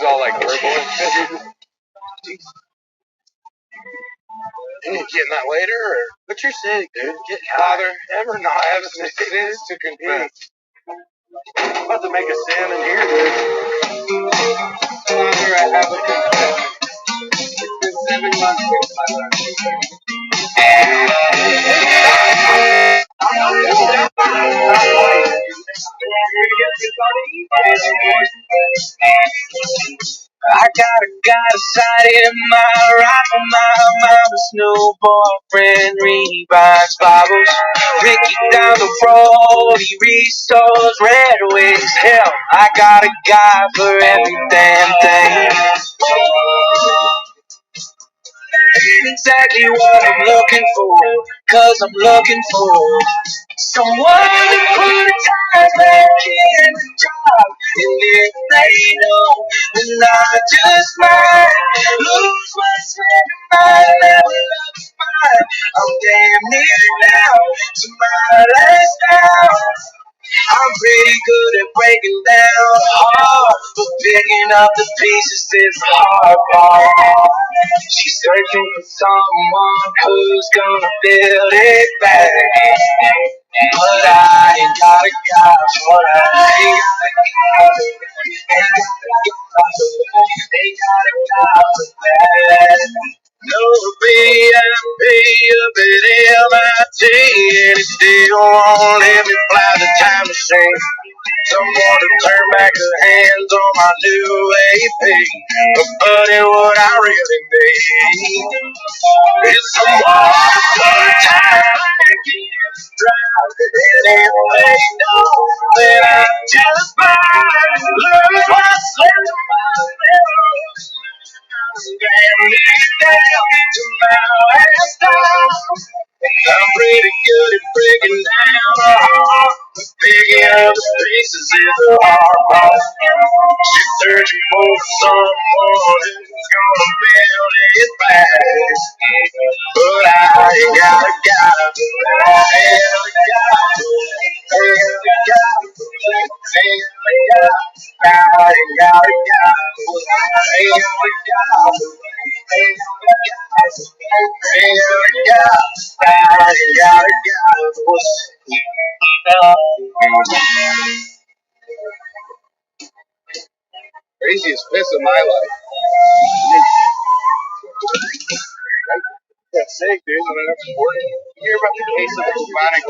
was all like verbal. You getting that later, or but you're sick, dude. Get father ever not have sickness to confess. I'm about to make a salmon here, dude. Here I have a it's been 7 months since my last. I got a sight in my rifle, my mama's new boyfriend rebuys Bibles. Ricky down the road, he restores Red Wings. Hell, I got a guy for every damn thing. Ain't exactly what I'm looking for, cause I'm looking for someone to put a time back in the job. And if they know, then I just might lose my sleep and my level of mine. I'm damn near down to my last hour. I'm pretty good at breaking down hard, but picking up the pieces is the hard part. She's searching for someone who's gonna build it back. But I ain't got a guy for that. Ain't got a guy for that. Ain't got a guy for that. No BMP up at MIT, and it still won't let me fly the time machine. Someone to turn back the hands on my new AP. But buddy, what I really need is someone to put time back in the drive. And if they don't, then I just might lose what's left of my memories. Damn near down to my last dime. I'm pretty good at breaking down a heart, but picking up the pieces is a hard part. She's searching for someone who's gonna build it back. But I ain't got a guy for that. Hell, a guy for that. Hell, a guy for that. Hell, a guy. I ain't got a guy for that. Hell, a guy for that. Craziest piss of my life. That's sick, dude. I mean, that's important. You hear about the case of the chronic.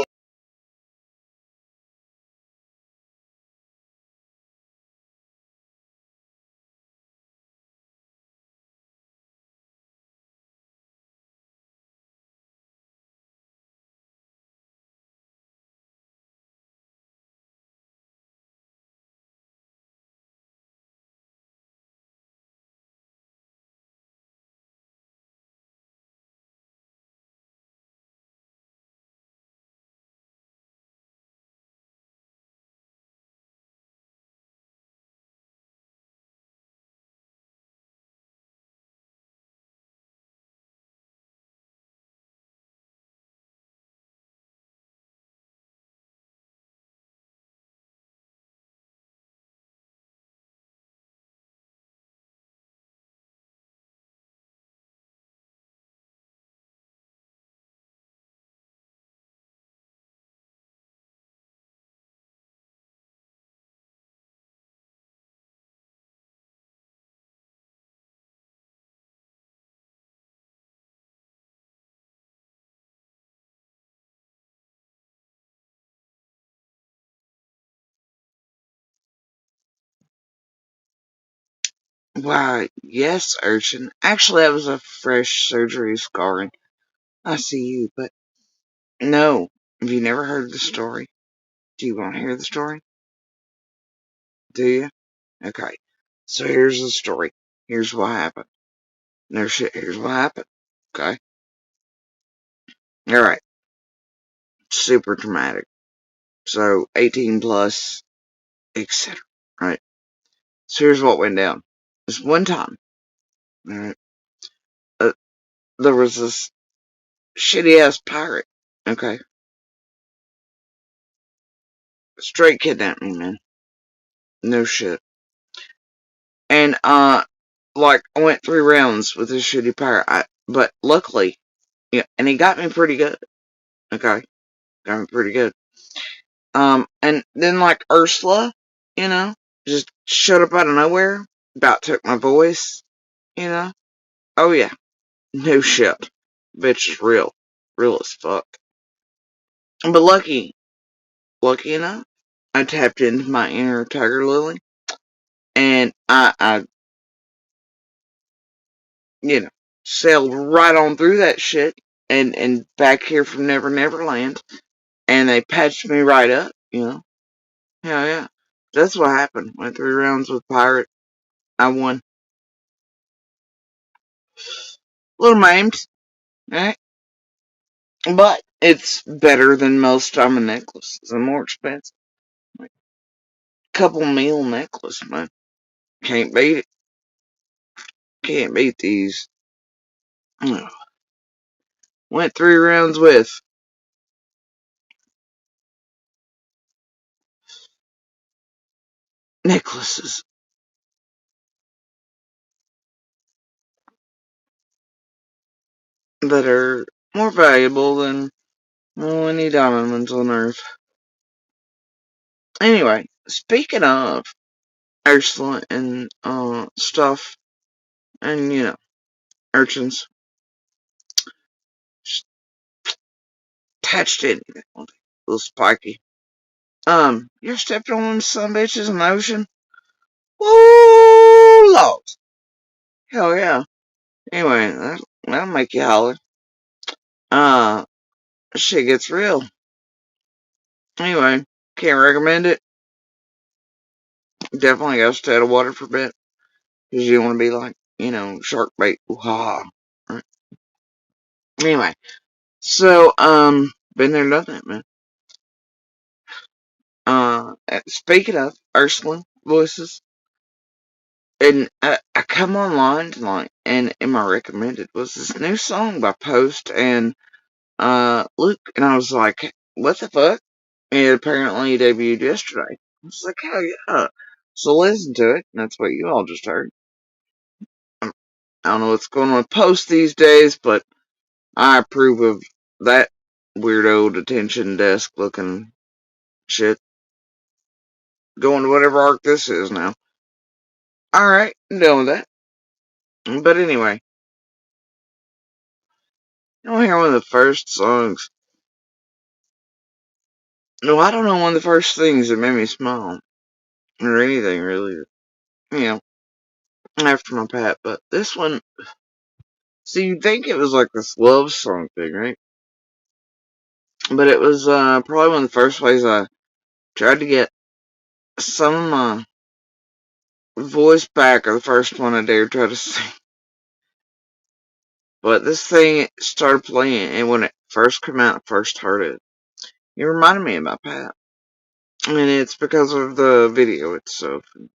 Why, yes, urchin. Actually, that was a fresh surgery scarring. I see you, but no. Have you never heard the story? Do you want to hear the story? Do you? Okay. So here's the story. Here's what happened. No shit, here's what happened. Okay? Alright. Super dramatic. So, 18 plus, etc. Right? So here's what went down. This one time, alright, uh, there was this shitty ass pirate. Okay? Straight kidnapped me, man. No shit. And like I went 3 rounds with this shitty pirate, but luckily, yeah, and he got me pretty good. Okay, got me pretty good. And then like Ursula, you know, just showed up out of nowhere, about took my voice, you know. Oh yeah, no shit, bitch is real, real as fuck. But lucky enough, I tapped into my inner tiger lily, and I you know, sailed right on through that shit, and back here from Never Never Land, and they patched me right up, you know. Hell yeah. That's what happened. Went 3 rounds with Pirate. I won. A little maimed, right? But it's better than most diamond necklaces and more expensive. Like, couple meal necklace, man. Can't beat it. Can't beat these. Went 3 rounds with necklaces that are more valuable than any diamonds on earth. Anyway, speaking of Ursula and stuff, and you know, urchins, just attached in, a little spiky. You ever stepped on them some bitches in the ocean? Woo, Lord. Hell yeah. Anyway, that'll make you holler. Uh, shit gets real. Anyway, can't recommend it. Definitely gotta stay out of water for a bit. Cause you don't wanna be like, you know, shark bait. Ooh-ha. Right. Anyway, so, been there, done that, man. Speaking of Ursula voices, and I come online tonight, and in my recommended was this new song by Post and Luke, and I was like, what the fuck? It apparently debuted yesterday. I was like, hell yeah. So listen to it, and that's what you all just heard. I don't know what's going on with Post these days, but I approve of that weirdo detention desk looking shit. Going to whatever arc this is now. Alright, I'm done with that. But anyway, you know, hear one of the first songs. No, I don't know one of the first things that made me smile. Or anything, really. You know, after my Pat. But this one, see, you'd think it was like this love song thing, right? But it was probably one of the first ways I tried to get some of my voice back, or the first one I dared try to sing. But this thing started playing, and when it first came out, I first heard it, it reminded me of my Pat. And it's because of the video itself, and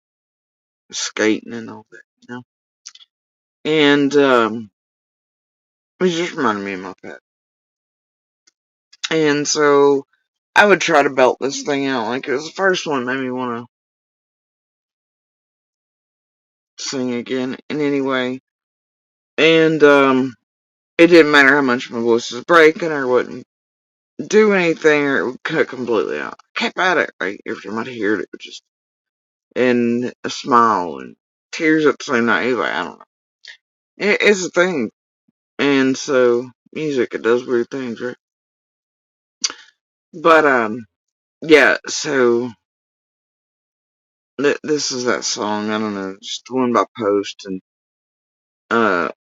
skating and all that, you know? And, it just reminded me of my Pat. And so, I would try to belt this thing out, like it was the first one that made me want to sing again in any way. And, it didn't matter how much my voice was breaking, or wouldn't do anything, or it would cut completely out. I kept at it, right? Every time I'd hear it, it would just, and a smile, and tears at the same night. Anyway, I don't know. It's a thing. And so, music, it does weird things, right? But, yeah, so, this is that song, I don't know, just one by Post, and,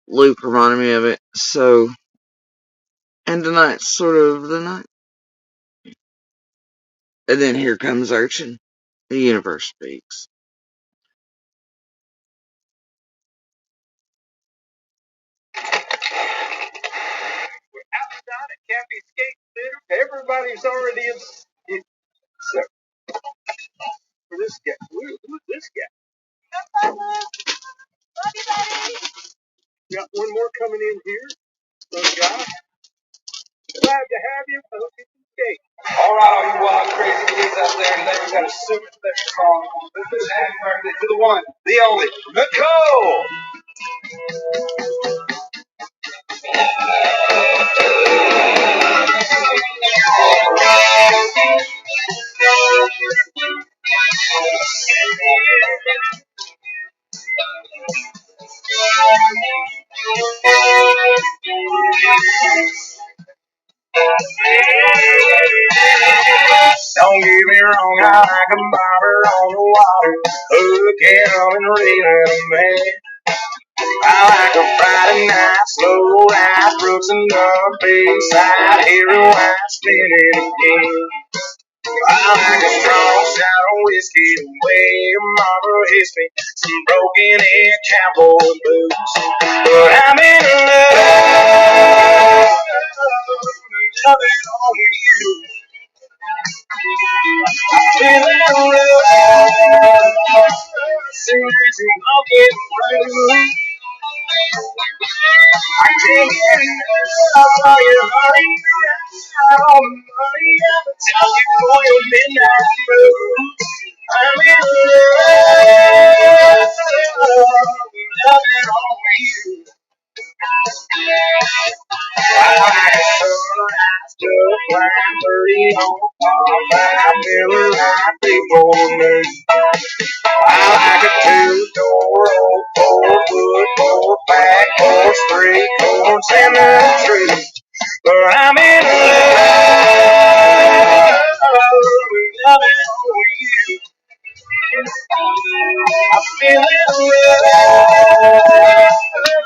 Luke reminded me of it, so, and tonight's sort of the night. And then here comes Urchin. The universe speaks. Outside at Cappy Skate Center, everybody's already except for this guy. Who's this guy? We got one more coming in here. Some guy. Glad to have you. All right, all you wild, crazy kids out there today, we got a super special song. Let's do a happy birthday to the one, the only, Nicole. Don't get me wrong, I like a bobber on the water, hooking up and reeling a man. I like a Friday night, slow ride, Brooks and Dunn, Bayside, hear a wine spinning again. I like a strong shot of whiskey, the way a Marlboro hits me, some broken head cowboy boots. But I'm in love, loving on you. Feeling love, soon as you walk in through. I can't get enough of your honey, all the money I've tell you for your midnight food. I'm in love, loving on you. I like a sunrise, just like 30 on the top, 5 Miller Lite before noon. I like a two-door old 4-foot, 4-pack, horse, 3 corns, and a tree. But I'm in love, loving on you. I'm feeling love,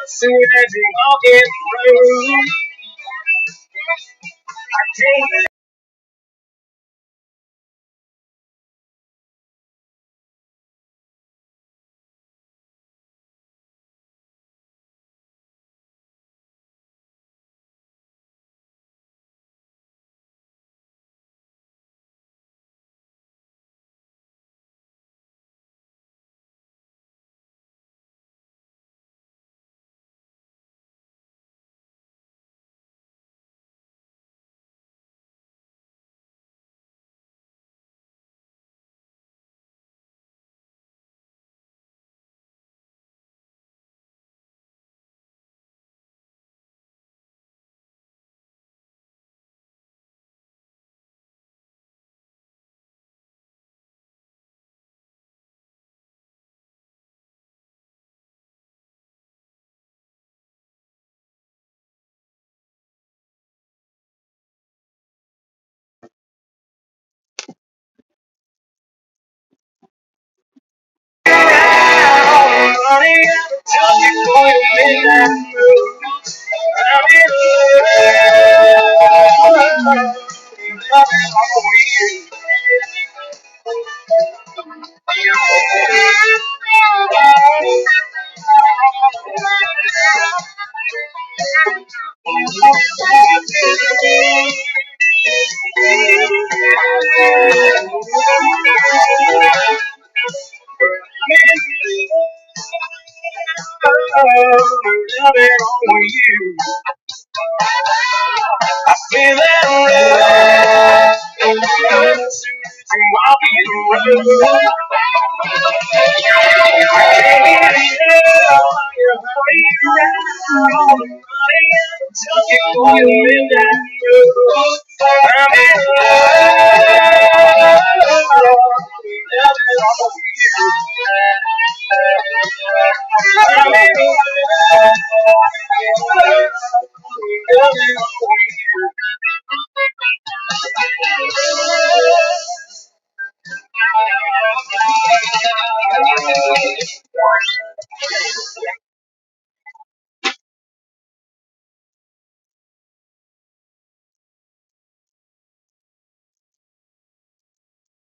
soon as you walk in the room. I can't. Honey, I'll tell you for your midnight mood. I'm in love, loving on you. Loving on you. I feel that rush as soon as you walk in the room. I can't get enough of your honey around all the money I've took you for your midnight mood. I'm in love, loving on you. I'm in love, loving on you.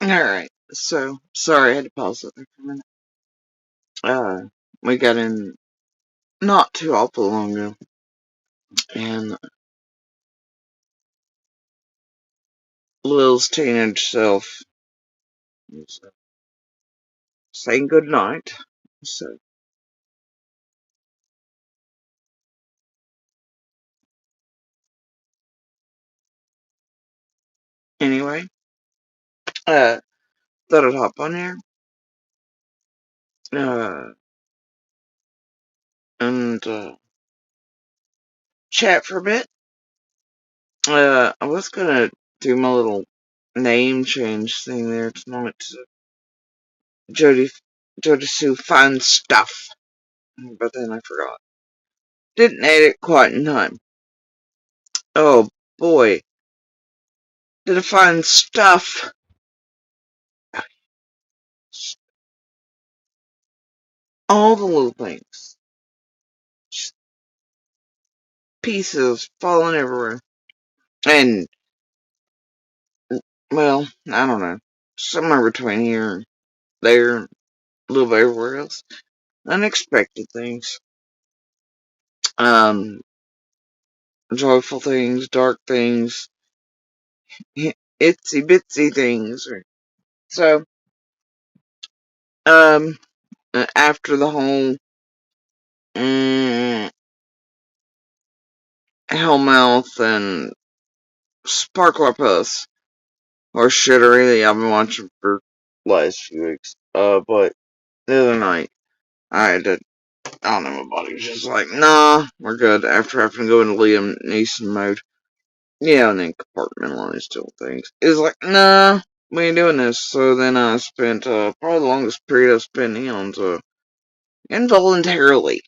Alright, so sorry I had to pause it there for a minute. We got in not too awful long ago, and Lil's teenage self was saying goodnight. So, Anyway, uh, thought I'd hop on here, uh, and, chat for a bit. I was gonna do my little name change thing there tonight to Jody, Jody Sue Fine Stuff, but then I forgot. Didn't edit quite in time. Oh boy, did I find stuff? All the little things, just pieces falling everywhere, and well, I don't know, somewhere between here and there, a little bit everywhere else. Unexpected things, um, joyful things, dark things, itsy bitsy things. So, um, after the whole mm, Hellmouth and Sparkler Puss or shittery that I've been watching for the last few weeks, but the other night I had to, I don't know, my body was just like, nah, we're good. After having to go into Liam Neeson mode. Yeah, and then compartmentalize still things. It's like, nah, we ain't doing this. So then I spent, probably the longest period I've spent on, involuntarily.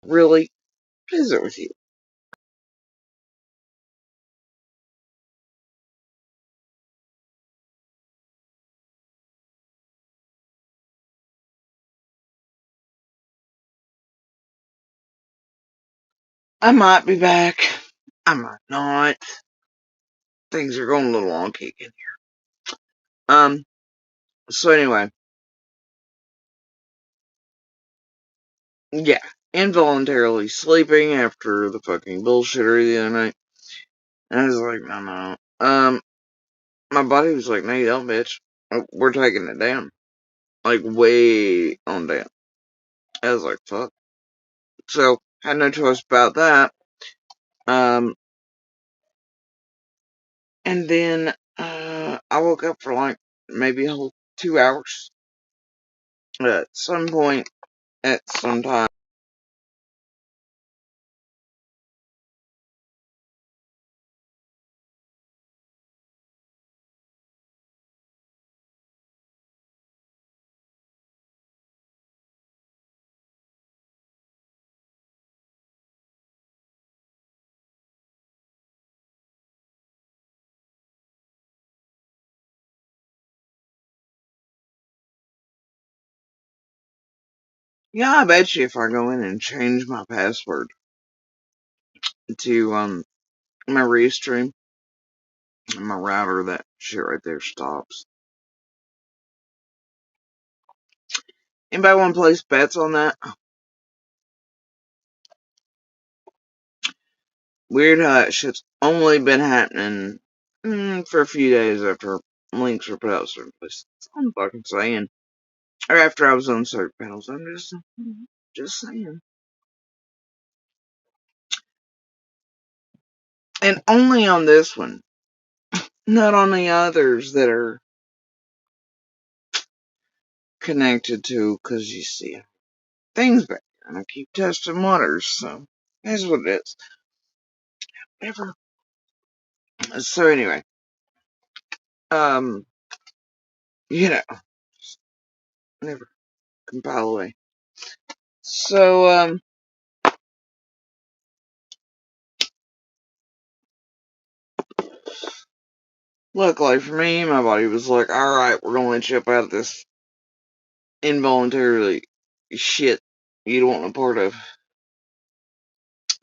Really? What is it with you? I might be back. I might not. Things are going a little wonky again. Um, so anyway, yeah, involuntarily sleeping after the fucking bullshitter the other night. And I was like, no, no. My body was like, no, you don't, bitch. We're taking it down. Like, way on down. I was like, fuck. So, had no choice about that. Um, and then, I woke up for like, maybe a whole 2 hours. At some point, at some time. Yeah, I bet you if I go in and change my password to, my restream, my router, that shit right there stops. Anybody want to place bets on that? Weird how that shit's only been happening for a few days after links were put out certain places. That's all I'm fucking saying. Or after I was on certain panels. I'm just saying. And only on this one. Not on the others that are connected to, because you see things back there. And I keep testing waters, so that's what it is. Never. So anyway, um, you know, never compile away. So, luckily for me, my body was like, alright, we're gonna let you up out of this involuntarily shit you don't want a part of.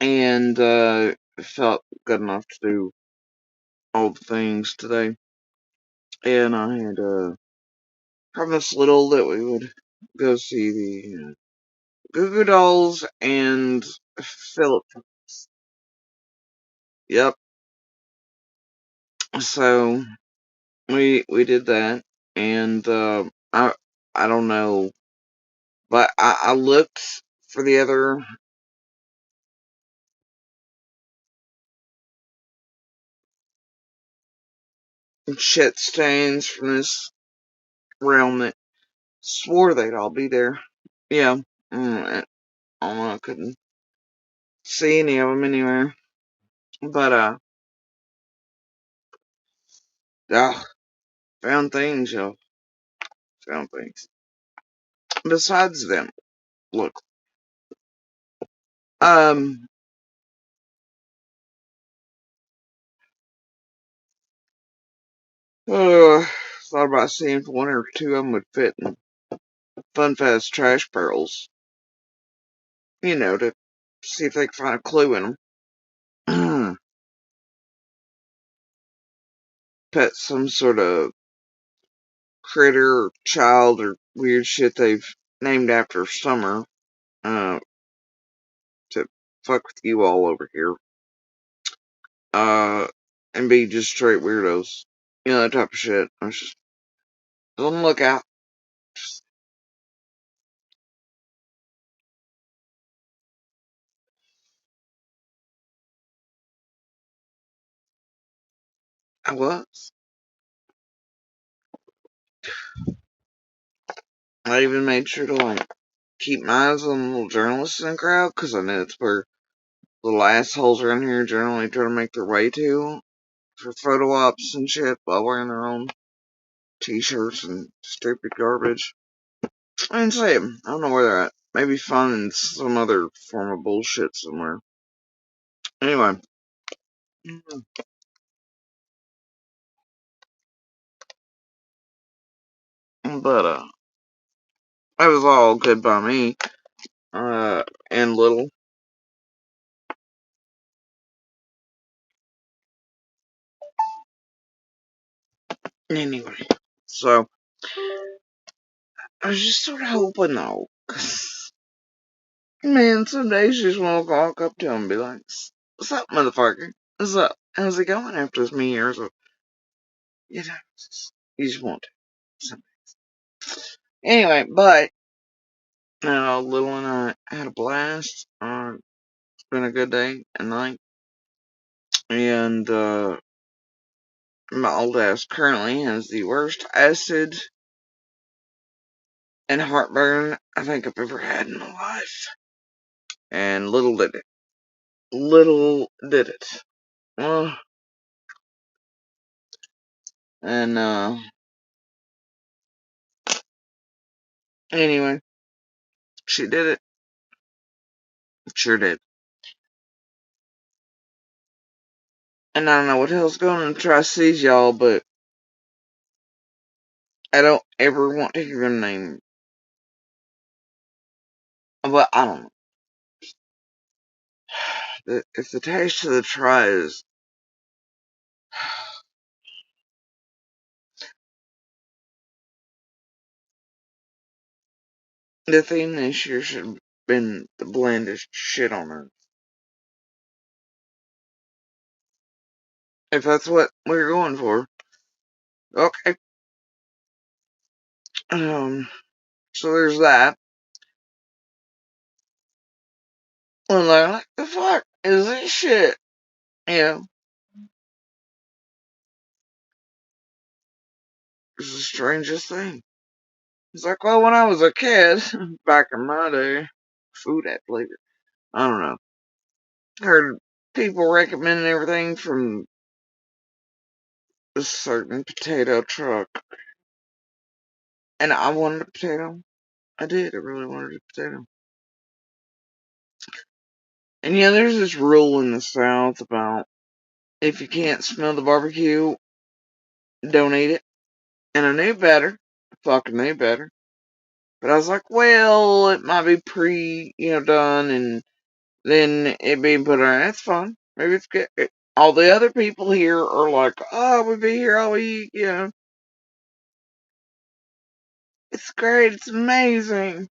And, it felt good enough to do all the things today. And I had, promised Little that we would go see the Goo Goo Dolls and Philip. Yep. So, we did that. And, I don't know But I looked for the other shit stains from this realm that swore they'd all be there. Yeah, I couldn't see any of them anywhere. But, ah, found things, yo. Found things. Besides them, look, um, uh, thought about seeing if one or two of them would fit in Fun Fast trash barrels. You know, to see if they could find a clue in them. Pet some sort of critter or child or weird shit they've named after summer, uh, to fuck with you all over here. And be just straight weirdos. You know, that type of shit. I was just on the lookout. I was. I even made sure to, like, keep my eyes on the little journalists in the crowd, because I know it's where little assholes around here generally try to make their way to for photo ops and shit while wearing their own t-shirts and stupid garbage. I didn't see them. I don't know where they're at. Maybe finding some other form of bullshit somewhere. Anyway. But, that was all good by me. And little. Anyway. So, I was just sort of hoping though. Man, some days you just want to walk up to him and be like, "What's up, motherfucker? What's up? How's it going after this many years of," you know, you just want to. Anyway, but, Little and I had a blast. It's been a good day and night. And, my old ass currently has the worst acid and heartburn I think I've ever had in my life. And little did it. Little did it. Uh, and, anyway, she did it. Sure did. And I don't know what the hell's going on in Tri-Cities, y'all, but I don't ever want to hear her name. But I don't know. If the taste of the Tri is the theme this year, should have been the blandest shit on earth. If that's what we're going for. Okay. So there's that. And like, the fuck is this shit? You know, it's the strangest thing. It's like, well, when I was a kid, back in my day, food ad flavor. I don't know. Heard people recommending everything from a certain potato truck. And I wanted a potato. I did. I really wanted a potato. And yeah, there's this rule in the South about if you can't smell the barbecue, don't eat it. And I knew better. I fucking knew better. But I was like, well, it might be done, and then it being put on. That's fine. Maybe it's good. All the other people here are like, oh, we'll be here all week, It's great. It's amazing.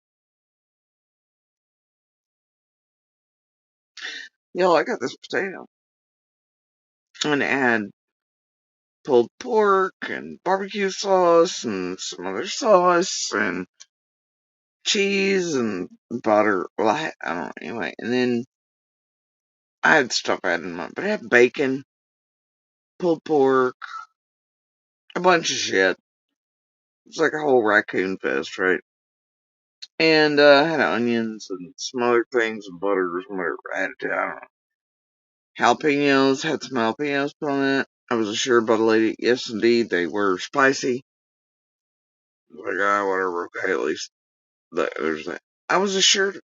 I got this potato. And it had pulled pork and barbecue sauce and some other sauce and cheese and butter. Well, I don't know, anyway. And then I had stuff added in mine, but I had bacon, pulled pork, a bunch of shit. It's like a whole raccoon fest, right? And I had onions and some other things and butter and whatever added to it. I don't know. Jalapenos, had some jalapenos put on it. I was assured by the lady, yes, indeed, they were spicy. I was like, ah, whatever, okay, at least there's that. I was assured,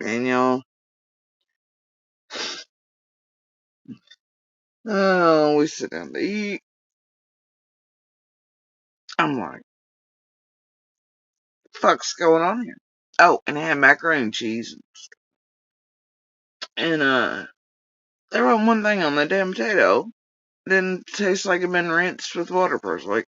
and y'all, oh, we sit down to eat. I'm like, fuck's going on here? Oh, and I had macaroni and cheese. And, there wasn't one thing on that damn potato. Didn't taste like it'd been rinsed with water first. Like,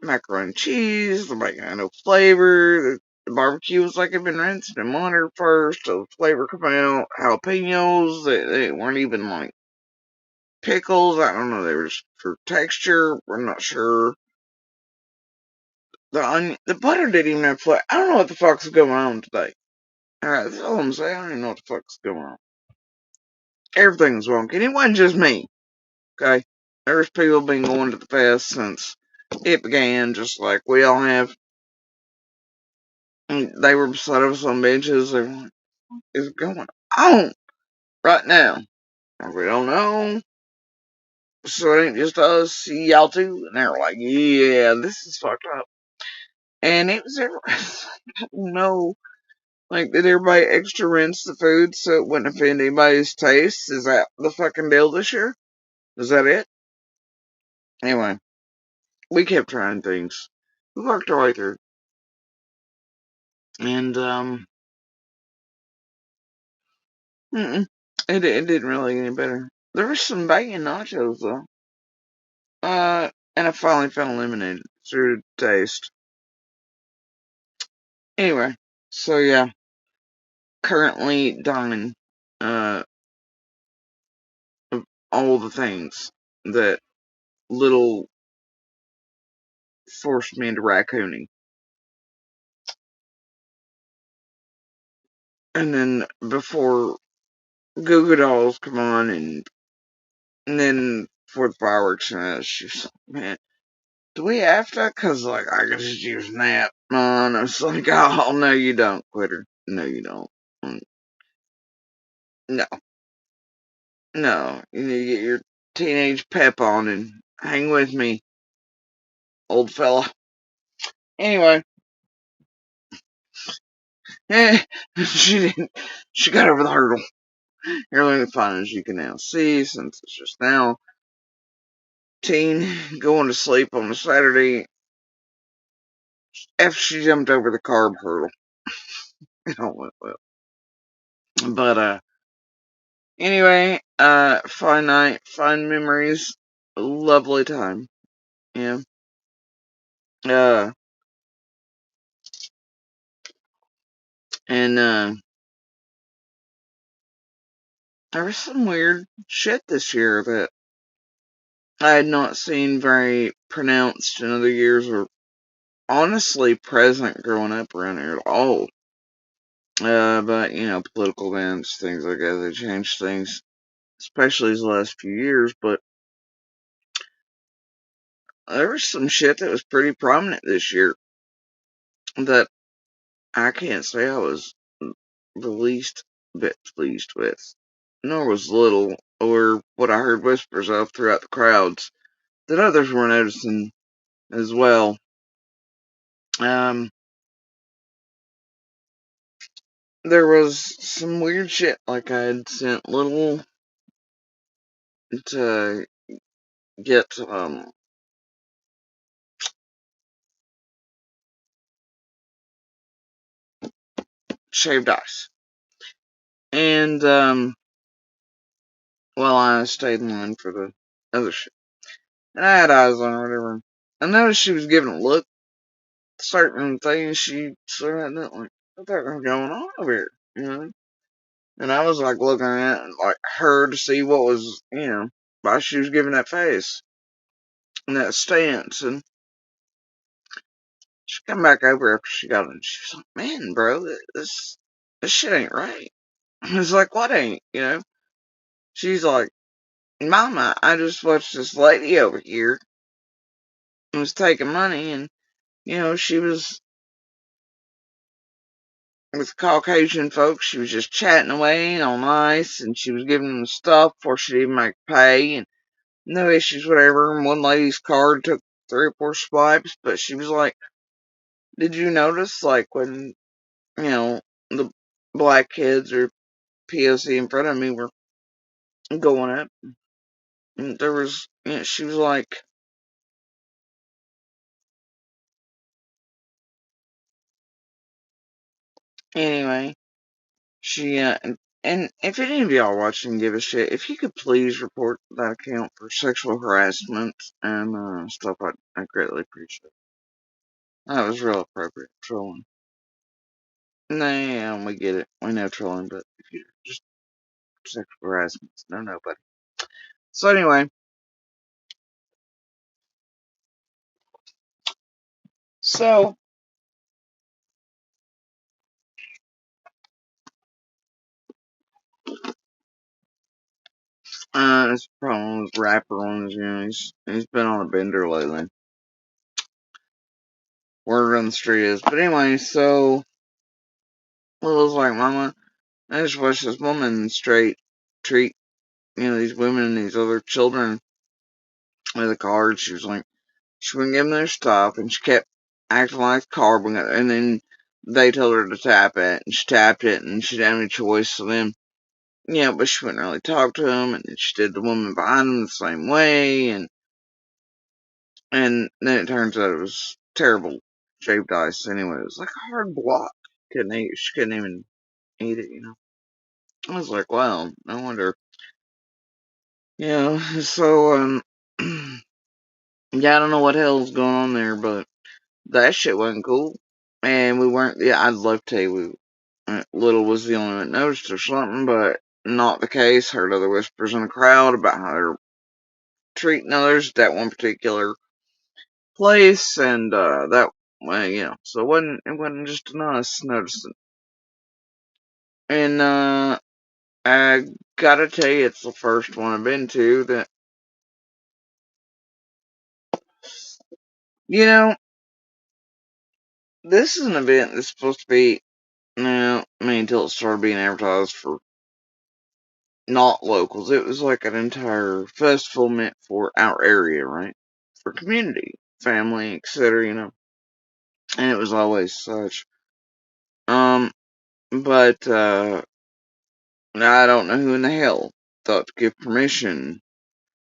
macaroni and cheese, the bacon had no flavor. The barbecue was like it'd been rinsed in water first. So the flavor coming out. Jalapenos, they weren't even like pickles. I don't know. They were just for texture. We're not sure. The butter didn't even have flavor. I don't know what the fuck's going on today. Alright, that's all I'm saying. I don't even know what the fuck's going on. Everything's wonky. And it wasn't just me. Okay? There's people been going to the fest since it began, just like we all have. And they were beside us on benches. They were like, what is going on right now? And we don't know. So it ain't just us. See y'all too. And they were like, yeah, this is fucked up. And it was everywhere. I don't know. Like, did everybody extra rinse the food so it wouldn't offend anybody's taste? Is that the fucking deal this year? Is that it? Anyway, we kept trying things. We worked our way through. And, it didn't really get any better. There was some banging nachos, though. And I finally found lemonade through taste. Anyway, so yeah, currently dying, of all the things that little forced me into raccooning. And then before Goo Goo Dolls come on, and then for the fireworks, and she's like, man, do we have to? Cause like, I could just use a nap, man. I was like, oh, no you don't, quitter. No you don't. No, no, you need to get your teenage pep on and hang with me, old fella. Anyway, she didn't, she got over the hurdle. Nearly as fine as you can now see, since it's just now teen going to sleep on a Saturday after she jumped over the carb hurdle. It all went well. But, anyway, fine night, fine memories, lovely time. Yeah. Uh, and, there was some weird shit this year that I had not seen very pronounced in other years or honestly present growing up around here at all. But, political events, things like that, they changed things, especially these last few years. But there was some shit that was pretty prominent this year that I can't say I was the least bit pleased with, nor was little, or what I heard whispers of throughout the crowds that others were noticing as well. Um, there was some weird shit, like I had sent little to get, shaved ice. And, while I stayed in line for the other shit. And I had eyes on her, whatever. I noticed she was giving a look, certain things she sort of had, like, what the heck is going on over here, And I was like looking at like her to see what was, why she was giving that face and that stance. And She come back over after she got it. She was like, "Man, bro, this shit ain't right." I was like, "What ain't?" She's like, "Mama, I just watched this lady over here and was taking money, and she was with Caucasian folks. She was just chatting away and all nice, and she was giving them stuff before she'd even make pay, and no issues, whatever. And one lady's card took 3 or 4 swipes, but she was like, did you notice, like, when, the black kids or POC in front of me were going up, and there was, she was like, anyway, she, and if any of y'all watching give a shit, if you could please report that account for sexual harassment and, stuff, I greatly appreciate it. That was real appropriate trolling. Nah, yeah, we get it. We know trolling, but if you just sexual harassment, no, nobody. So anyway, so this problem with rapper ones, he's been on a bender lately. Word on the street is, but anyway, so Little's like, Mama, I just watched this woman straight treat, these women and these other children with a card. She was like, she wouldn't give them their stuff, and she kept acting like the card, and then they told her to tap it, and she tapped it, and she didn't have any choice, so then, but she wouldn't really talk to him, and then she did the woman behind him the same way, and then it turns out it was terrible shaved ice anyway. It was like a hard block. She couldn't even eat it. I was like, wow, no wonder. So, yeah, I don't know what hell's going on there, but that shit wasn't cool. And we weren't, I'd love to tell you Little was the only one that noticed or something, but not the case. Heard other whispers in the crowd about how they're treating others at that one particular place, and, well, so it wasn't just an us noticing. And, I gotta tell you, it's the first one I've been to that, you know, this is an event that's supposed to be, no, I mean, until it started being advertised for not locals. It was like an entire festival meant for our area, right? For community, family, etc., and it was always such. Um, but, I don't know who in the hell thought to give permission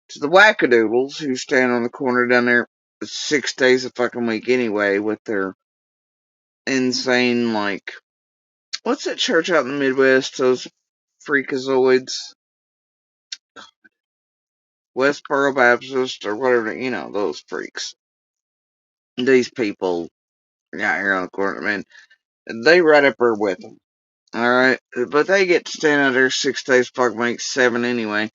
to the wackadoodles who stand on the corner down there 6 days a fucking week anyway with their insane, like, what's that church out in the Midwest? Those freakazoids? Westboro Baptist or whatever, those freaks. These people out here on the corner, man, they right up there with them. Alright? But they get to stand out there 6 days, fucking week, 7 anyway.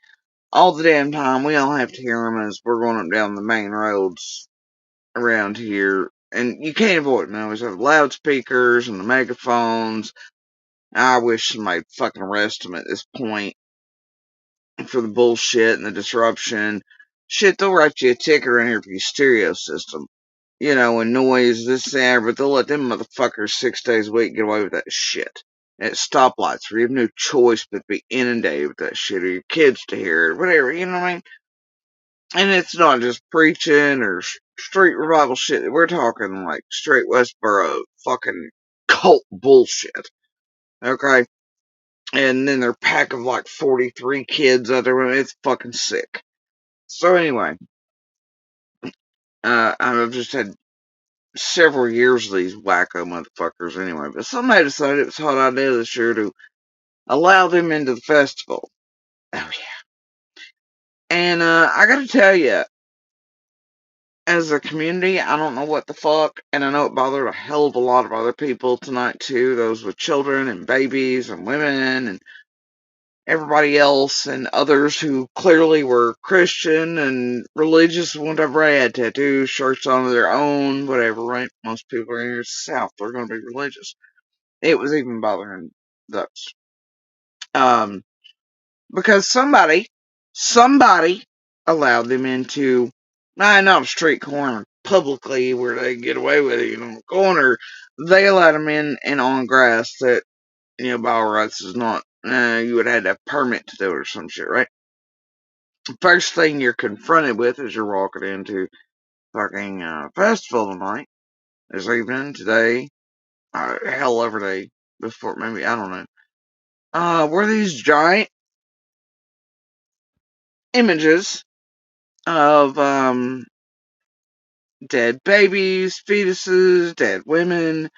All the damn time, we all have to hear them as we're going up down the main roads around here, and you can't avoid them. They always have loudspeakers and the megaphones. I wish somebody'd fucking arrest them at this point for the bullshit and the disruption. Shit, they'll write you a ticket around here for your stereo system. And noise, this and that, but they'll let them motherfuckers 6 days a week get away with that shit. At stoplights, where you have no choice but to be inundated with that shit, or your kids to hear it, or whatever, you know what I mean? And it's not just preaching or street revival shit. We're talking like straight Westboro fucking cult bullshit. Okay? And then their pack of like 43 kids out there. It's fucking sick. So anyway, I've just had several years of these wacko motherfuckers anyway. But somebody decided it was a hot idea this year to allow them into the festival. Oh yeah. And, I gotta tell you, as a community, I don't know what the fuck, and I know it bothered a hell of a lot of other people tonight too, those with children and babies and women, and everybody else and others who clearly were Christian and religious, whatever, had tattoos, shirts on their own, whatever, right? Most people in the South are going to be religious. It was even bothering those. Um, because somebody allowed them into, not a street corner publicly where they get away with it, on the corner. They allowed them in and on grass that, by all rights is not, you would have had a permit to do it or some shit, right? First thing you're confronted with as you're walking into fucking festival tonight, this evening, today, hell, every day before, maybe, I don't know. Were these giant images of dead babies, fetuses, dead women,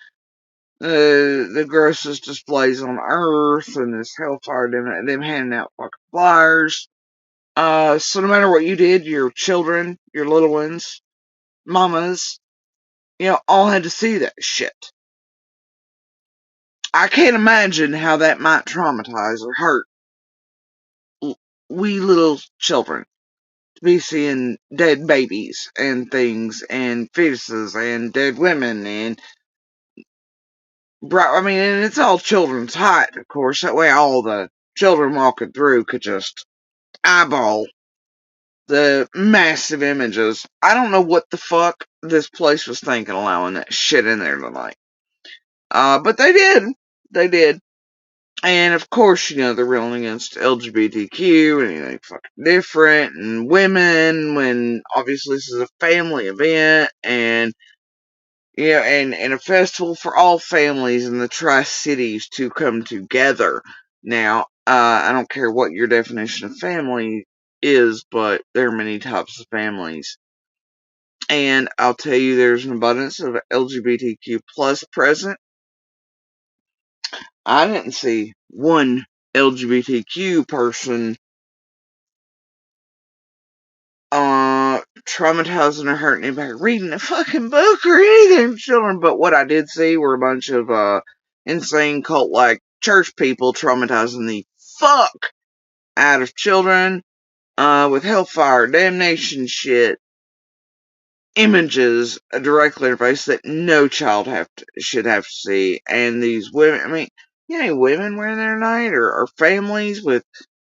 the grossest displays on earth, and this hellfire, them handing out fucking flyers. So no matter what you did, your children, your little ones, mamas, all had to see that shit. I can't imagine how that might traumatize or hurt we little children to be seeing dead babies and things and fetuses and dead women and and it's all children's height, of course. That way all the children walking through could just eyeball the massive images. I don't know what the fuck this place was thinking allowing that shit in there tonight. But they did. They did. And of course, they're railing against LGBTQ and anything fucking different and women when obviously this is a family event and and a festival for all families in the Tri-Cities to come together. Now, I don't care what your definition of family is, but there are many types of families. And I'll tell you, there's an abundance of LGBTQ plus present. I didn't see one LGBTQ person traumatizing or hurting anybody reading a fucking book or anything, children. But what I did see were a bunch of insane cult-like church people traumatizing the fuck out of children with hellfire, damnation shit, images directly in their face that no child should have to see. And these women, women wearing their night or families with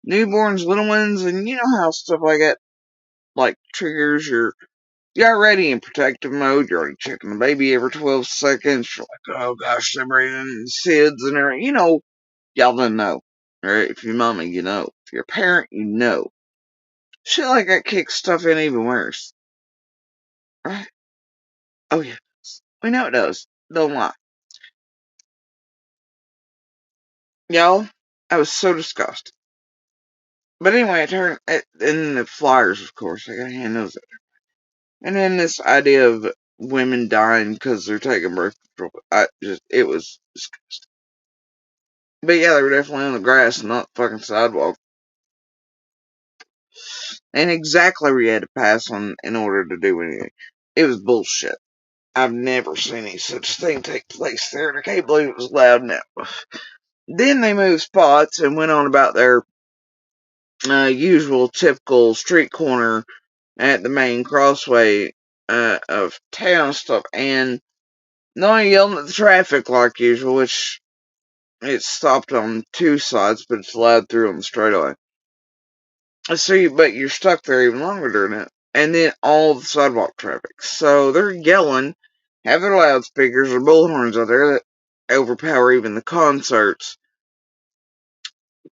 newborns, little ones, and you know how stuff like that like triggers you're already in protective mode. You're already checking the baby every 12 seconds. You're like, oh gosh, they're breathing SIDS and everything. Y'all didn't know. Right? If you're mommy, you know. If you're a parent, you know. Shit like that kicks stuff in even worse. Right? Oh yeah. We know it does. Don't lie. Y'all, I was so disgusted. But anyway, and then the flyers, of course. I gotta hand those out. And then this idea of women dying because they're taking birth control. It was disgusting. But yeah, they were definitely on the grass, not the fucking sidewalk. And exactly where you had to pass on in order to do anything. It was bullshit. I've never seen any such thing take place there, and I can't believe it was loud now. Then they moved spots and went on about their usual typical street corner at the main crossway of town stuff, and not only yelling at the traffic like usual, which it stopped on two sides, but it's loud through on the straightaway. So, but you're stuck there even longer during it. And then all the sidewalk traffic. So they're yelling, have their loudspeakers or bullhorns out there that overpower even the concerts,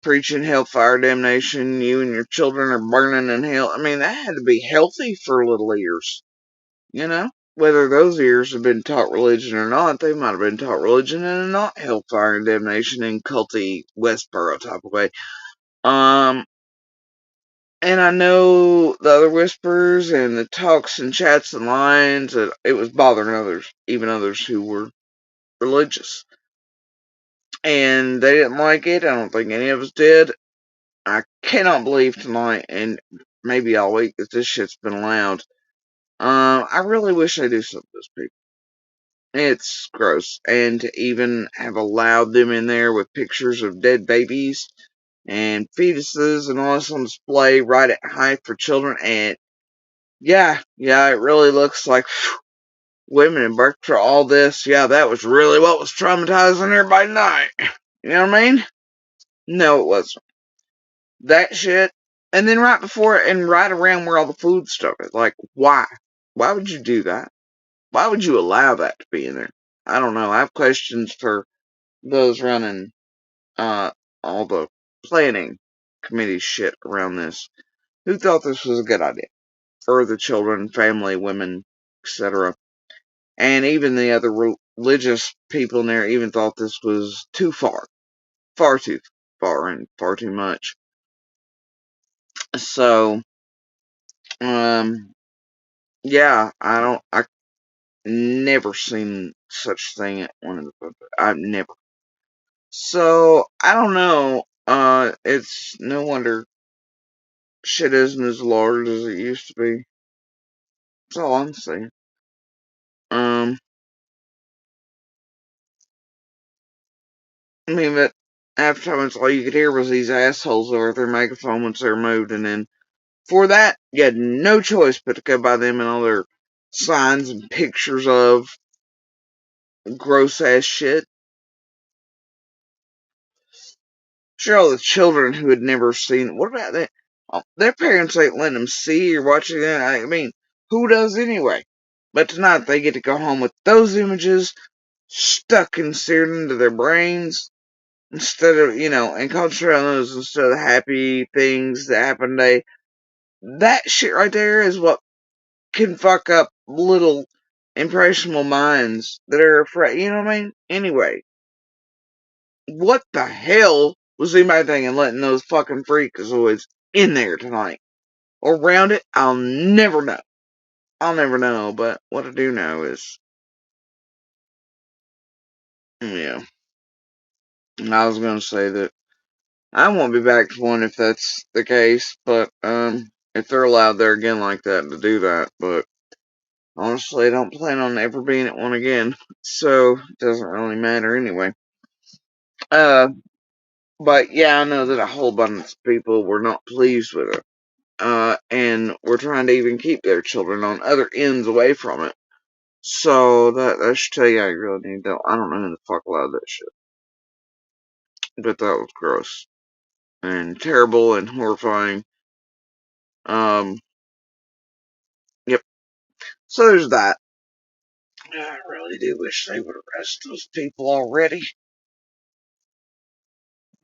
preaching hellfire damnation, you and your children are burning in hell. That had to be healthy for little ears, you know? Whether those ears have been taught religion or not, they might have been taught religion in a not hellfire and damnation in culty Westboro type of way. And I know the other whispers and the talks and chats and lines that it was bothering others, even others who were religious. And they didn't like it. I don't think any of us did. I cannot believe tonight and maybe all week that this shit's been allowed. I really wish they do something to those people. It's gross. And to even have allowed them in there with pictures of dead babies and fetuses and all this on display right at height for children. And yeah, it really looks like women in birth control, all this. Yeah, that was really what was traumatizing everybody tonight. You know what I mean? No, it wasn't. That shit. And then right before and right around where all the food started. Like, why? Why would you do that? Why would you allow that to be in there? I don't know. I have questions for those running all the planning committee shit around this. Who thought this was a good idea for the children, family, women, etc.? And even the other religious people in there even thought this was too far too far, and far too much. So, um, yeah, I never seen such thing at one of the, I've never. So, I don't know. It's no wonder shit isn't as large as it used to be. That's all I'm saying. Um, I mean, but half the time it's all you could hear was these assholes over their megaphone once they're moved, and then for that, you had no choice but to go by them and all their signs and pictures of gross ass shit. Sure, all the children who had never seen, what about that? Their parents ain't letting them see or watching that. I mean, who does anyway? But tonight they get to go home with those images stuck and seared into their brains instead of, and concentrate on those instead of the happy things that happen today. That shit right there is what can fuck up little impressionable minds that are afraid. You know what I mean? Anyway, what the hell was anybody thinking letting those fucking freakazoids in there tonight? Or around it? I'll never know. I'll never know, but what I do know is, yeah. And I was gonna say that I won't be back to one if that's the case, but, if they're allowed there again like that to do that, but honestly, I don't plan on ever being at one again, so it doesn't really matter anyway. Uh, but yeah, I know that a whole bunch of people were not pleased with it. And were trying to even keep their children on other ends away from it. So that should tell you I really need to. I don't know who the fuck allowed that shit. But that was gross. And terrible and horrifying. Um, yep. So there's that. I really do wish they would arrest those people already.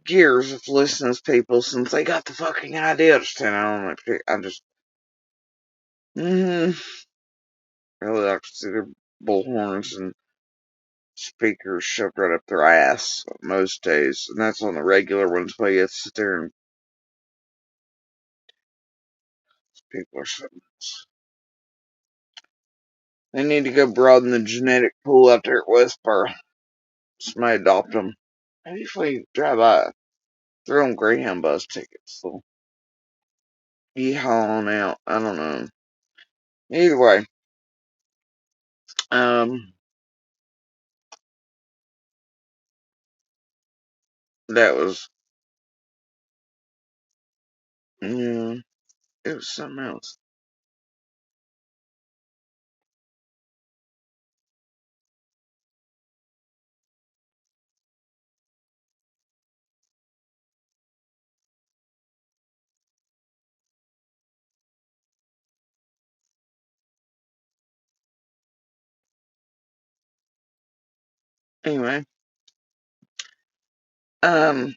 Years of listening to people since they got the fucking idea to stand out on that. I just, really like to see their bullhorns and speakers shoved right up their ass most days, and that's on the regular ones, but you have to sit there and people are something else. They need to go broaden the genetic pool out there at Westboro. Somebody adopt them. Maybe if we drive by, they're on Greyhound bus tickets, so yeehaw on out. I don't know. Either way, um, that was, yeah, it was something else. Anyway, um,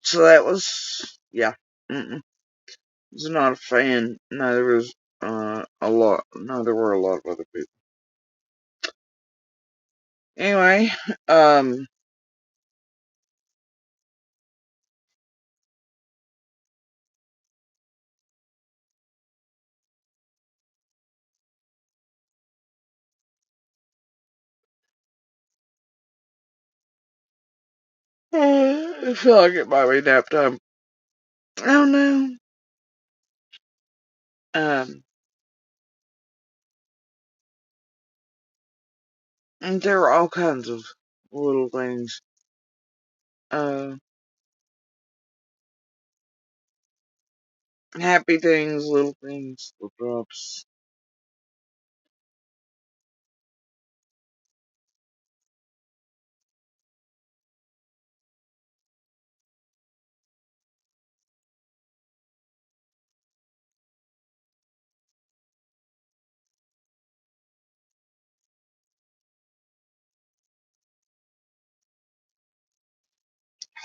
so that was, yeah. Was not a fan. No, there was a lot. No, there were a lot of other people. Anyway, um, I feel like it might be nap time. I don't know. And there were all kinds of little things. Happy things, little drops.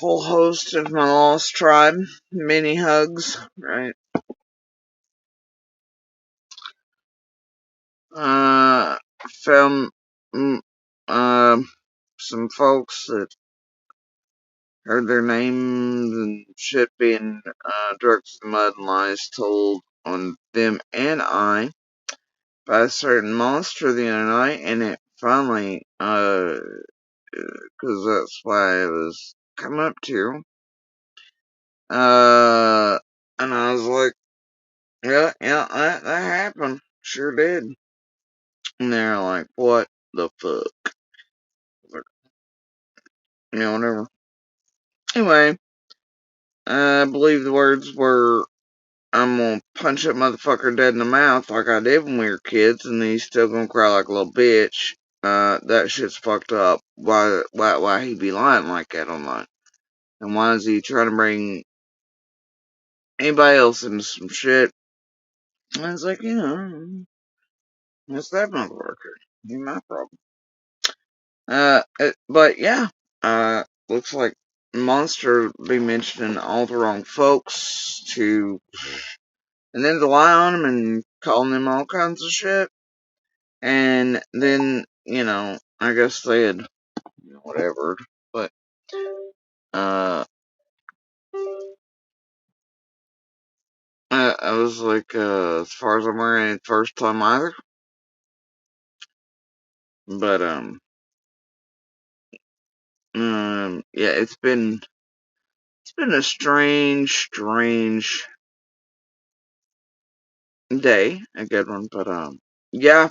Whole host of my lost tribe. Mini hugs, right? Uh, found mm, uh, some folks that heard their names and shit being dragged through the mud and lies told on them and I by a certain monster the other night, and it finally, because that's why I was coming up to, and I was like, yeah, that happened, sure did. And they're like, what the fuck? Like, whatever. Anyway, I believe the words were, I'm gonna punch that motherfucker dead in the mouth like I did when we were kids, and he's still gonna cry like a little bitch. That shit's fucked up. Why he be lying like that online? And why is he trying to bring anybody else into some shit? And I was like, that's that motherfucker. Ain't my problem. But yeah, looks like Monster be mentioning all the wrong folks to, and then to lie on them and calling them all kinds of shit. And then, I guess they had, whatever. But, uh, I was like, as far as I'm aware, ain't first time either. But, yeah, it's been a strange day. A good one. But, yeah,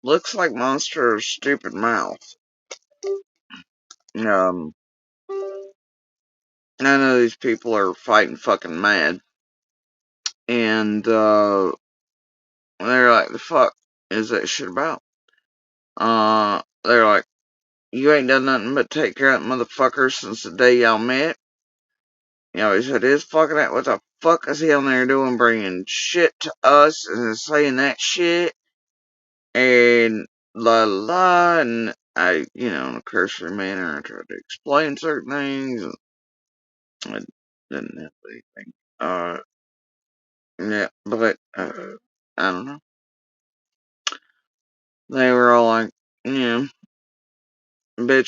looks like Monster's stupid mouth. Um, I know these people are fighting fucking mad. And, they're like, the fuck is that shit about? They're like, you ain't done nothing but take care of that motherfucker since the day y'all met. He said his fucking that. What the fuck is he on there doing bringing shit to us and saying that shit? And la la, and I, in a cursory manner, I tried to explain certain things, and I didn't have anything. Yeah, but, I don't know. They were all like, bitch,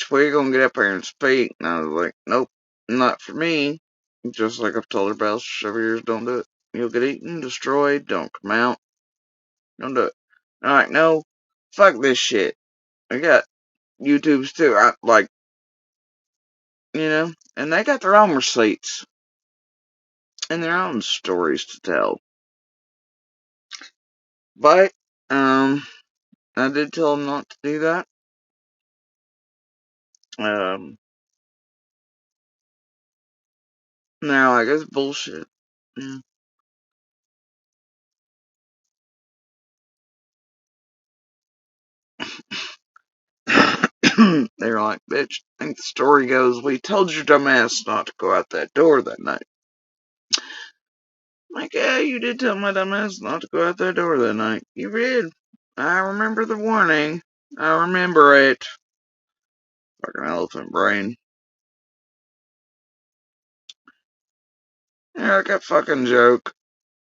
we're gonna get up here and speak. And I was like, nope, not for me. Just like I've told her about several years, don't do it. You'll get eaten, destroyed, don't come out, don't do it. Alright, no, fuck this shit. I got YouTubes too, and they got their own receipts and their own stories to tell. But, I did tell them not to do that. Um, now, like, it's bullshit. Yeah. They were like, bitch, I think the story goes, we told your dumb ass not to go out that door that night. I'm like, yeah, you did tell my dumb ass not to go out that door that night. You did. I remember the warning. I remember it. Fucking elephant brain. Yeah, like a fucking joke.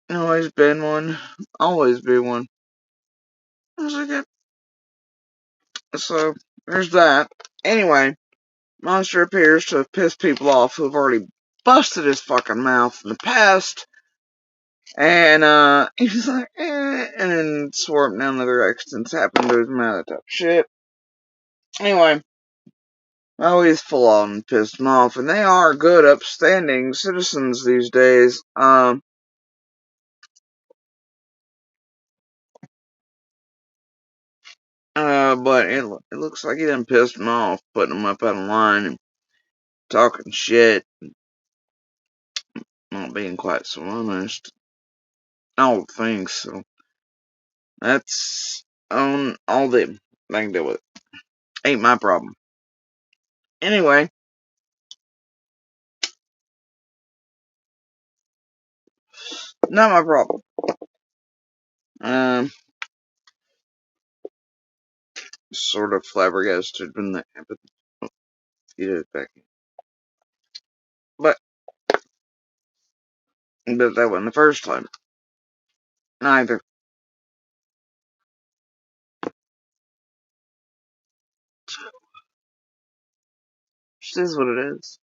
Always been one. Always be one. I was like, yeah. So, there's that. Anyway, Monster appears to have pissed people off who've already busted his fucking mouth in the past. And, he's like, and then swore up none other accidents happened to his mouth, that type of shit. Anyway, I always full on pissed them off, and they are good, upstanding citizens these days. But it looks like he done pissed them off, putting them up on the line and talking shit. not being quite so honest. All things, so that's on all them. I can deal with it. Ain't my problem. Anyway, not my problem. Um, sort of flabbergasted when that happened. You did it back. But that wasn't the first time. Neither. It is what it is.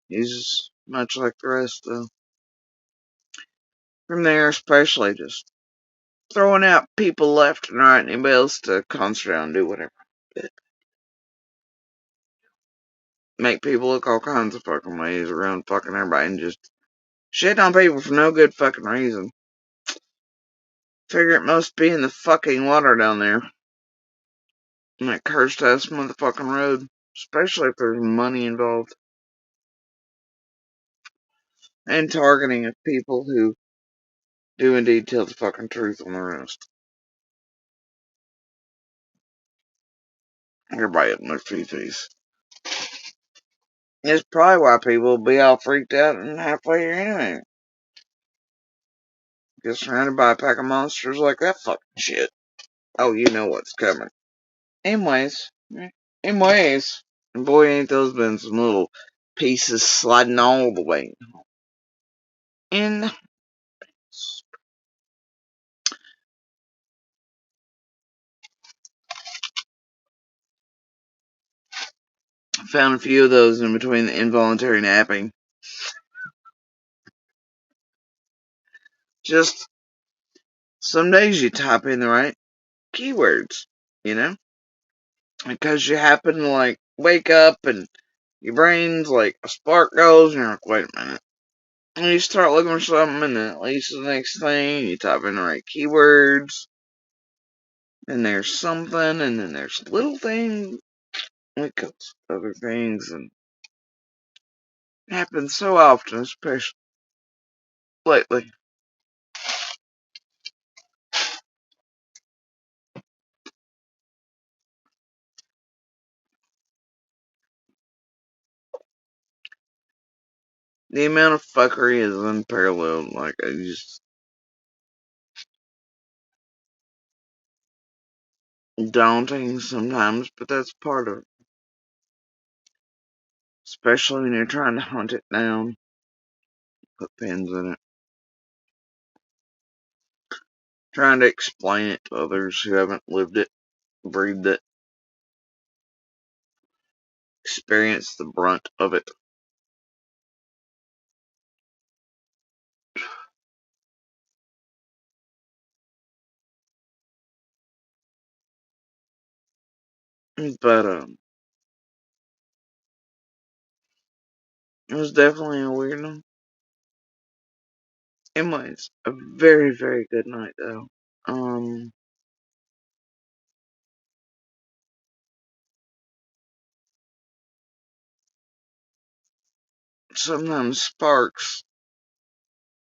He's much like the rest, though. From there, especially just throwing out people left and right, anybody else to concentrate on, do whatever. Make people look all kinds of fucking ways around fucking everybody and just shit on people for no good fucking reason. Figure it must be in the fucking water down there. On that cursed ass motherfucking road. Especially if there's money involved. And targeting of people who do indeed tell the fucking truth on the rest. Everybody up in their fifties. It's probably why people will be all freaked out and halfway here anyway. Get surrounded by a pack of monsters like that fucking shit. Oh, you know what's coming. Anyways. And boy, ain't those been some little pieces sliding all the way in. Found a few of those in between the involuntary napping. Just some days you type in the right keywords, you know? Because you happen to like wake up and your brain's like a spark goes and you're like, wait a minute. And you start looking for something and then at least the next thing you type in the right keywords. And there's something and then there's little things like other things and it happens so often, especially lately. The amount of fuckery is unparalleled. Like, I just daunting sometimes, but that's part of it. Especially when you're trying to hunt it down, put pins in it. Trying to explain it to others who haven't lived it, breathed it, experienced the brunt of it. But, it was definitely a weird one. It was a very, very good night, though. Um, Sometimes sparks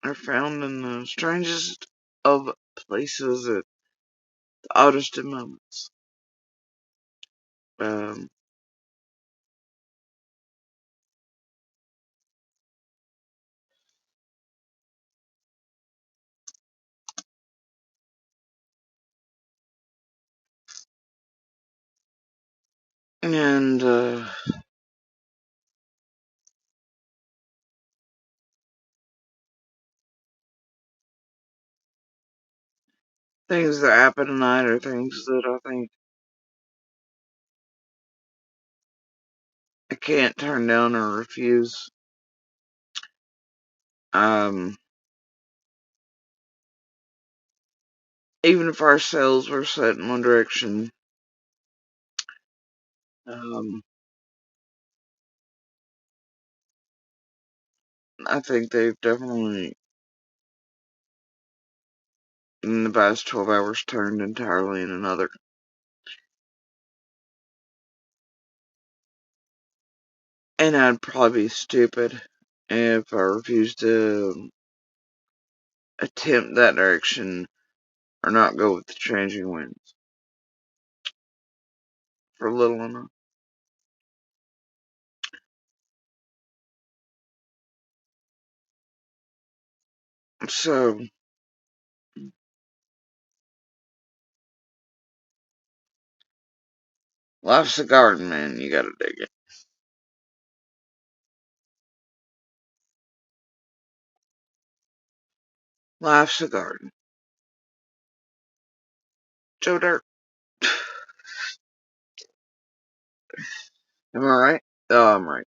are found in the strangest of places at the oddest of moments. Um, and, things that happen tonight are things that I think I can't turn down or refuse. Um, Even if our sails were set in one direction, um, I think they've definitely, in the past 12 hours, turned entirely in another. And I'd probably be stupid if I refused to attempt that direction or not go with the changing winds for little enough. So, life's a garden, man. You gotta dig it. Life's a garden. Joe Dirt. Am I right? Oh, I'm right.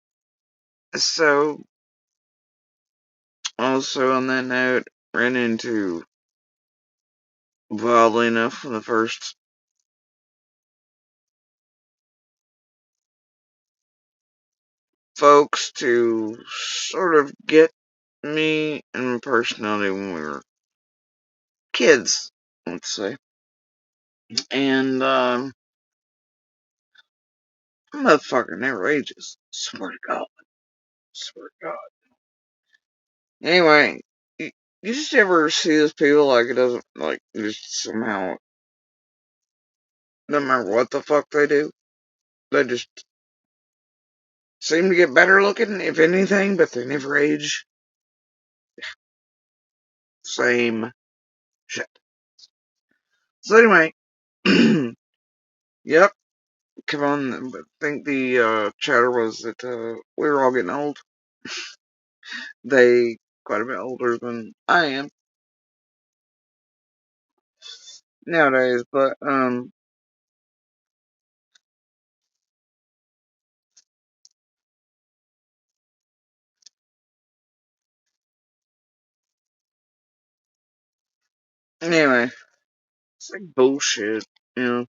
So, also on that note, ran into, wildly enough, the first folks to sort of get me and my personality when we were kids, let's say. And, motherfucker never ages. Swear to God. Swear to God. Anyway, you just ever see those people like it doesn't, like, just somehow, no matter what the fuck they do, they just seem to get better looking, if anything, but they never age. Same shit. So anyway, yep, come on, I think the chatter was that we were all getting old. They quite a bit older than I am nowadays, but anyway, it's like bullshit, you know.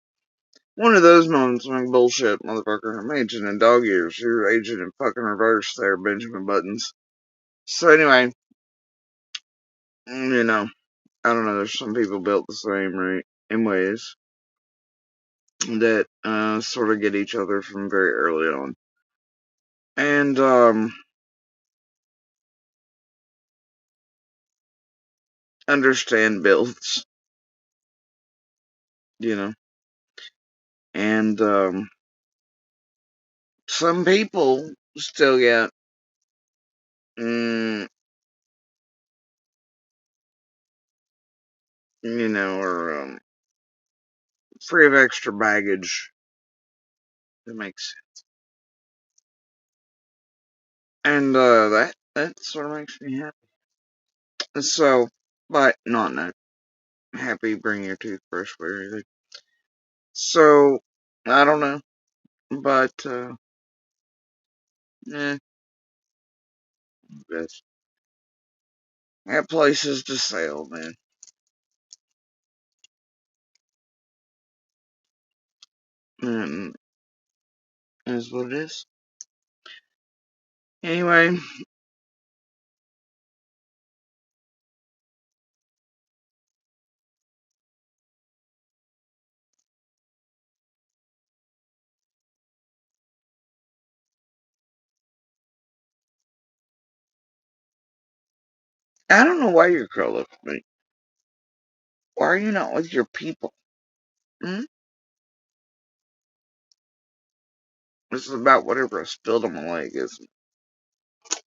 One of those moments like bullshit, motherfucker. I'm aging in dog years. You're aging in fucking reverse there, Benjamin Buttons. So anyway, you know, I don't know, there's some people built the same, right? In ways that sort of get each other from very early on. And understand builds, you know. And some people still get mm, you know, are free of extra baggage. That makes sense. And that sort of makes me happy. So, but not no happy bring your toothbrush or anything. So, I don't know, but eh, that's got places to sail, man. And is what it is. Anyway, I don't know why you're curled up with me. Why are you not with your people? Hmm? This is about whatever I spilled on my leg, isn't it?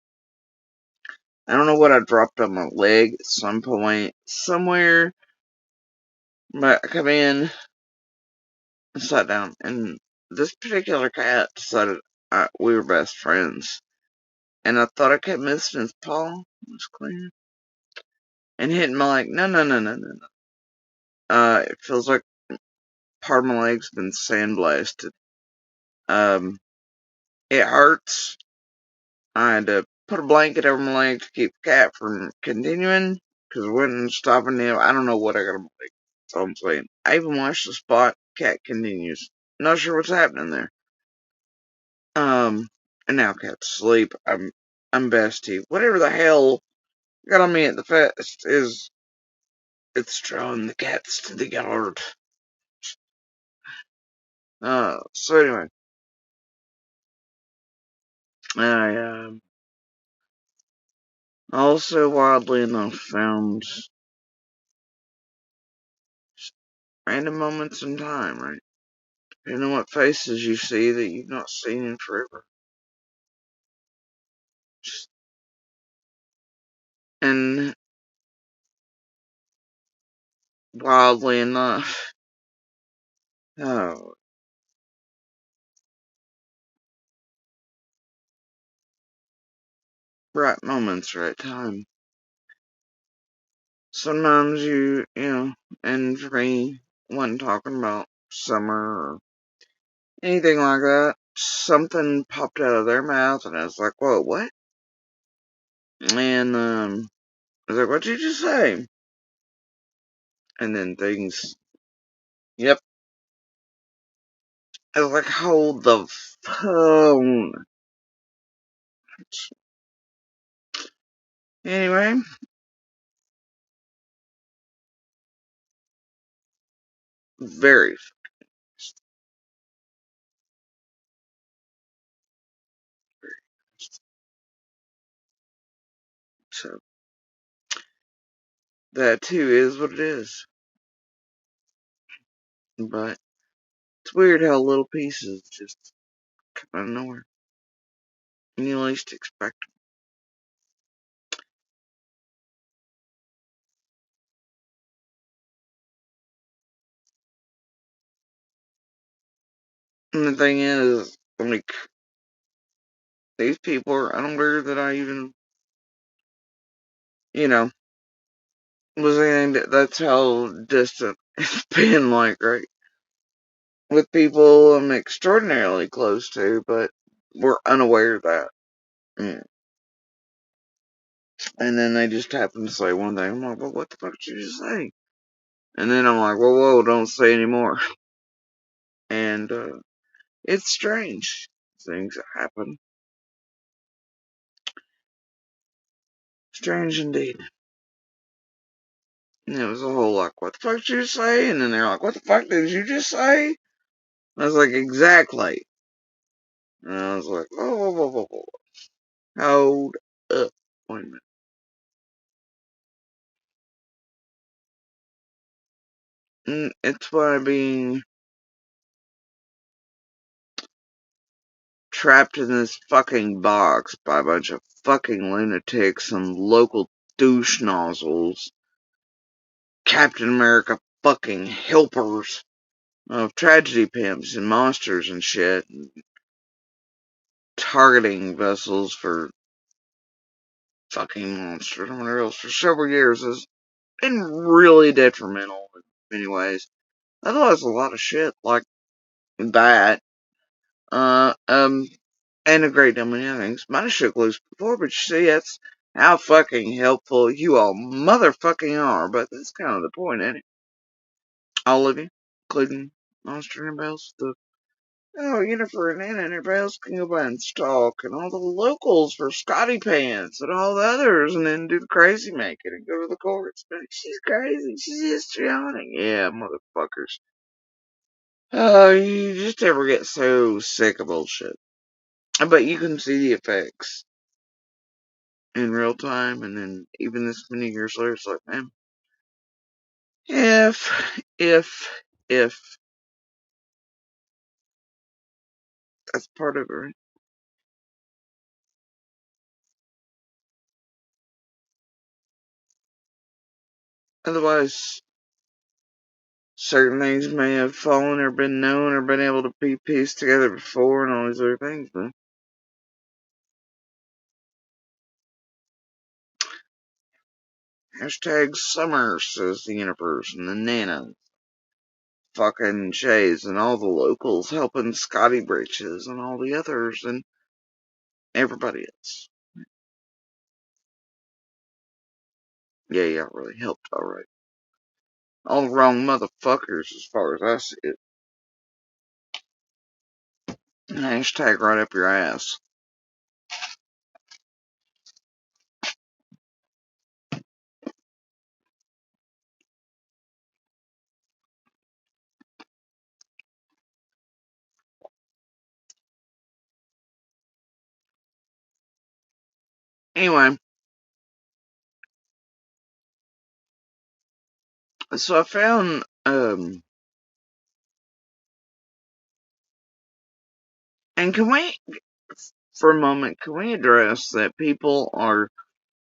I don't know what I dropped on my leg at some point, somewhere, but I come in and sat down, and this particular cat decided we were best friends. And I thought I kept missing his paw. It was clear. And hitting my leg. No, no, no, no, no, no. It feels like part of my leg's been sandblasted. Um, it hurts. I had to put a blanket over my leg to keep the cat from continuing, because it wasn't stopping him. I don't know what I got on my leg. That's all I'm saying. I even washed the spot. Cat continues. Not sure what's happening there. And now cat's asleep. I'm bestie. Whatever the hell got on me at the fest is, it's drawing the cats to the yard. So anyway. I also, wildly enough, found random moments in time, right? You know what faces you see that you've not seen in forever. And wildly enough, oh, right moments, right time. Sometimes and for me, when talking about summer or anything like that, something popped out of their mouth and I was like, whoa, what? And, I was like, what'd you just say? And then things, yep. I was like, hold the phone. Anyway, very. So, that too is what it is. But it's weird how little pieces just come out of nowhere. And you least expect them. And the thing is, like, these people are unaware that I even, you know, was in. That's how distant it's been, like, right? With people I'm extraordinarily close to, but we're unaware of that. Mm. And then they just happen to say one thing. I'm like, well, what the fuck did you just say? And then I'm like, whoa, don't say anymore. And, it's strange. Things that happen. Strange indeed. And it was a whole like, what the fuck did you say? And then they're like, what the fuck did you just say? I was like, exactly. And I was like, whoa, whoa, whoa, whoa, whoa. Hold up. Wait a minute. And it's why being trapped in this fucking box by a bunch of fucking lunatics and local douche nozzles, Captain America fucking helpers of tragedy pimps and monsters and shit, and targeting vessels for fucking monsters and whatever else for several years has been really detrimental in many ways. Otherwise, a lot of shit like that, uh, um, and a great deal many other things might have shook loose before, but you see, that's how fucking helpful you all motherfucking are, but that's kind of the point, ain't it? All of you, including Monster and Bells, Yennefer and Anna and everybody else can go by and stalk, and all the locals for Scotty Pants and all the others, and then do the crazy making and go to the courts. She's crazy. She's histrionic. Yeah, motherfuckers. Oh, you just ever get so sick of bullshit. But you can see the effects in real time, and then even this many years later, it's like, man, if, if, that's part of it, right? Otherwise, certain things may have fallen or been known or been able to be pieced together before and all these other things, but hashtag summer, says the universe, and the Nana, fucking Shays, and all the locals helping Scotty Britches and all the others and everybody else. Yeah, y'all really helped, alright. All the wrong motherfuckers as far as I see it. Hashtag right up your ass. Anyway, so I found, and can we, for a moment, can we address that people are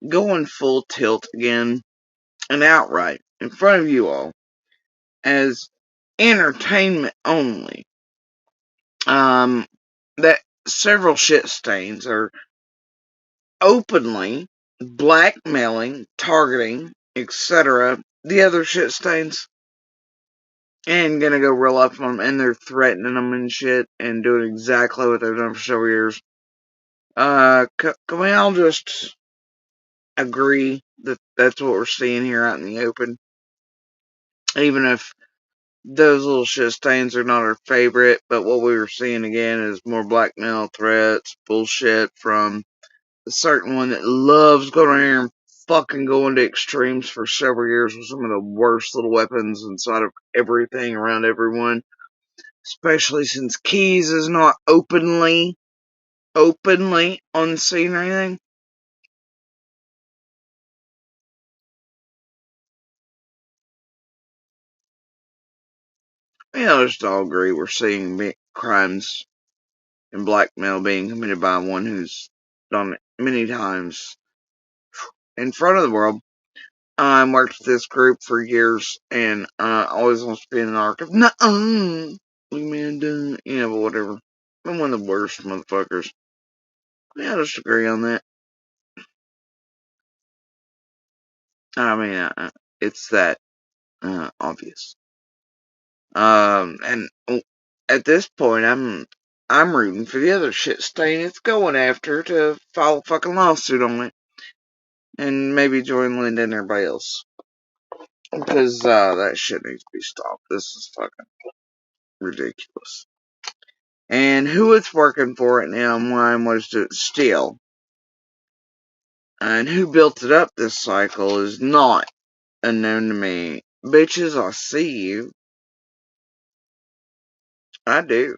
going full tilt again and outright in front of you all as entertainment only? That several shit stains are openly blackmailing, targeting, etc. the other shit stains and gonna go real up on them, and they're threatening them and shit and doing exactly what they've done for several years. Can we all just agree that that's what we're seeing here out in the open? Even if those little shit stains are not our favorite, but what we were seeing again is more blackmail threats, bullshit from a certain one that loves going around here and fucking going to extremes for several years with some of the worst little weapons inside of everything around everyone. Especially since Keys is not openly on scene or anything. I just all agree we're seeing crimes and blackmail being committed by one who's done it many times in front of the world. I worked with this group for years and always wants to be in an arc of nuh-uh. Man, yeah, but whatever. I'm one of the worst motherfuckers. Yeah, I just agree on that. I mean, it's that obvious. And at this point, I'm rooting for the other shit stain it's going after to file a fucking lawsuit on it and maybe join Linda and everybody else because that shit needs to be stopped. This is fucking ridiculous. And who it's working for right now and why and what it's doing still. And who built it up this cycle is not unknown to me. Bitches, I see you. I do.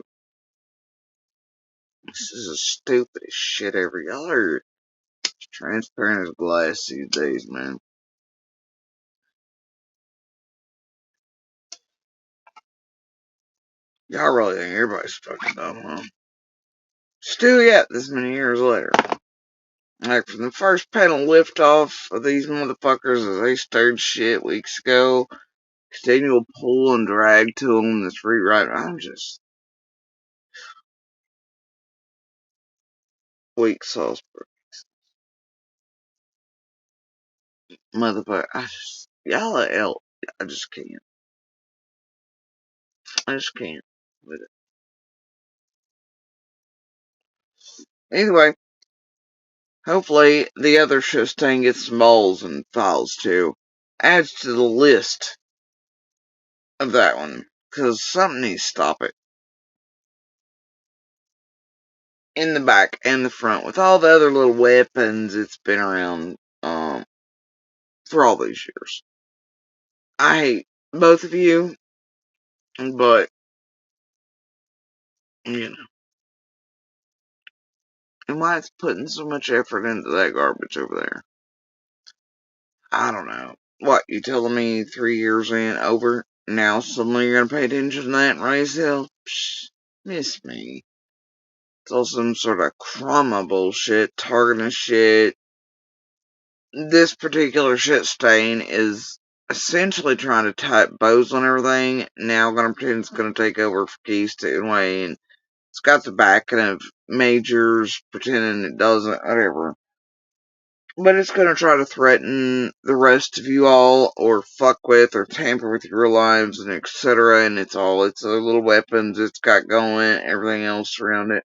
This is the stupidest shit ever. Y'all are transparent as glass these days, man. Y'all really think everybody's fucking dumb, huh? Still yet, this many years later. Like, from the first panel liftoff of these motherfuckers as they stirred shit weeks ago, continual pull and drag to them, this rewrite, I'm just weak sauce, motherfucker. Y'all are L. I just can't. I just can't with it. Either way, hopefully the other Shostain gets some balls and files too. Adds to the list of that one. Because something needs to stop it. In the back and the front. With all the other little weapons it's been around for all these years. I hate both of you. But, you know. And why it's putting so much effort into that garbage over there. I don't know. What, you telling me 3 years in, over, now suddenly you're gonna pay attention to that and raise hell? Psh, miss me. It's all some sort of crumma bullshit, targeting shit. This particular shit stain is essentially trying to tie bows on everything. Now gonna pretend it's gonna take over for Keys anyway, and it's got the backing of Majors pretending it doesn't, whatever. But it's gonna try to threaten the rest of you all, or fuck with, or tamper with your lives, and etc. And it's the little weapons it's got going, everything else around it.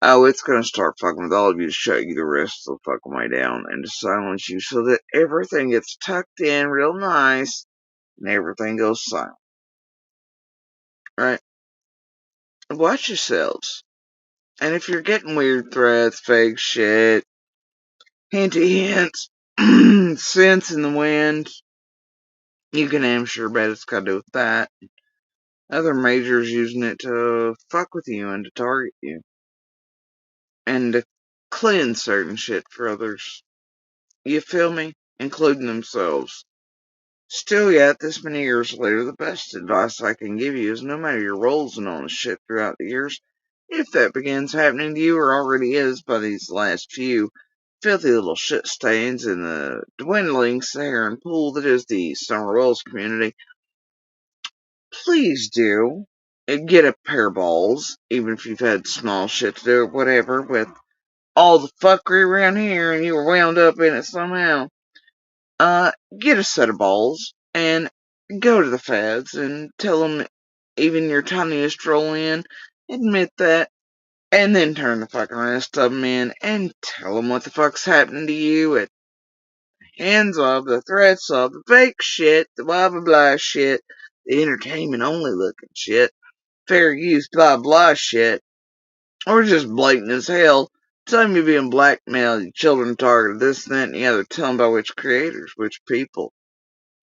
Oh, it's gonna start fucking with all of you to shut you the rest of the fucking way down and to silence you so that everything gets tucked in real nice and everything goes silent. Right? Watch yourselves. And if you're getting weird threats, fake shit, hinty hints, sense in the wind, you can damn sure bet it's got to do with that. Other majors using it to fuck with you and to target you. And to cleanse certain shit for others. You feel me? Including themselves. Still yet, this many years later, the best advice I can give you is no matter your roles and all this shit throughout the years, if that begins happening to you or already is by these last few filthy little shit stains in the dwindling Saharan pool that is the Summer Wells community, please do get a pair of balls, even if you've had small shit to do or whatever, with all the fuckery around here and you were wound up in it somehow. Get a set of balls and go to the feds and tell them even your tiniest roll in, admit that, and then turn the fucking rest of them in and tell them what the fuck's happening to you at hands of, the threats of, the fake shit, the blah blah blah shit, the entertainment only looking shit, fair use blah blah shit, or just blatant as hell. Tell them you're being blackmailed, your children targeted, this, that, and the other. Tell them by which creators, which people.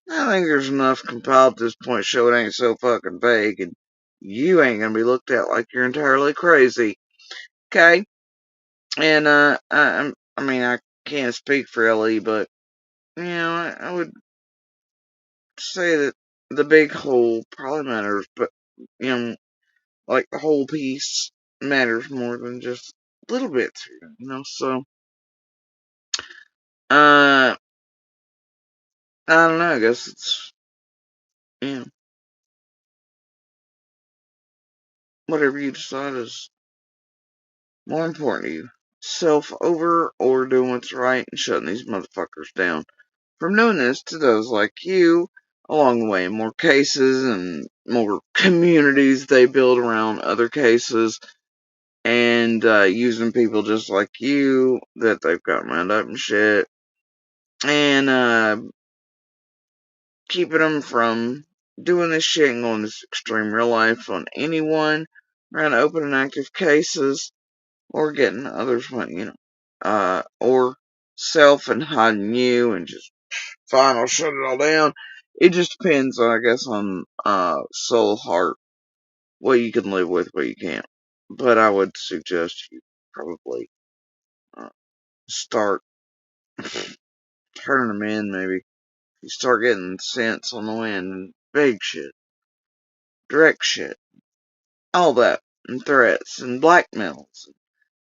I think there's enough compiled at this point to show it ain't so fucking vague, and you ain't gonna be looked at like you're entirely crazy. Okay? And, I mean, I can't speak for Ellie, but, I would say that the big whole probably matters, but, like the whole piece matters more than just little bits here, so, I don't know, I guess it's, you know, whatever you decide is more important to you. Self over or doing what's right and shutting these motherfuckers down. From knowing this to those like you, along the way, more cases and more communities they build around other cases, and using people just like you that they've got wound up and shit, and keeping them from doing this shit and going this extreme real life on anyone around open and active cases, or getting others, or self and hiding you and just fine, I'll shut it all down. It just depends, I guess, on soul, heart, what you can live with, what you can't. But I would suggest you probably uh, start turning them in, maybe. You start getting sense on the wind and big shit, direct shit, all that, and threats and blackmails,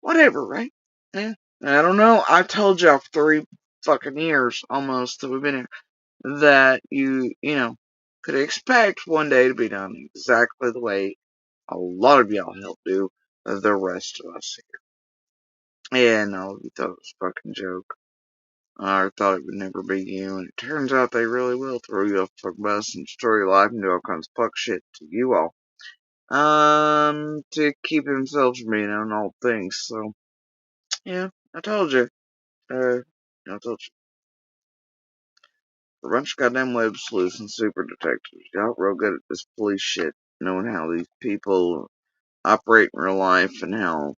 whatever, right? Yeah. I don't know. I told y'all for 3 fucking years almost that we've been here that could expect one day to be done exactly the way a lot of y'all helped do the rest of us here. And all of you thought it was a fucking joke. Or thought it would never be you, and it turns out they really will throw you off the fuck bus and destroy your life and do all kinds of fuck shit to you all. To keep themselves from being on all things, so, yeah, I told you. I told you. A bunch of goddamn web sleuths and super detectives. Y'all real good at this police shit, knowing how these people operate in real life and how,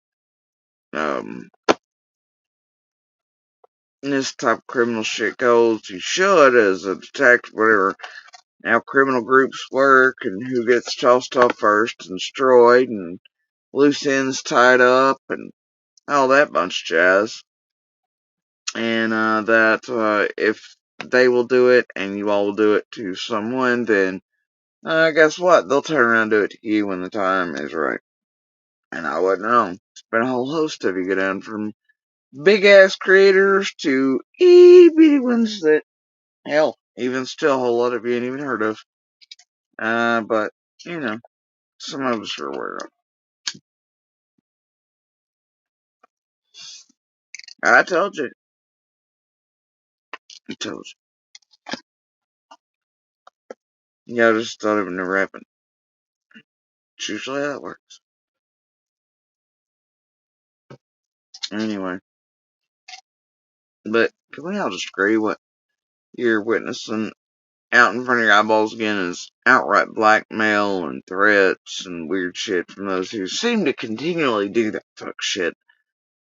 this type of criminal shit goes. You should, as a detective, whatever, how criminal groups work and who gets tossed off first and destroyed and loose ends tied up and all that bunch of jazz. And, that, if they will do it and you all will do it to someone, then guess what? They'll turn around and do it to you when the time is right. And I wouldn't know. It's been a whole host of you go down from big ass creators to itty bitty ones that, hell, even still a whole lot of you ain't even heard of. But, some of us are aware of. I told you. I told you. Yeah, I just thought it would never happen. It's usually how it works. Anyway. But, can we all just agree what you're witnessing out in front of your eyeballs again is outright blackmail and threats and weird shit from those who seem to continually do that fuck shit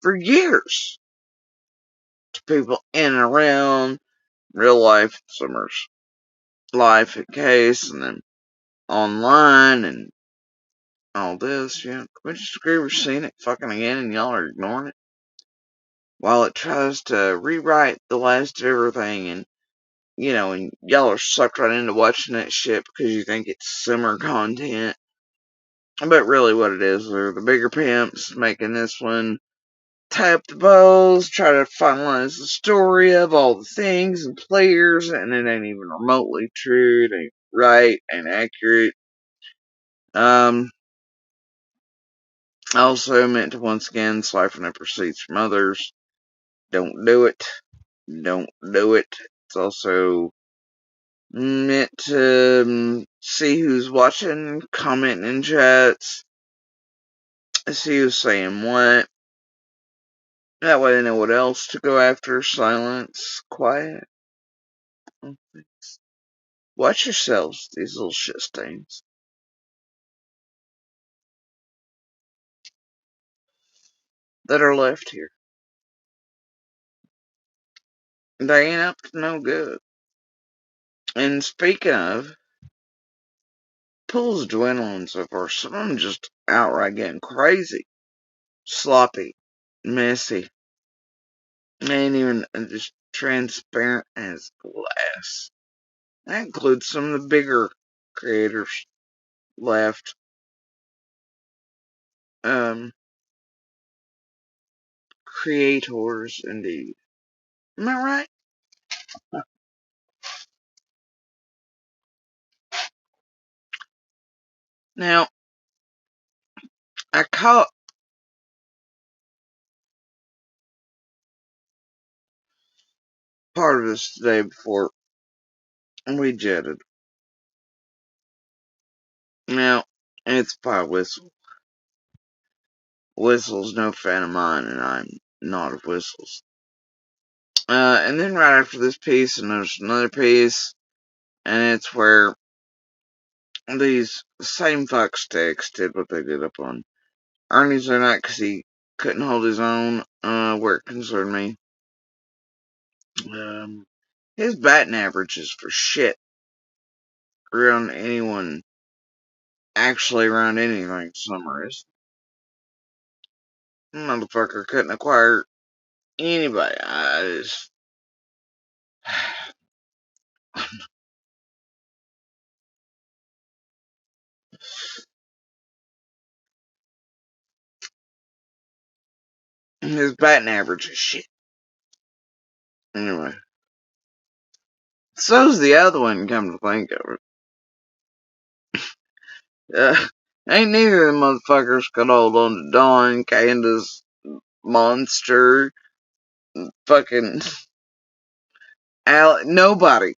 for years to people in and around real life, Summer's life at case, and then online and all this, yeah. Can we just agree we're seeing it fucking again and y'all are ignoring it? while it tries to rewrite the last of everything, and y'all are sucked right into watching that shit because you think it's summer content. But really what it is, they're the bigger pimps making this one tie up the bows, try to finalize the story of all the things and players, and it ain't even remotely true, it ain't right and accurate. Also meant to once again siphon up receipts from others. Don't do it. Don't do it. It's also meant to see who's watching, commenting in chats, see who's saying what. That way they know what else to go after. Silence, quiet. Watch yourselves, these little shit stains that are left here. They ain't up to no good. And speaking of, pool's dwindling so far. Some of them just outright getting crazy. Sloppy. Messy. Ain't even just transparent as glass. That includes some of the bigger creators left. Creators indeed. Am I right? Now, I caught part of this today before we jetted. Now, it's by Whistle. Whistle's no fan of mine, and I'm not of Whistle's. And then right after this piece, and there's another piece, and it's where these same fucksticks did what they did up on Ernie's other night because he couldn't hold his own where it concerned me. His batting average is for shit around anyone, actually around anything summer is. Motherfucker couldn't acquire anybody. His batting average is shit. Anyway. So's the other one, come to think of it. Ain't neither of them motherfuckers could hold on to Dawn, Candace, Monster, fucking nobody.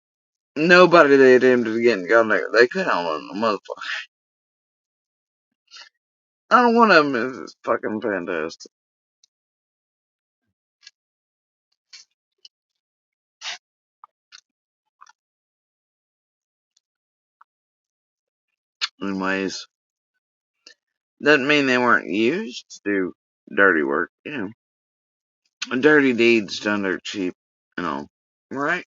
Nobody they attempted to get in there. They couldn't hold on to the motherfucker. I don't one of them is fucking fantastic. Anyways, doesn't mean they weren't used to do dirty work, dirty deeds done dirt cheap, right?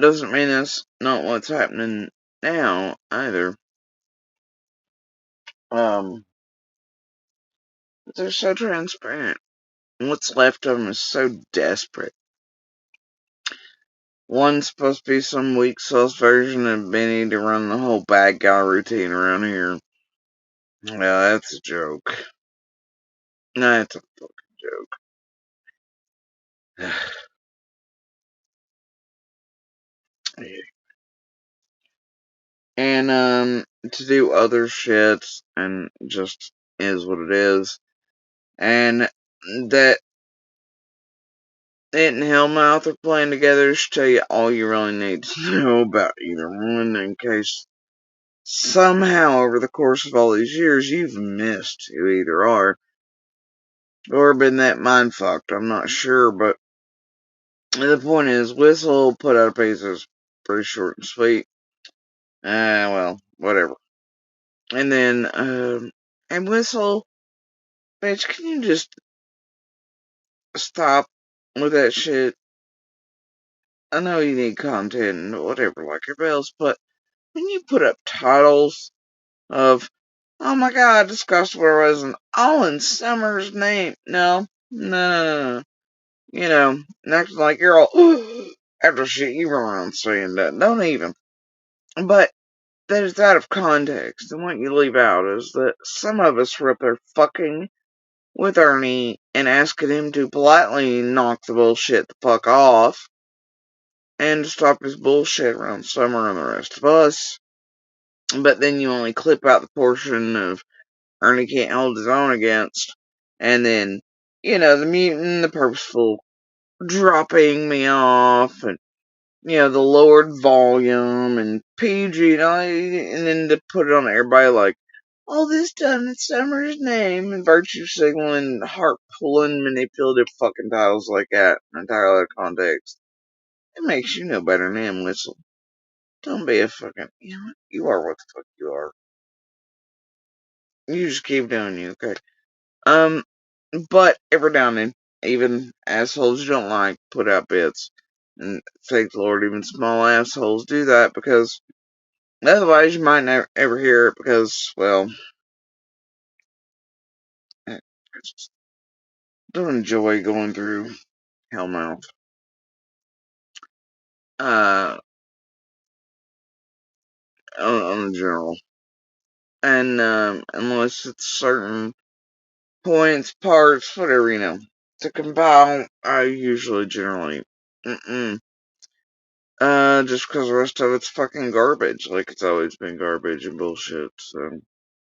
Doesn't mean that's not what's happening now either. They're so transparent. What's left of them is so desperate. One's supposed to be some weak sauce version of Benny to run the whole bad guy routine around here. Yeah, that's a joke. That's a fucking joke. And, to do other shits, and just is what it is. And that it and Hellmouth are playing together should tell you all you really need to know about either one, in case somehow over the course of all these years you've missed who either are, or been that mind fucked. I'm not sure, but the point is, Whistle put out a piece that's pretty short and sweet. Well, whatever. And then, and Whistle, bitch, can you just stop with that shit? I know you need content and whatever like everybody else, but when you put up titles of, oh my god, this customer wasn't all in Summer's name. No, no, no, no. You know, acting like you're all, after shit, you run around saying that. Don't even. But that is out of context, and what you leave out is that some of us were up there fucking with Ernie and asking him to politely knock the bullshit the fuck off and to stop his bullshit around Summer and the rest of us. But then you only clip out the portion of Ernie can't hold his own against, and then, the mutant, the purposeful dropping me off, and, the lowered volume, and PG, and then to put it on everybody like, all this done in Summer's name, and virtue signaling, heart pulling, manipulative fucking titles like that, entirely out of context. It makes you no better than him, Whistle. Don't be a fucking, you are what the fuck you are. You just keep doing you, okay? Um, but every now and then, even assholes you don't like put out bits. And thank the Lord, even small assholes do that because otherwise you might never ever hear it because, well, I just don't enjoy going through hellmouth. Uh, on the general. And, unless it's certain points, parts, whatever, to compile, I usually generally, just because the rest of it's fucking garbage. Like, it's always been garbage and bullshit, so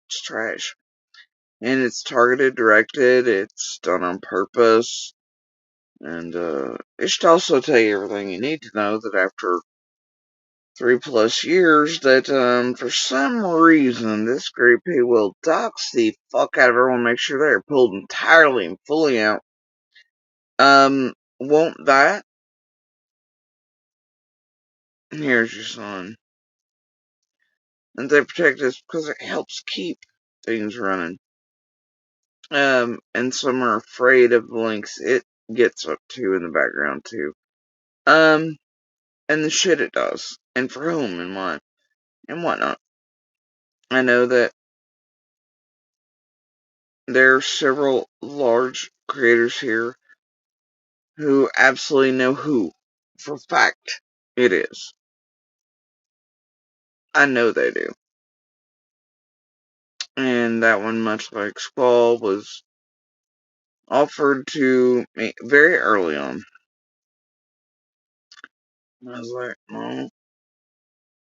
it's trash. And it's targeted, directed, it's done on purpose, and, it should also tell you everything you need to know that after 3+ years, that, for some reason, this group who will dox the fuck out of everyone, make sure they're pulled entirely and fully out, won't that? Here's your son. And they protect us because it helps keep things running. And some are afraid of the links it gets up to in the background too. And the shit it does, and for whom and why, and whatnot. I know that there are several large creators here who absolutely know who, for fact, it is. I know they do. And that one, much like Squall, was offered to me very early on. I was like, no,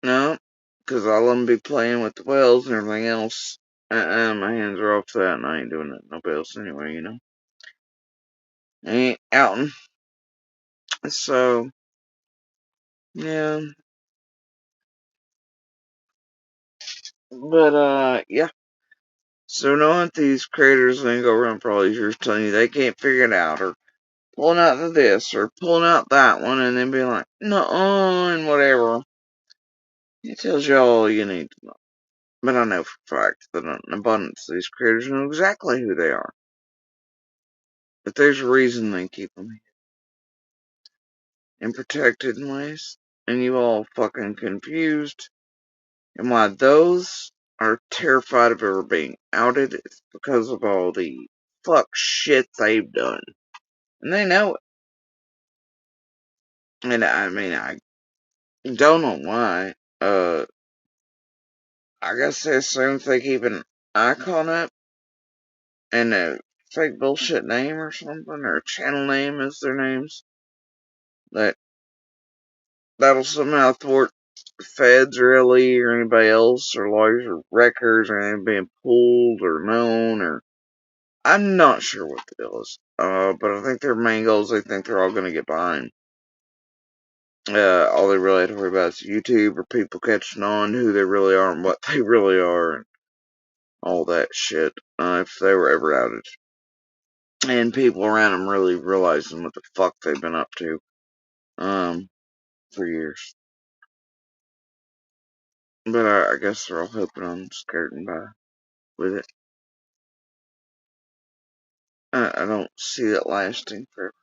no, because I'll let them be playing with the whales and everything else. My hands are off that, and I ain't doing it nobody else anyway, I ain't outing. So, yeah. But, yeah. So knowing that these creators then go around for all these years telling you they can't figure it out, or pulling out the this, or pulling out that one, and then being like, no, and whatever. It tells you all you need to know. But I know for a fact that an abundance of these creators know exactly who they are. But there's a reason they keep them and protected in ways, and you all fucking confused. And why those are terrified of ever being outed is because of all the fuck shit they've done. And they know it. And I mean, I don't know why. I guess they assume if they keep an icon up and a fake bullshit name or something, or a channel name as their names, that that'll somehow thwart feds or LE or anybody else or lawyers or records or anything being pulled or known, or I'm not sure what the deal is. But I think their main goal is they think they're all gonna get behind. All they really have to worry about is YouTube or people catching on who they really are and what they really are and all that shit, if they were ever outed. And people around them really realizing what the fuck they've been up to, for years. But I guess they're all hoping on skirting by with it. I don't see it lasting forever.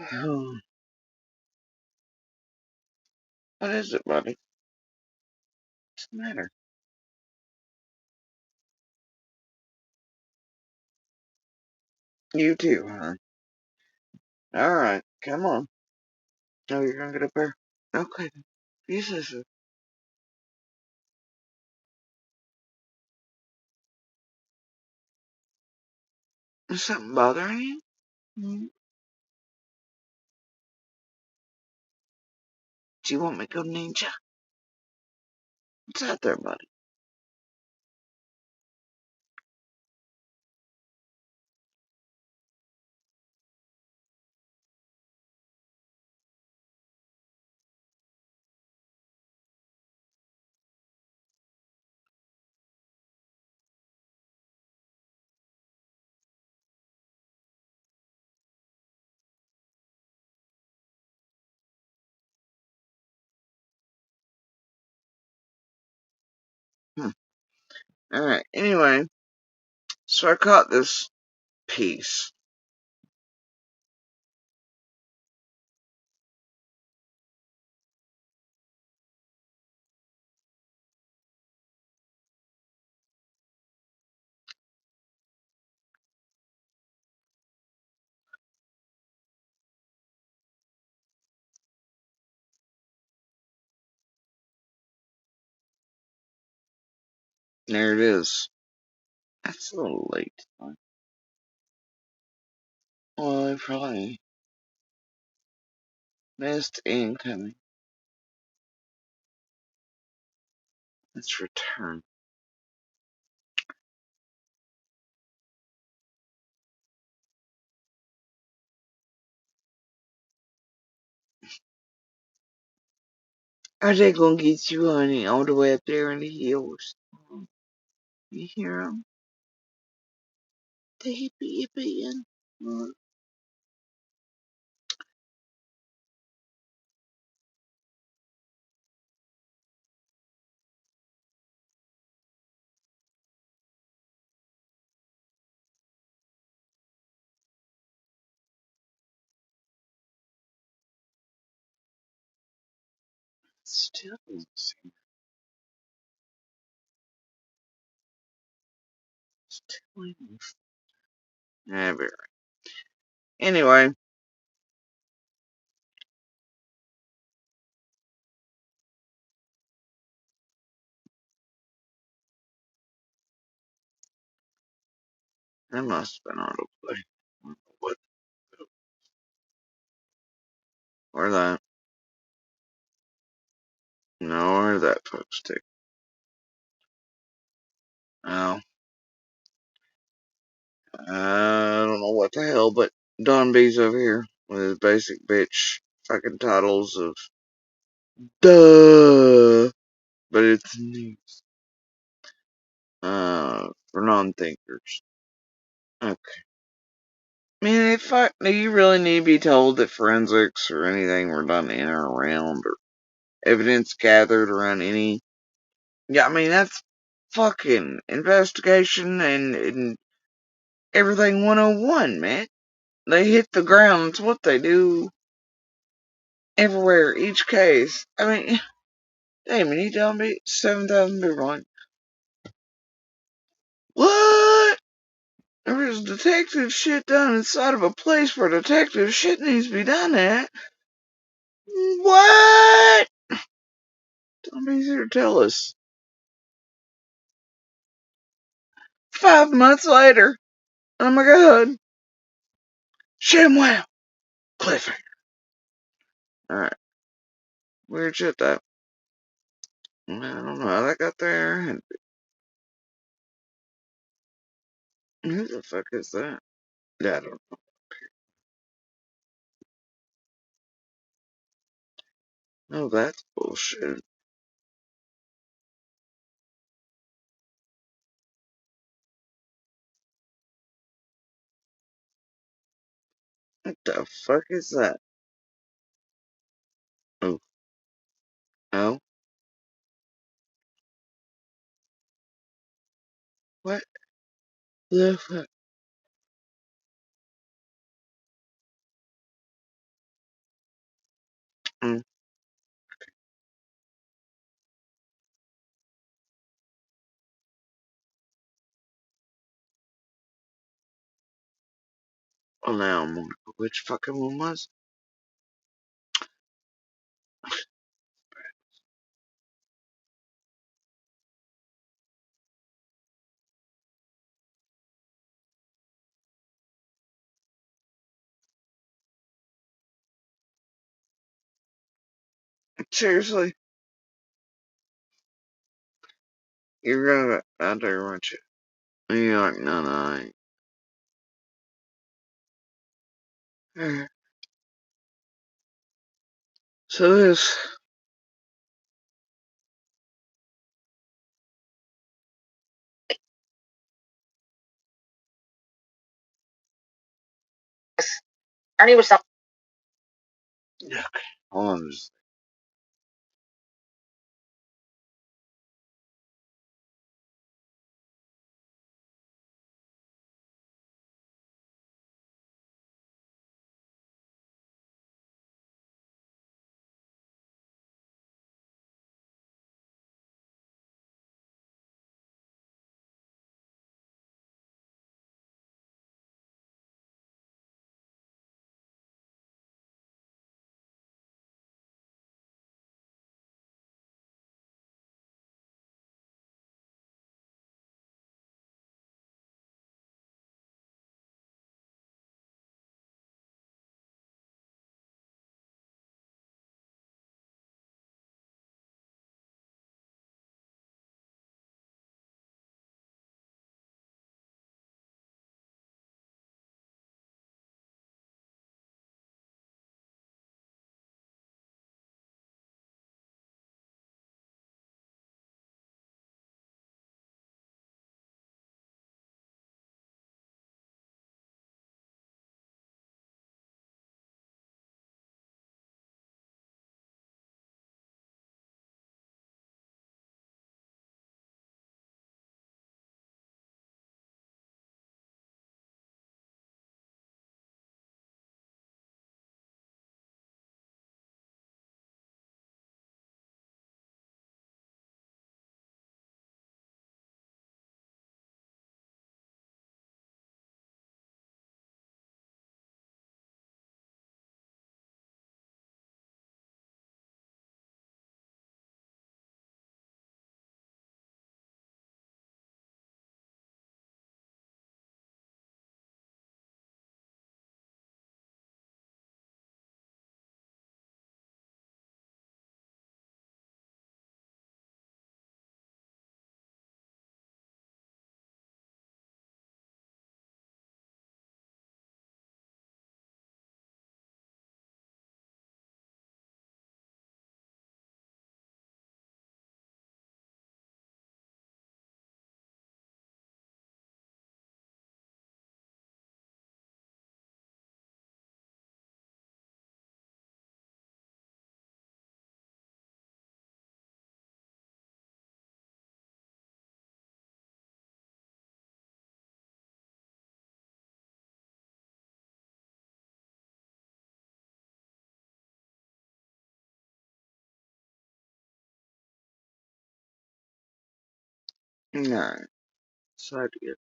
Oh, what is it, buddy? What's the matter? You too, huh? Alright, come on. Oh, you're gonna get up there? Okay. You say so. Is something bothering you? Hmm? Do you want me to go ninja? What's out there, buddy? Hmm. Alright, anyway, so I caught this piece. There it is. That's a little late. Well, I probably missed incoming. Let's return. Are they gonna get you, honey, all the way up there in the hills? You hear them? The hippie hippie. Still still never. Anyway, that must have been autoplay. What? Or that? No, or that post-it. Oh, I don't know what the hell, but Don B's over here with his basic bitch fucking titles of duh, but it's news. For non-thinkers. Okay. I mean, do you really need to be told that forensics or anything were done in or around or evidence gathered around any? Yeah, I mean, that's fucking investigation and everything 101, man. They hit the ground. It's what they do everywhere, each case. I mean, damn, you telling me 7,000 people like, what? There was detective shit done inside of a place where detective shit needs to be done at. What? Somebody's here to tell us. 5 months later. Oh my god. Shimwell. Clifford. Alright. Weird shit though. I don't know how that got there. And who the fuck is that? Yeah, I don't know. Oh, that's bullshit. What the fuck is that? Oh, no. What the fuck? Oh, now I'm wondering which fucking one was it? Seriously? You're gonna out there, aren't you? And you're like, no, no, I ain't. So this. Ernie was selling. Okay, hold on just. Alright, so I had to get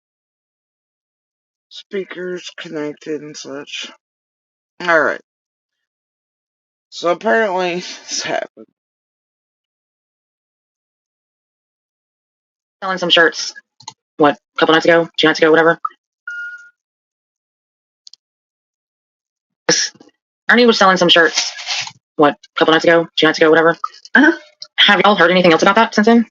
speakers connected and such. Alright, so apparently this happened. Selling some shirts. What? A couple nights ago? 2 nights ago? Whatever. Ernie was selling some shirts. What? A couple nights ago? 2 nights ago? Whatever. Have y'all heard anything else about that since then?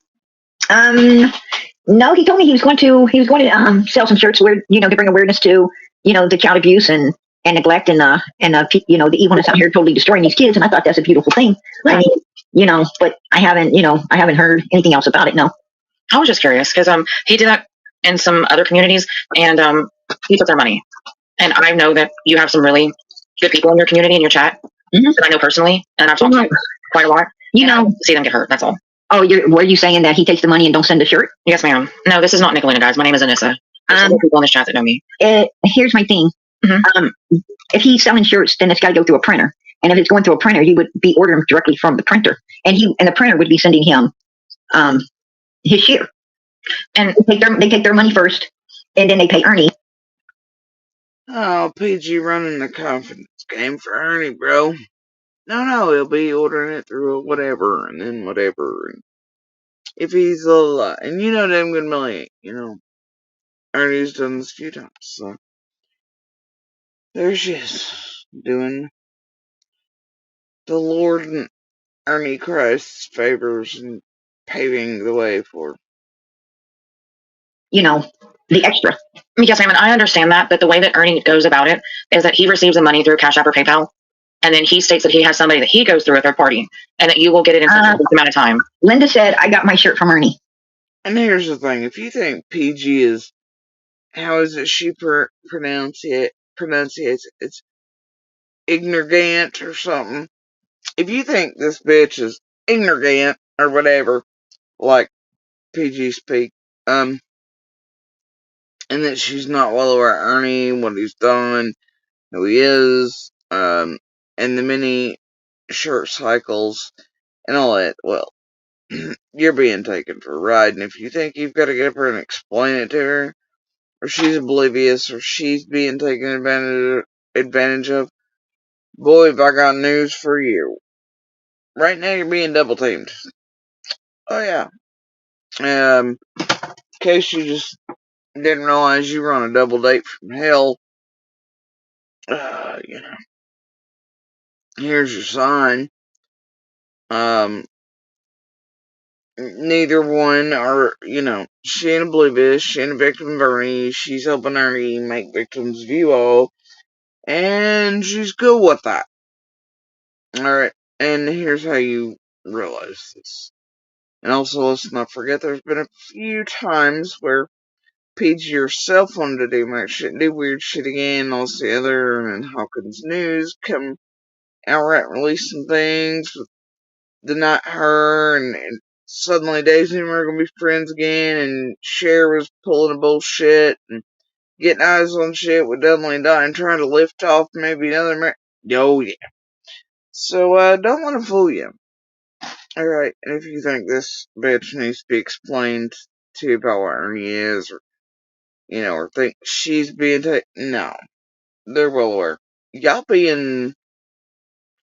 No, he told me he was going to sell some shirts where to bring awareness to the child abuse and neglect and the evilness out here totally destroying these kids. And I thought that's a beautiful thing. I mean, but I haven't heard anything else about it. No. I was just curious because he did that in some other communities and he took their money. And I know that you have some really good people in your community in your chat that I know personally, and I've talked to quite a lot. See them get hurt. That's all. Oh, were you saying that he takes the money and don't send a shirt? Yes, ma'am. No, this is not Nicolina, guys. My name is Anissa. There's other people in this chat that know me. Here's my thing. If he's selling shirts, then it's got to go through a printer. And if it's going through a printer, he would be ordering directly from the printer, and the printer would be sending him his share. And they take their money first, and then they pay Ernie. Oh, PG running the confidence game for Ernie, bro. No, he'll be ordering it through whatever, and then whatever. And if he's a lot, and you know damn good Millie, Ernie's done this a few times, so there she is, doing the Lord and Ernie Christ's favors and paving the way for, the extra. Yes, ma'am, and I understand that, but the way that Ernie goes about it is that he receives the money through Cash App or PayPal, and then he states that he has somebody that he goes through a third party, and that you will get it in such a amount of time. Linda said, I got my shirt from Ernie. And here's the thing, if you think PG is, how is it she pronunciates it? It's ignorant or something. If you think this bitch is ignorant or whatever, like PG speak, and that she's not well aware of Ernie, what he's done, who he is, and the many shirt cycles and all that, well, you're being taken for a ride, and if you think you've got to get up her and explain it to her, or she's oblivious, or she's being taken advantage of, boy, have I got news for you. Right now, you're being double teamed. Oh, yeah. In case you just didn't realize you were on a double date from hell, here's your sign. Neither one are, she ain't oblivious, she ain't a victim of Ernie, she's helping Ernie make victims of you all, and she's good with that. Alright, and here's how you realize this. And also, let's not forget, there's been a few times where PG yourself wanted to do weird shit again, and all this the other, and Hawkins News come outright release some things with not her, and suddenly Daisy and we were gonna be friends again, and Cher was pulling a bullshit, and getting eyes on shit with Dudley and Dot, and trying to lift off maybe another oh yeah. So, don't let them fool you. Alright, and if you think this bitch needs to be explained to you about what Ernie is, or think she's being no. They're well aware. Y'all being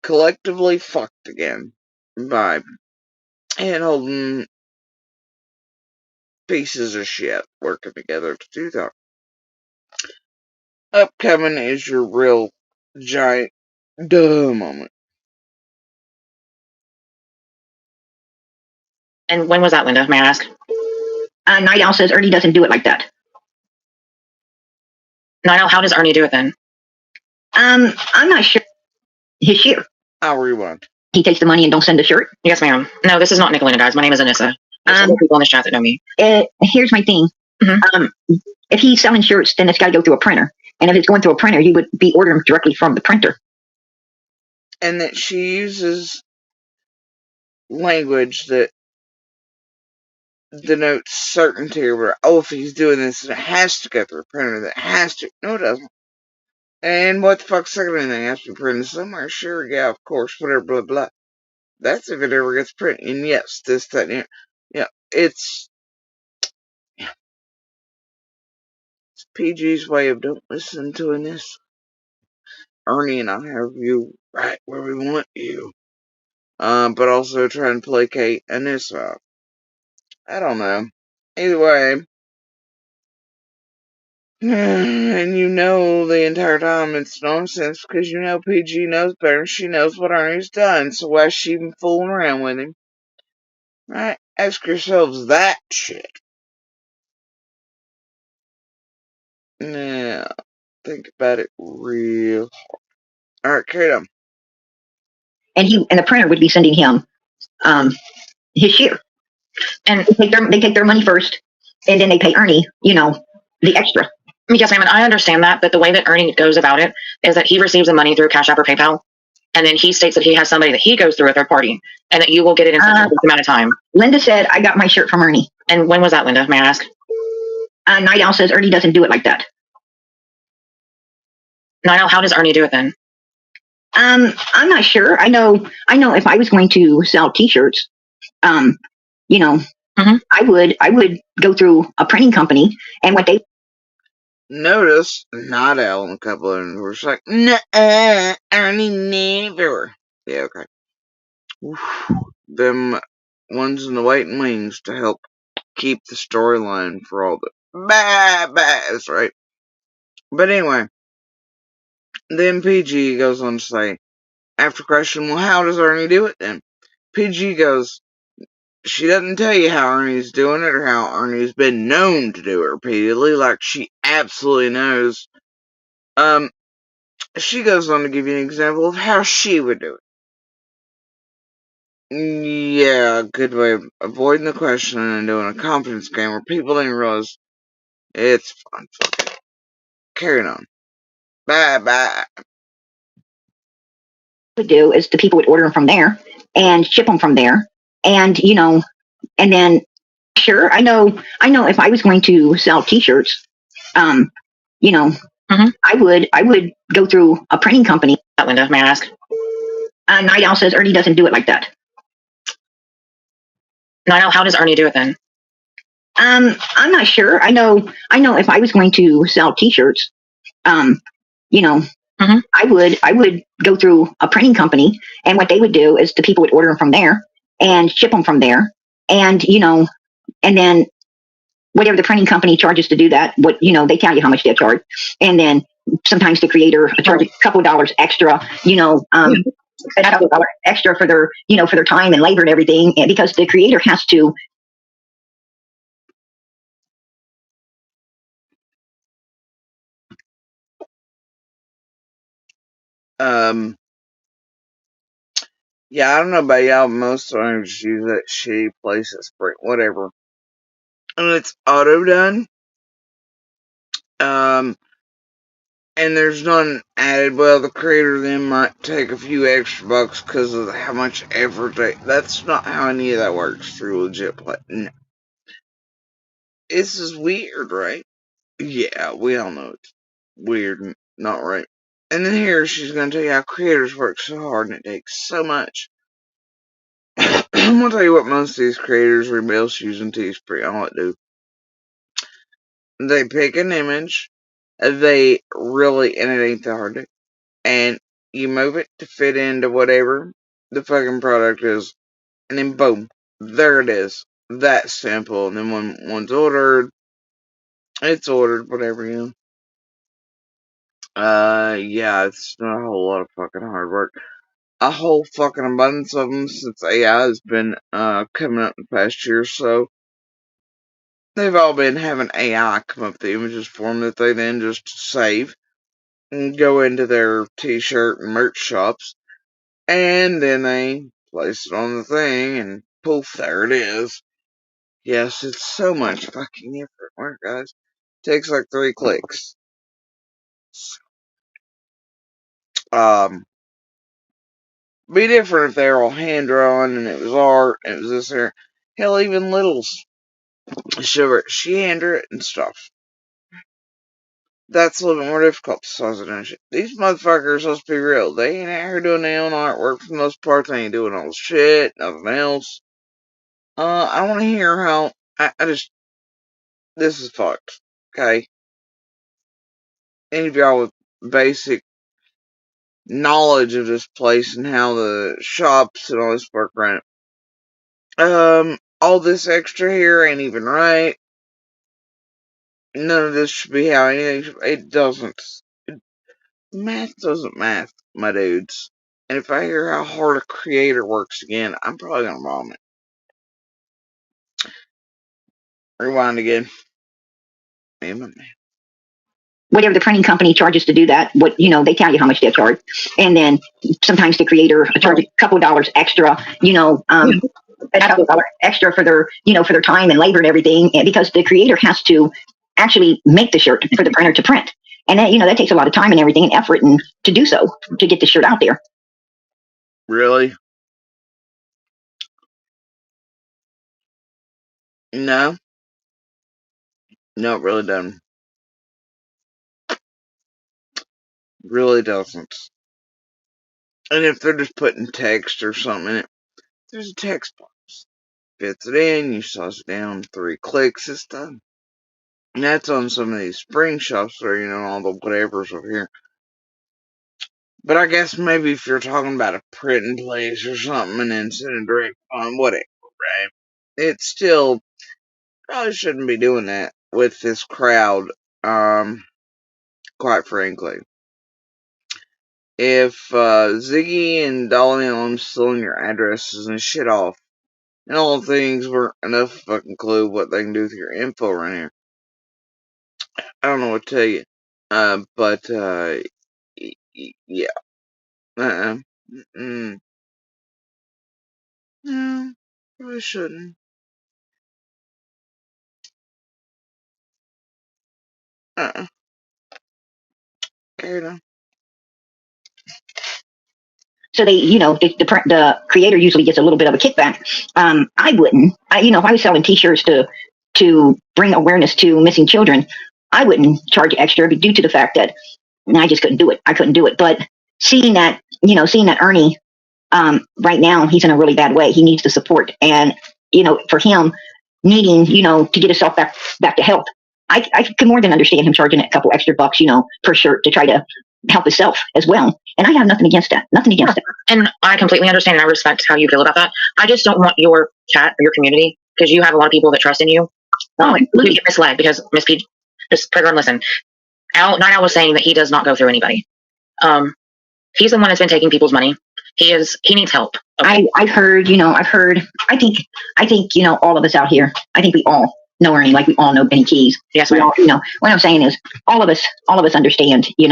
collectively fucked again by hand-holding pieces of shit working together to do that. Upcoming is your real giant duh moment. And when was that, Linda, may I ask? Night Owl says Ernie doesn't do it like that. Night Owl, how does Ernie do it then? I'm not sure. His shirt. I'll rewind. He takes the money and don't send the shirt? Yes, ma'am. No, this is not Nicolina, guys. My name is Anissa. There's other people in this chat that know me. Here's my thing. Mm-hmm. If he's selling shirts, then it's got to go through a printer. And if it's going through a printer, he would be ordering directly from the printer. And that she uses language that denotes certainty, or if he's doing this, it has to go through a printer, that has to. No, it doesn't. And what the fuck's second anything has to be printed somewhere? Sure, yeah, of course, whatever, blah, blah. That's if it ever gets printed. And yes, this, that, and yeah, it's PG's way of don't listen to this. Ernie and I have you right where we want you. But also try and placate Anissa. I don't know. Either way. And the entire time it's nonsense because PG knows better. She knows what Ernie's done, so why is she even fooling around with him? Right? Ask yourselves that shit. Now, think about it real hard. Alright, Kato. And the printer would be sending him his share. And they take their money first, and then they pay Ernie, the extra. Yes, ma'am, and I understand that, but the way that Ernie goes about it is that he receives the money through Cash App or PayPal, and then he states that he has somebody that he goes through a third party, and that you will get it in such a amount of time. Linda said, I got my shirt from Ernie. And when was that, Linda, may I ask? Night Owl says Ernie doesn't do it like that. Night Owl, how does Ernie do it then? I'm not sure. I know if I was going to sell T-shirts, Mm-hmm. I would go through a printing company, and what they Notice Night Owl and a couple of them were like, "Nuh-uh, Ernie never." Yeah, okay. Them ones in the waiting wings to help keep the storyline for all the that's right. But anyway, then PG goes on to say, after questioning, well, how does Ernie do it then? PG goes, she doesn't tell you how Ernie's doing it or how Ernie's been known to do it repeatedly, like she absolutely knows. She goes on to give you an example of how she would do it. Yeah, a good way of avoiding the question and doing a confidence game where people didn't realize it's fun. Carrying on. Bye bye. Would do is the people would order them from there and ship them from there, and and then sure, I know if I was going to sell T-shirts, um, you know, I would go through a printing company. Linda, may I ask? Night Owl says Ernie doesn't do it like that. Night Owl, how does Ernie do it then? I'm not sure. I know if I was going to sell T-shirts, um, you know, I would go through a printing company, and what they would do is the people would order them from there and ship them from there, and and then whatever the printing company charges to do that, what they tell you how much they charge, and then sometimes the creator charges a couple of dollars extra, a couple of dollars extra for their for their time and labor and everything, and because the creator has to. Um, yeah, I don't know about y'all, most times use that shitty place at Spring, whatever. And it's auto done. Um, and there's none added. Well, the creator then might take a few extra bucks because of how much effort that's not how any of that works through legit play. No. This is weird, right? Yeah, we all know it's weird and not right. And then here she's gonna tell you how creators work so hard and it takes so much. I'm gonna tell you what most of these creators rebuild using Teespring. All it do. They pick an image, they really, and it ain't that hard, and you move it to fit into whatever the fucking product is, and then boom, there it is. That simple. And then when one's ordered, it's ordered, whatever, yeah, it's not a whole lot of fucking hard work. A whole fucking abundance of them since AI has been, coming up in the past year or so. They've all been having AI come up with the images for them that they then just save and go into their t-shirt and merch shops, and then they place it on the thing, and poof, there it is. Yes, it's so much fucking effort work, guys. Takes like 3 clicks. Be different if they were all hand drawn and it was art and it was this here. Hell, even Little's sugar, she hand drew it and stuff. That's a little bit more difficult besides the shit. These motherfuckers, let's be real, they ain't out here doing their own artwork for the most part. They ain't doing all the shit, nothing else. I want to hear how. I just. This is fucked. Okay? Any of y'all with basic knowledge of this place and how the shops and all this work around it. All this extra here ain't even right. None of this should be how anything. It doesn't. Math doesn't math, my dudes. And if I hear how hard a creator works again, I'm probably gonna vomit. Rewind again. Whatever the printing company charges to do that, what they tell you how much they charge, and then sometimes the creator charges a couple of dollars extra, a couple of dollars extra for their for their time and labor and everything, and because the creator has to actually make the shirt for the printer to print, and that that takes a lot of time and everything and effort and to do so to get the shirt out there. Really? No. No, it really doesn't. Really doesn't. And if they're just putting text or something in it, there's a text box. Fits it in, you size it down, 3 clicks, it's done. And that's on some of these spring shops or, all the whatevers over here. But I guess maybe if you're talking about a printing place or something and then send a direct on whatever, right? It still probably shouldn't be doing that with this crowd, quite frankly. If Ziggy and Dolly and them stealing your addresses and shit off, and all things weren't enough fucking clue what they can do with your info right here. I don't know what to tell you. But yeah. Uh-uh. Mm-mm. No, probably shouldn't. Uh-uh. Carry on. So they, the creator usually gets a little bit of a kickback. I wouldn't. If I was selling T-shirts to bring awareness to missing children, I wouldn't charge extra due to the fact that I just couldn't do it. I couldn't do it. But seeing that Ernie, right now he's in a really bad way. He needs the support, and for him needing, to get himself back to health, I could more than understand him charging a couple extra bucks, per shirt to try to help himself as well. And I have nothing against that. Nothing against that. And I completely understand and I respect how you feel about that. I just don't want your chat or your community, because you have a lot of people that trust in you, to get misled. Because Miss P, just pray and listen. Night Owl was saying that he does not go through anybody. He's the one that's been taking people's money. He needs help. Okay. I've heard. I think all of us out here, I think we all know Ernie, like we all know Benny Keys. Yes, we all, what I'm saying is all of us understand, You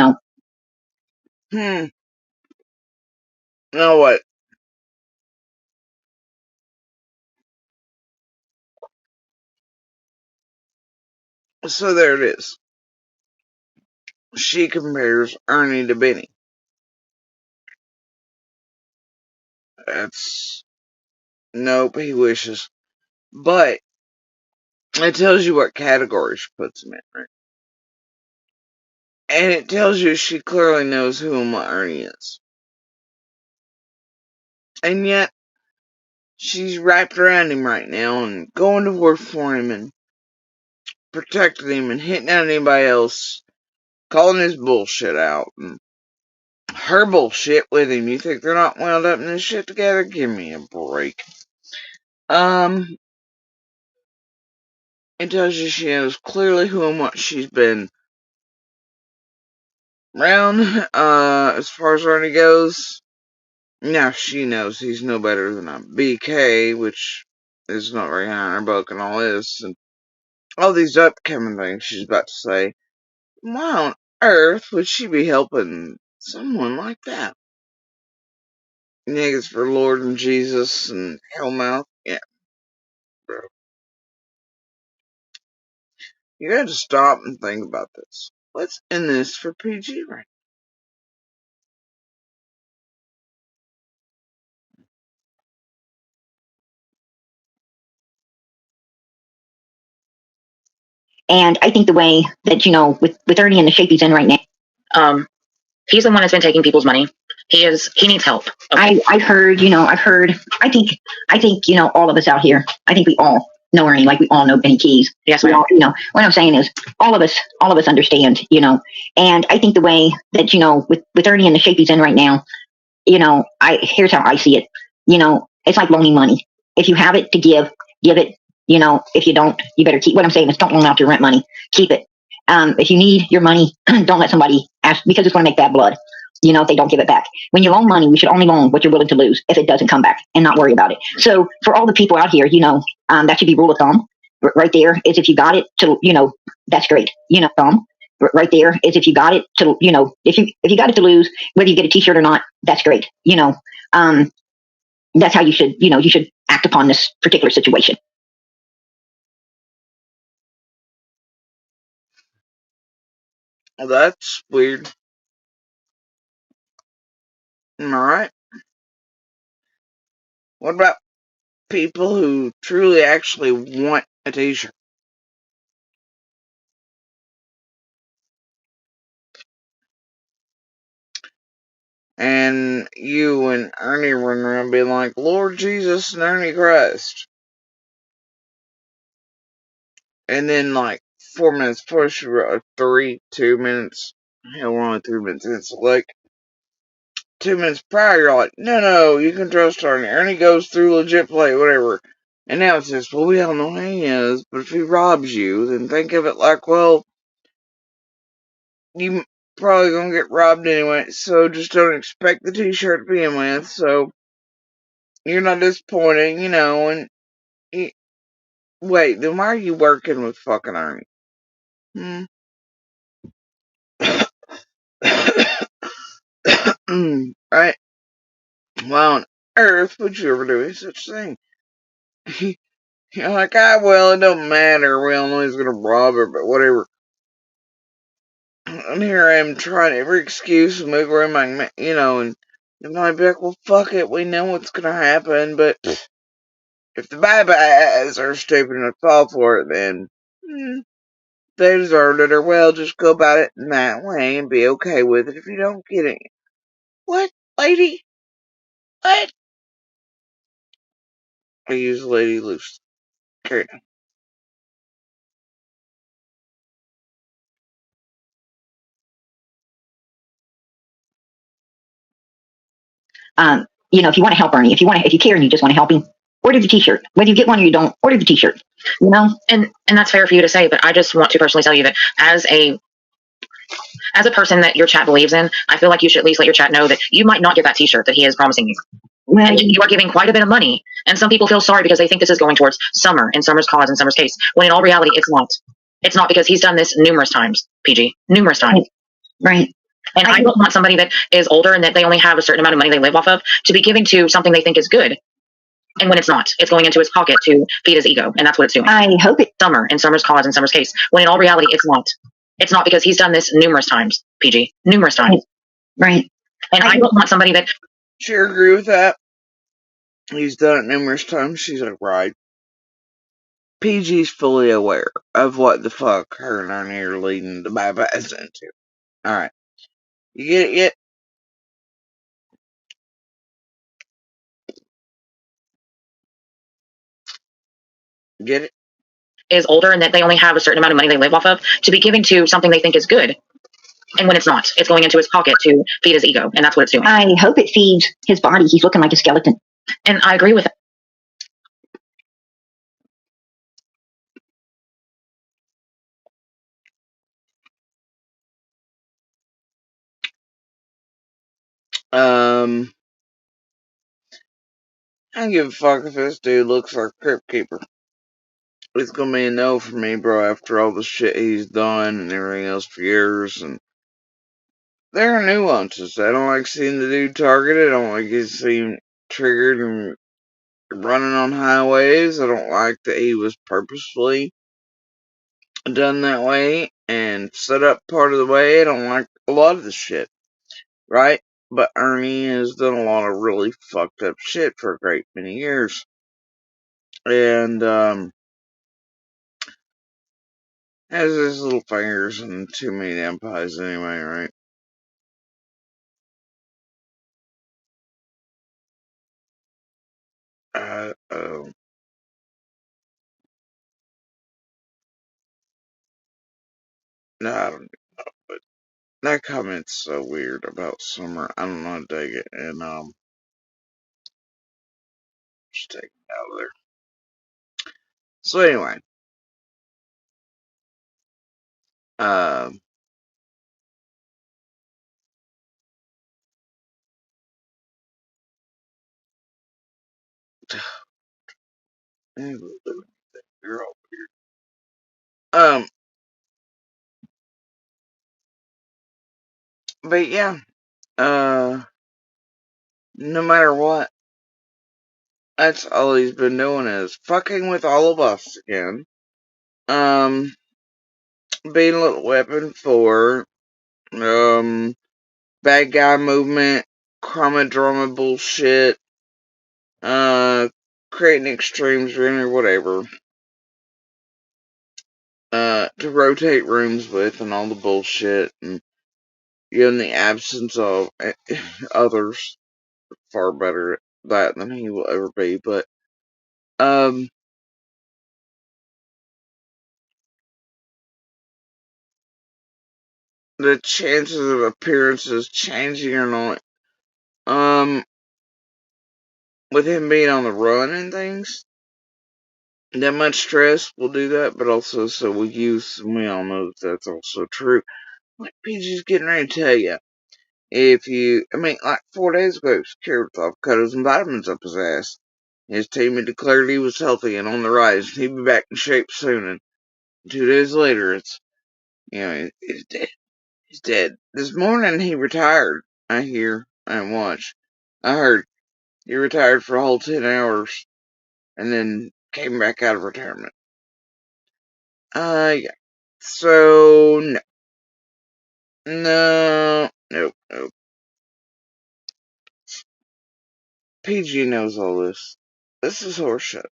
know what? So there it is. She compares Ernie to Benny. That's nope, he wishes. But it tells you what category she puts him in, right? And it tells you she clearly knows who and what Ernie is. And yet, she's wrapped around him right now and going to work for him and protecting him and hitting out anybody else, calling his bullshit out and her bullshit with him. You think they're not wound up in this shit together? Give me a break. It tells you she knows clearly who and what she's been around, as far as Ernie goes. Now she knows he's no better than a BK, which is not very high in her book and all this, and all these upcoming things she's about to say. Why on earth would she be helping someone like that? Niggas for Lord and Jesus and Hellmouth? Yeah, bro. You gotta stop and think about this. What's in this for PG right And I think the way that, with Ernie in the shape he's in right now, he's the one that's been taking people's money. He needs help. Okay. I've heard. I think, all of us out here, I think we all know Ernie, like we all know Benny Keys. Yes, we all, what I'm saying is all of us understand, and I think the way that, with Ernie in the shape he's in right now, here's how I see it. It's like loaning money. If you have it to give it. If you don't, you better keep. What I'm saying is don't loan out your rent money. Keep it. If you need your money, don't let somebody ask, because it's going to make bad blood. If they don't give it back. When you loan money, you should only loan what you're willing to lose if it doesn't come back, and not worry about it. So for all the people out here, that should be rule of thumb. Right there is, if you got it to, that's great. Thumb. Right there is, if you got it to, if you got it to lose, whether you get a T-shirt or not, that's great. That's how you should act upon this particular situation. now? That's weird. Am I right? What about people who truly actually want a T-shirt? And you and Ernie run around being like, Lord Jesus and Ernie Christ. And then, like, 4 minutes push, 2 minutes. Hell, we're only 3 minutes in. So, like, 2 minutes prior, you're like, no, you can trust Ernie. Ernie goes through legit play, whatever. And now it's just, well, we all know who he is, but if he robs you, then think of it like, well, you probably gonna get robbed anyway, so just don't expect the t-shirt to begin with, so you're not disappointed, and wait, then why are you working with fucking Ernie? Hmm? Right? Why on earth would you ever do such a thing? You're like, well, it don't matter, we all know he's gonna rob her, but whatever. And here I am trying every excuse to move around and you might be like, well, fuck it, we know what's gonna happen, but if the bad guys are stupid enough to fall for it, then they deserved it, or well, just go about it in that way and be okay with it if you don't get it. What, lady? What? I use lady loose. Carry If you want to help Ernie, if you care and you just want to help him, order the T-shirt. Whether you get one or you don't, order the T-shirt. And that's fair for you to say, but I just want to personally tell you that as a person that your chat believes in, I feel like you should at least let your chat know that you might not get that T-shirt that he is promising you. Well, and you are giving quite a bit of money. And some people feel sorry because they think this is going towards Summer and Summer's cause and Summer's case, when in all reality, it's not. It's not, because he's done this numerous times, PG. Numerous times. right. And I don't want somebody that is older and that they only have a certain amount of money they live off of to be giving to something they think is good. And when it's not, it's going into his pocket to feed his ego. And that's what it's doing. I hope it. Summer and Summer's cause and Summer's case, when in all reality, it's not. It's not, because he's done this numerous times, PG. Numerous times. Right. And I don't want somebody that. Sure agree with that. He's done it numerous times. She's like, right. PG's fully aware of what the fuck her and Ernie are leading the bypass into. Alright. You get it yet? Get it? Is older and that they only have a certain amount of money they live off of to be giving to something they think is good. And when it's not, it's going into his pocket to feed his ego. And that's what it's doing. I hope it feeds his body. He's looking like a skeleton. And I agree with it. I don't give a fuck if this dude looks like a Crypt Keeper. It's gonna be a no for me, bro, after all the shit he's done and everything else for years. And there are nuances. I don't like seeing the dude targeted. I don't like seeing him triggered and running on highways. I don't like that he was purposefully done that way and set up part of the way. I don't like a lot of the shit, right? But Ernie has done a lot of really fucked up shit for a great many years. And, has his little fingers in too many damn pies anyway, right? Oh. No, I don't know, but that comment's so weird about Summer. I don't know how to take it, and, just take it out of there. So anyway, um, you're all weird. But yeah, no matter what, that's all he's been doing is fucking with all of us again. Um, being a little weapon for, bad guy movement, crama drama bullshit, creating extremes or whatever, to rotate rooms with and all the bullshit, and in the absence of others far better at that than he will ever be, but, um, the chances of appearances changing or not. With him being on the run and things, that much stress will do that, but also so will use, and we all know that's also true. Like PG's getting ready to tell you, like 4 days ago, he was cured with avocados and vitamins up his ass. His team had declared he was healthy and on the rise, and he'd be back in shape soon. And 2 days later, he's dead. He's dead. This morning he retired. I hear, I watch. I heard he retired for a whole 10 hours and then came back out of retirement. Yeah. So, no. No. Nope. Nope. PG knows all this. This is horseshit.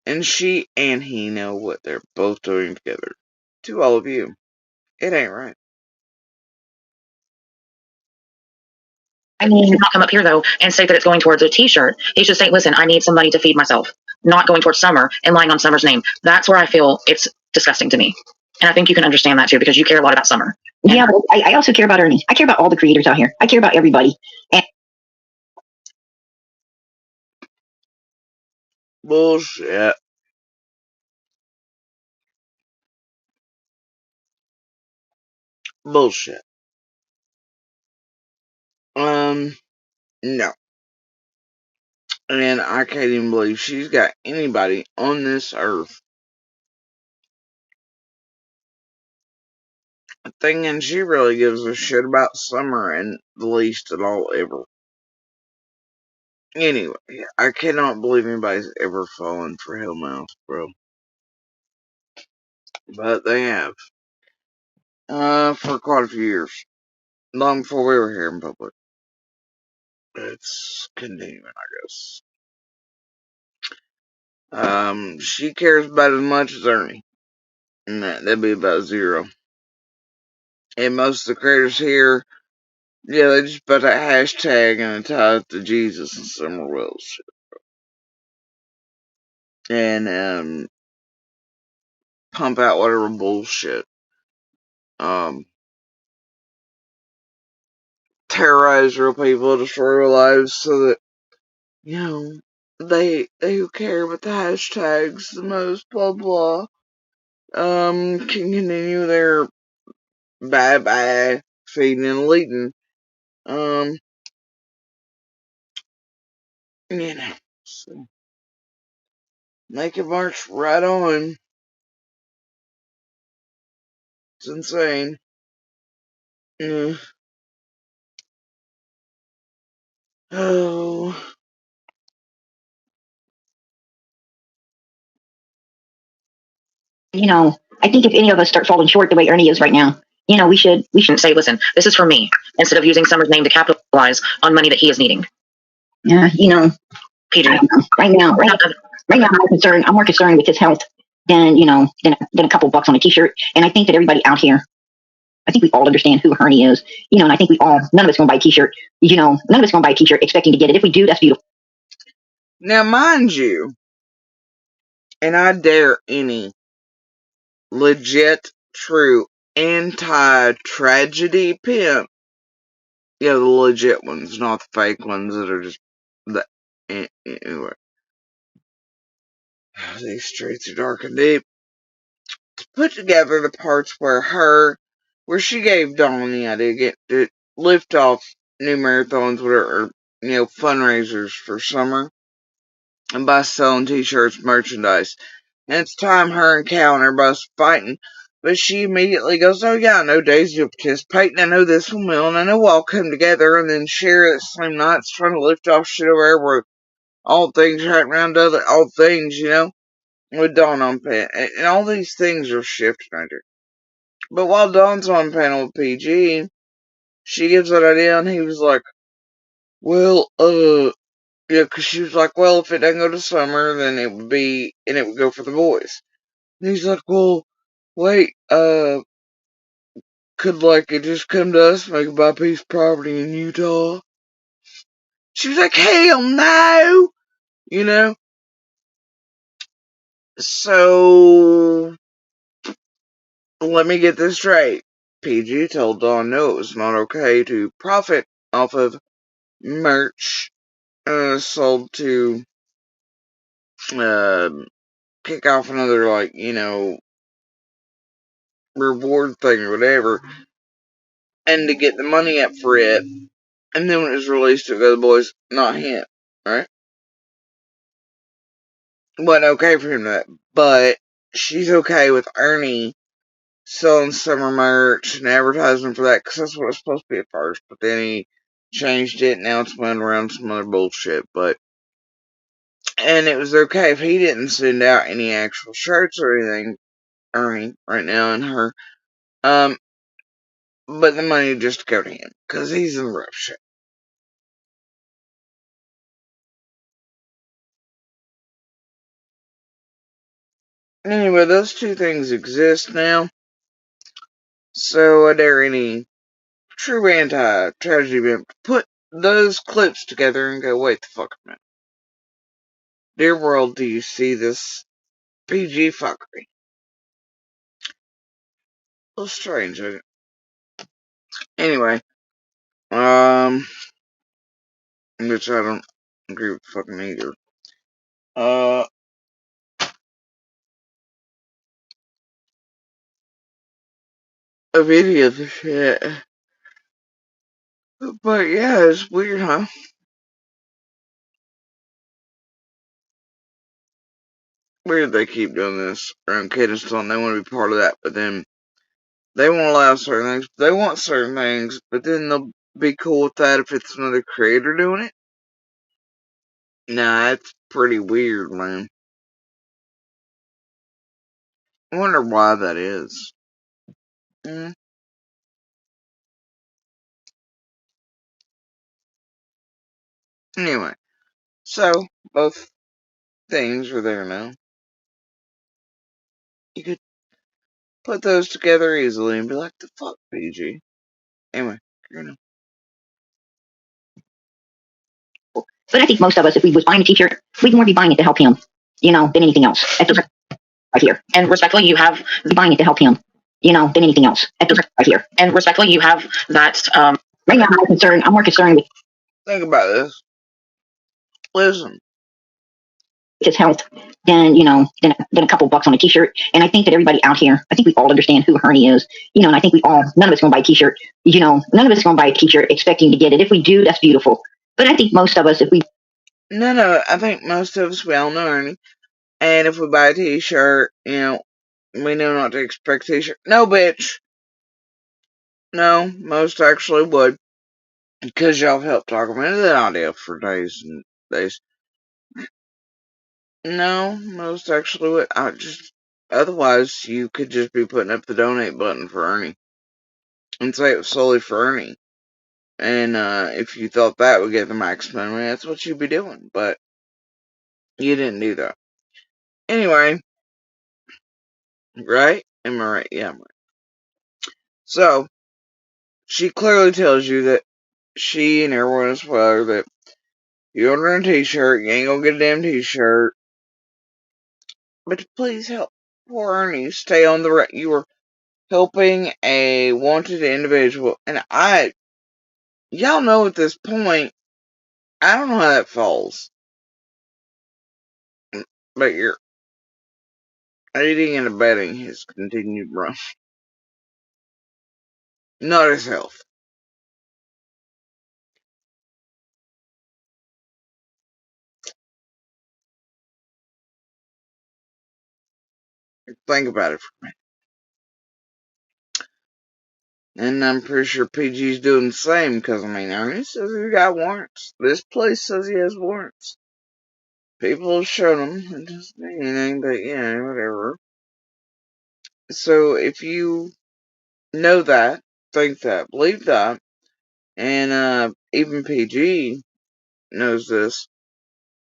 And she and he know what they're both doing together. To all of you, it ain't right. I mean, Not come up here though and say that it's going towards a T-shirt. He should say, "Listen, I need some money to feed myself." Not going towards Summer and lying on Summer's name. That's where I feel it's disgusting to me, and I think you can understand that too because you care a lot about Summer. Yeah, but I also care about Ernie. I care about all the creators out here. I care about everybody. And Bullshit. Bullshit. No. And I can't even believe she's got anybody on this earth thinking she really gives a shit about Summer and the least at all ever. Anyway, I cannot believe anybody's ever fallen for Hellmouth, bro. But they have. For quite a few years. Long before we were here in public. It's continuing, I guess. She cares about as much as Ernie. And that'd be about zero. And most of the creators here, yeah, they just put that hashtag and tie it to Jesus and Summer Wells. And, pump out whatever bullshit. Terrorize real people, destroy real lives so that, you know, they who care about the hashtags the most, blah blah, can continue their bye feeding and leading. Um, so make it march right on. It's insane. Yeah. Oh. I think if any of us start falling short the way Ernie is right now, we should say, "Listen, this is for me," instead of using Summer's name to capitalize on money that he is needing. PG. Right now, I'm more concerned with his health than a couple bucks on a T-shirt. And I think that everybody out here, I think we all understand who Ernie is, and I think none of us gonna buy a T-shirt, none of us gonna buy a T-shirt expecting to get it. If we do, that's beautiful. Now, mind you, and I dare any legit, true, anti-tragedy pimp, the legit ones, not the fake ones that are just, anyway. These streets are dark and deep. To put together the parts where she gave Dawn the idea to lift off new marathons, whatever, fundraisers for Summer, and by selling t-shirts, merchandise. And it's time her and Cal and everybody's fighting. But she immediately goes, "Oh yeah, I know Daisy will participate, and I know this one will, and I know we'll all come together and then share at the same nights trying to lift off shit over there where all things right around all things, with Dawn on panel. And all these things are shifting right here. But while Dawn's on panel with PG, she gives that idea, and he was like, well, yeah, because she was like, well, if it doesn't go to Summer, then it would go for the boys. And he's like, well, wait, could, it just come to us and we could buy a piece of property in Utah? She was like, hell no! So, let me get this straight. PG told Dawn no, it was not okay to profit off of merch sold to uh, kick off another, like, reward thing or whatever, and to get the money up for it. And then when it was released to the boys, not him, right? Wasn't okay for him to, but she's okay with Ernie selling summer merch and advertising for that, because that's what it's supposed to be at first. But then he changed it, and now it's went around some other bullshit. And it was okay if he didn't send out any actual shirts or anything, Ernie, right now, and her. Um, but the money would just go to him, because he's in rough shape. Anyway, those two things exist now. So I dare any true anti-tragedy event put those clips together and go, wait the fuck a minute. Dear world, do you see this PG fuckery? A little strange, isn't it? Anyway, which I don't agree with fucking either. A video of the shit. But yeah, it's weird, huh? Weird they keep doing this around kids and they want to be part of that, but then they won't allow certain things. They want certain things, but then they'll be cool with that if it's another creator doing it. Nah, it's pretty weird, man. I wonder why that is. Mm. Anyway, so both things are there now. You could put those together easily and be like, the fuck, PG. Anyway, you know. But I think most of us, if we was buying a t-shirt, we'd more be buying it to help him, than anything else. At the right here. And respectfully, you have Be buying it to help him, than anything else. At the right here. And respectfully, you have that. Right now, I'm more concerned with Think about this. Listen. his health than a couple bucks on a t-shirt. And I think that everybody out here, I think we all understand who Ernie is, and I think none of us going to buy a t-shirt, none of us going to buy a t-shirt expecting to get it. If we do, that's beautiful. But I think most of us, if we No, I think most of us, we all know Ernie. And if we buy a t-shirt, we know not to expect a t-shirt. No, bitch. No, most actually would. Because y'all have helped talk me into that idea for days and days. No, most actually would. Otherwise, you could just be putting up the donate button for Ernie. And say it was solely for Ernie. And, if you thought that would get the maximum money, that's what you'd be doing. But, you didn't do that. Anyway. Right? Am I right? Yeah, I'm right. So, she clearly tells you that she and everyone as well that you order a t-shirt, you ain't gonna get a damn t-shirt. But please help poor Ernie stay on the right. You were helping a wanted individual, and y'all know at this point, I don't know how that falls, but you're aiding and abetting his continued run, not his health. Think about it for a minute. And I'm pretty sure PG's doing the same, because, Ernie says he got warrants. This place says he has warrants. People have shown him. It doesn't mean anything, but yeah, whatever. So if you know that, think that, believe that, and even PG knows this,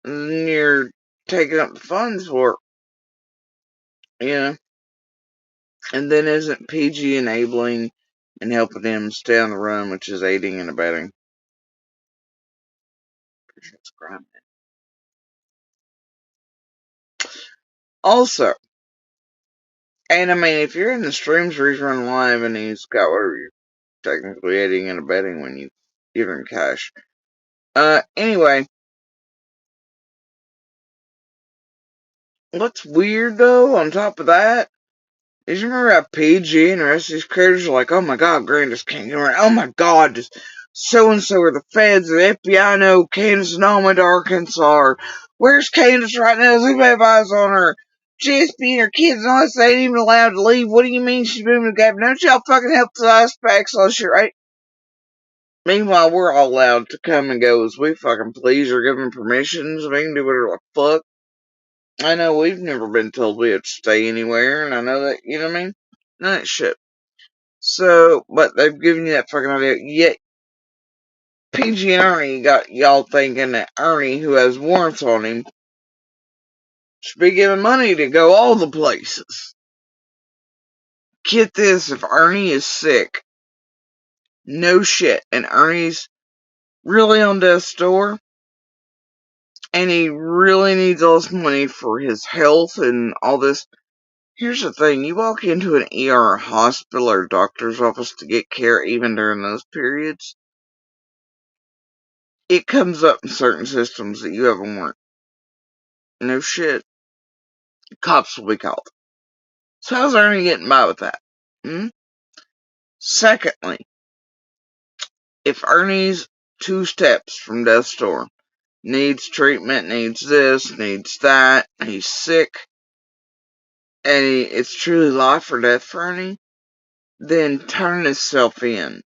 then you're taking up the funds for it, and then isn't PG enabling and helping him stay on the run, which is aiding and abetting? Also, And I mean, if you're in the streams where he's running live and he's got whatever you're technically aiding and abetting when you give him cash. Anyway. What's weird though, on top of that, is you remember how PG and the rest of these creators are like, oh my god, Grant just can't get around. Oh my god, just so and so are the feds, the FBI know Candace and all my to Arkansas. Where's Candace right now? Does anybody have eyes on her? GSP and her kids and all this, they ain't even allowed to leave. What do you mean she's moving to Gap? Don't y'all fucking help the suspects, all shit, right? Meanwhile, we're all allowed to come and go as we fucking please or give them permissions. We can do whatever the fuck. I know we've never been told we have to stay anywhere, and I know that, you know what I mean? None of that shit. So, but they've given you that fucking idea. Yet, PG and Ernie got y'all thinking that Ernie, who has warrants on him, should be given money to go all the places. Get this, if Ernie is sick, no shit, and Ernie's really on death's door, and he really needs all this money for his health and all this. Here's the thing, you walk into an ER hospital or doctor's office to get care even during those periods, it comes up in certain systems that you have a warrant. No shit. Cops will be called. So how's Ernie getting by with that? Secondly, if Ernie's 2 steps from death's door, needs treatment, needs this, needs that, he's sick, and it's truly life or death for Ernie, then turning himself in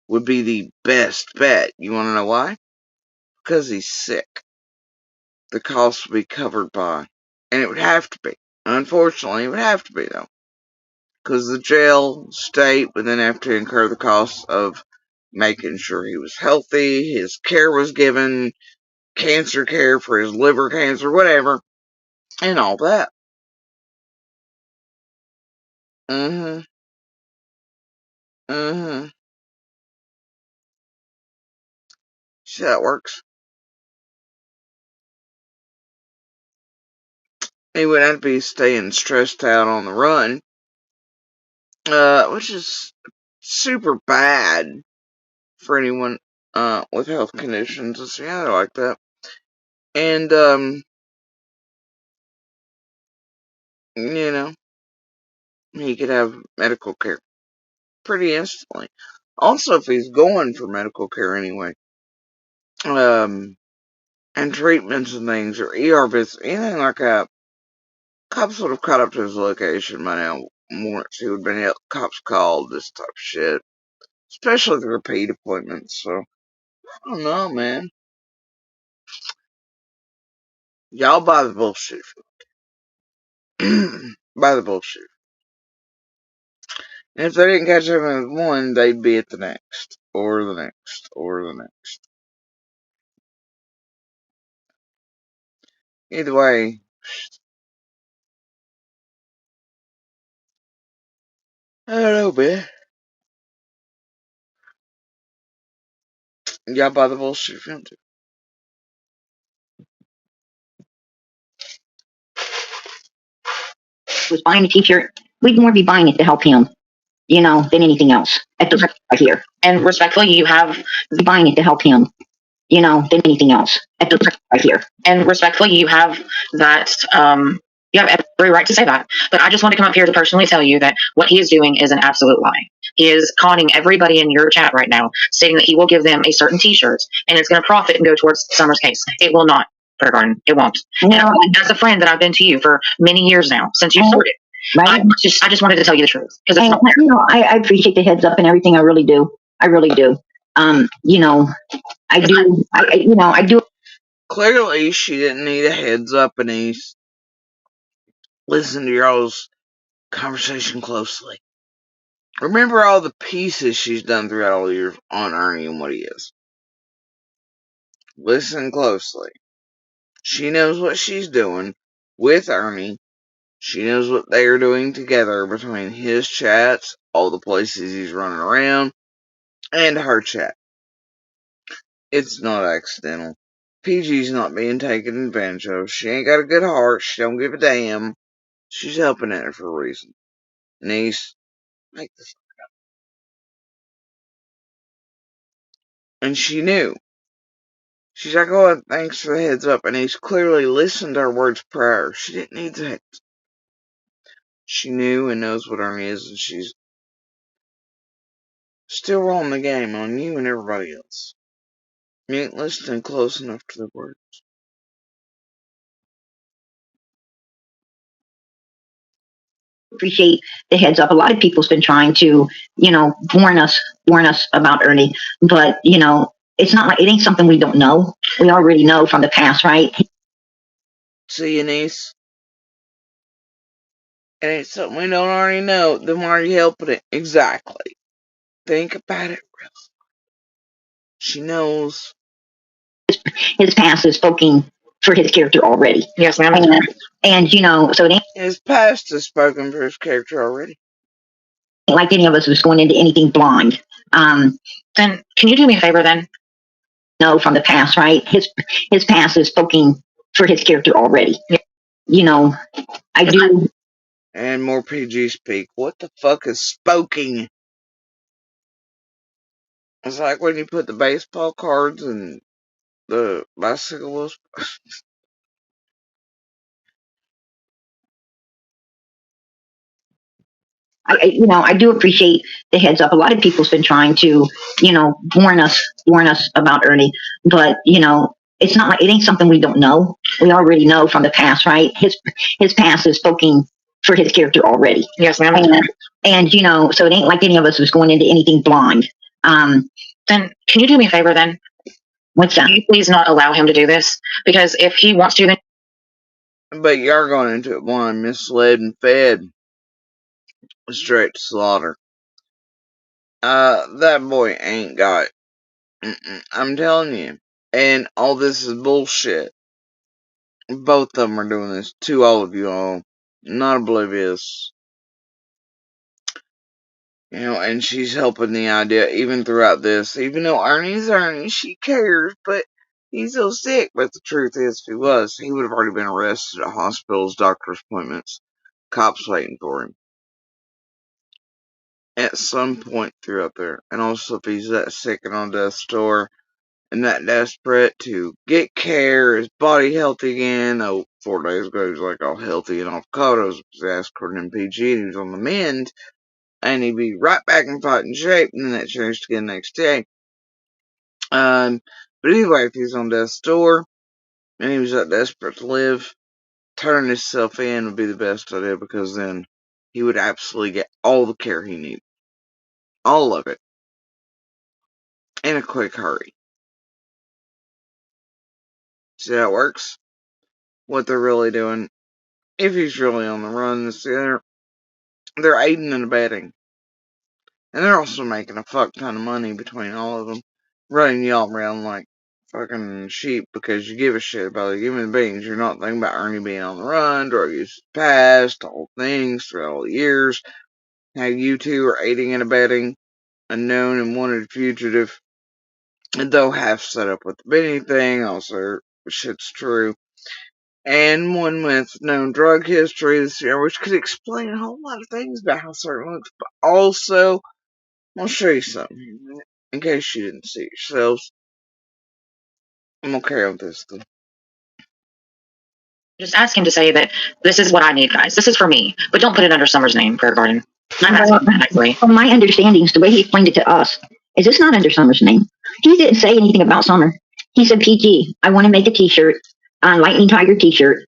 would be the best bet. You want to know why? Because he's sick. The cost would be covered by, and it would have to be. Unfortunately, it would have to be, though. Because the jail, state would then have to incur the cost of making sure he was healthy, his care was given, cancer care for his liver cancer, whatever, and all that. Mm-hmm. Mm-hmm. See how it works? He would have to be staying stressed out on the run, which is super bad for anyone with health conditions. It's like that. And you know, he could have medical care pretty instantly. Also, if he's going for medical care anyway, and treatments and things, or ER visits, anything like that, cops would have caught up to his location by now. Once he would have been cops called, this type of shit. Especially the repeat appointments, so, I don't know, man. Y'all buy the bullshit. Buy the bullshit. And if they didn't catch him at one, they'd be at the next, or the next, or the next. Either way, I don't know, man. Y'all buy the bullshit film too. Was buying a t-shirt, we'd more be buying it to help him, than anything else. At the right here. And respectfully, you have be buying it to help him, than anything else. At the right here. And respectfully, you have that. You have every right to say that. But I just want to come up here to personally tell you that what he is doing is an absolute lie. He is conning everybody in your chat right now, stating that he will give them a certain T-shirt and it's going to profit and go towards Summer's case. It will not, Fair Garden. It won't. And as a friend that I've been to you for many years now, since you started, right? I just wanted to tell you the truth because it's not fair. I appreciate the heads up and everything. I really do. I really do. I do. I do. Clearly, she didn't need a heads up, and he's listened to y'all's conversation closely. Remember all the pieces she's done throughout all the years on Ernie and what he is. Listen closely. She knows what she's doing with Ernie. She knows what they are doing together between his chats, all the places he's running around, and her chat. It's not accidental. PG's not being taken advantage of. She ain't got a good heart. She don't give a damn. She's helping at it for a reason. Niece, make this. And she knew. She's like, oh, thanks for the heads up. And he's clearly listened to her words prior. She didn't need that. She knew and knows what Ernie is, and she's still rolling the game on you and everybody else. You ain't listening close enough to the words. Appreciate the heads up. A lot of people's been trying to, warn us about Ernie, but it's not like it ain't something we don't know. We already know from the past, right? See you, niece. It ain't something we don't already know. Then why are you helping it? Exactly. Think about it. She knows. His past is spoken for his character already. Yes, ma'am. And so it ain't His past has spoken for his character already. like any of us was going into anything blind. Then can you do me a favor then? Know from the past, right? His past is spoken for his character already. Yeah. I do. And more PG speak. What the fuck is spoking? It's like when you put the baseball cards and the bicycle wheels. I do appreciate the heads up. A lot of people's been trying to, warn us about Ernie, but it's not like it ain't something we don't know. We already know from the past, right? His past is spoken for his character already. Yes, ma'am. And so it ain't like any of us was going into anything blind. Then can you do me a favor then? What's that? Can you please not allow him to do this? Because if he wants to, then. But you're going into it blind, misled, and fed straight to slaughter. That boy ain't got. I'm telling you. And all this is bullshit. Both of them are doing this to all of you all. Not oblivious. And she's helping the idea even throughout this. Even though Ernie's Ernie, she cares, but he's so sick. But the truth is, if he would have already been arrested at hospitals, doctor's appointments, cops waiting for him. At some point throughout there. And also if he's that sick and on death's door and that desperate to get care, his body healthy again. 4 days ago he was like all healthy and avocados, his ass according to MPG, and he was on the mend. And he'd be right back in fighting shape, and then that changed again the next day. But anyway, if he's on death's door, and he was that desperate to live, turning himself in would be the best idea, because then he would absolutely get all the care he needed. All of it. In a quick hurry. See how it works? What they're really doing, if he's really on the run, they're aiding and abetting. And they're also making a fuck ton of money between all of them, running y'all around like fucking sheep because you give a shit about the human beings. You're not thinking about Ernie being on the run, drug use past, all things throughout all the years. How you two are aiding and abetting a known and wanted fugitive, and though half set up with the Benny thing, also shit's true. And one with known drug history this year, which could explain a whole lot of things about how certain looks, but also, I'll show you something, in case you didn't see it yourselves. I'm gonna carry on with this though. Just ask him to say that this is what I need, guys. This is for me. But don't put it under Summer's name, Prayer Garden. I'm asking nicely. From my understanding, the way he explained it to us, is this not under Summer's name? He didn't say anything about Summer. He said, PG, I want to make a t-shirt, Lightning Tiger t-shirt.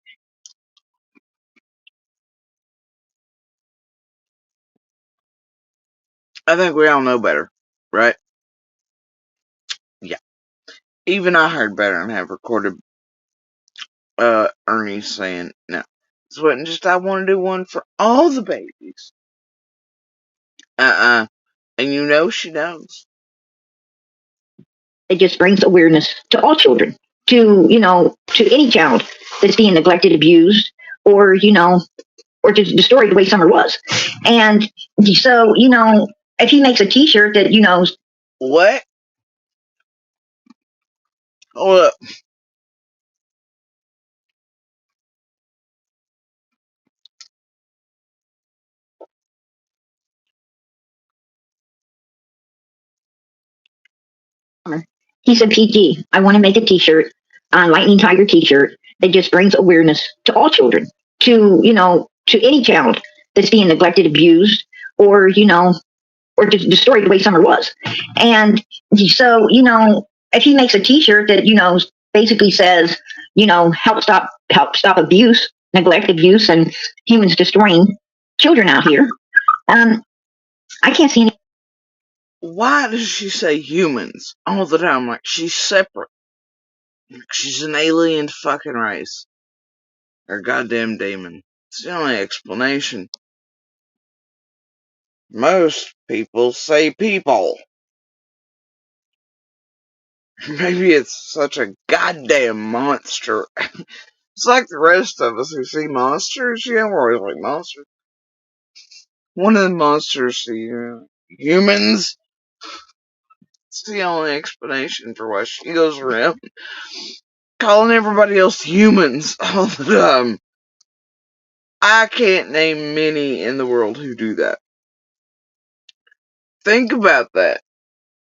I think we all know better, right? Yeah. Even I heard better and have recorded Ernie saying, no. This wasn't just I want to do one for all the babies. And she knows. It just brings awareness to all children, to any child that's being neglected, abused, or or just destroyed the way Summer was. And so, if he makes a t-shirt that, What? Hold up. He said, PG, I want to make a T-shirt, Lightning Tiger T-shirt that just brings awareness to all children, to any child that's being neglected, abused, or or just destroyed the way Summer was. And so, if he makes a T-shirt that basically says, help stop abuse, neglect, abuse, and humans destroying children out here, I can't see any. Why does she say humans all the time? Like she's separate. She's an alien fucking race. Or goddamn demon. It's the only explanation. Most people say people. Maybe it's such a goddamn monster. It's like the rest of us who see monsters. Yeah, we're always like monsters. One of the monsters see humans. It's the only explanation for why she goes around calling everybody else humans all the time. I can't name many in the world who do that. Think about that.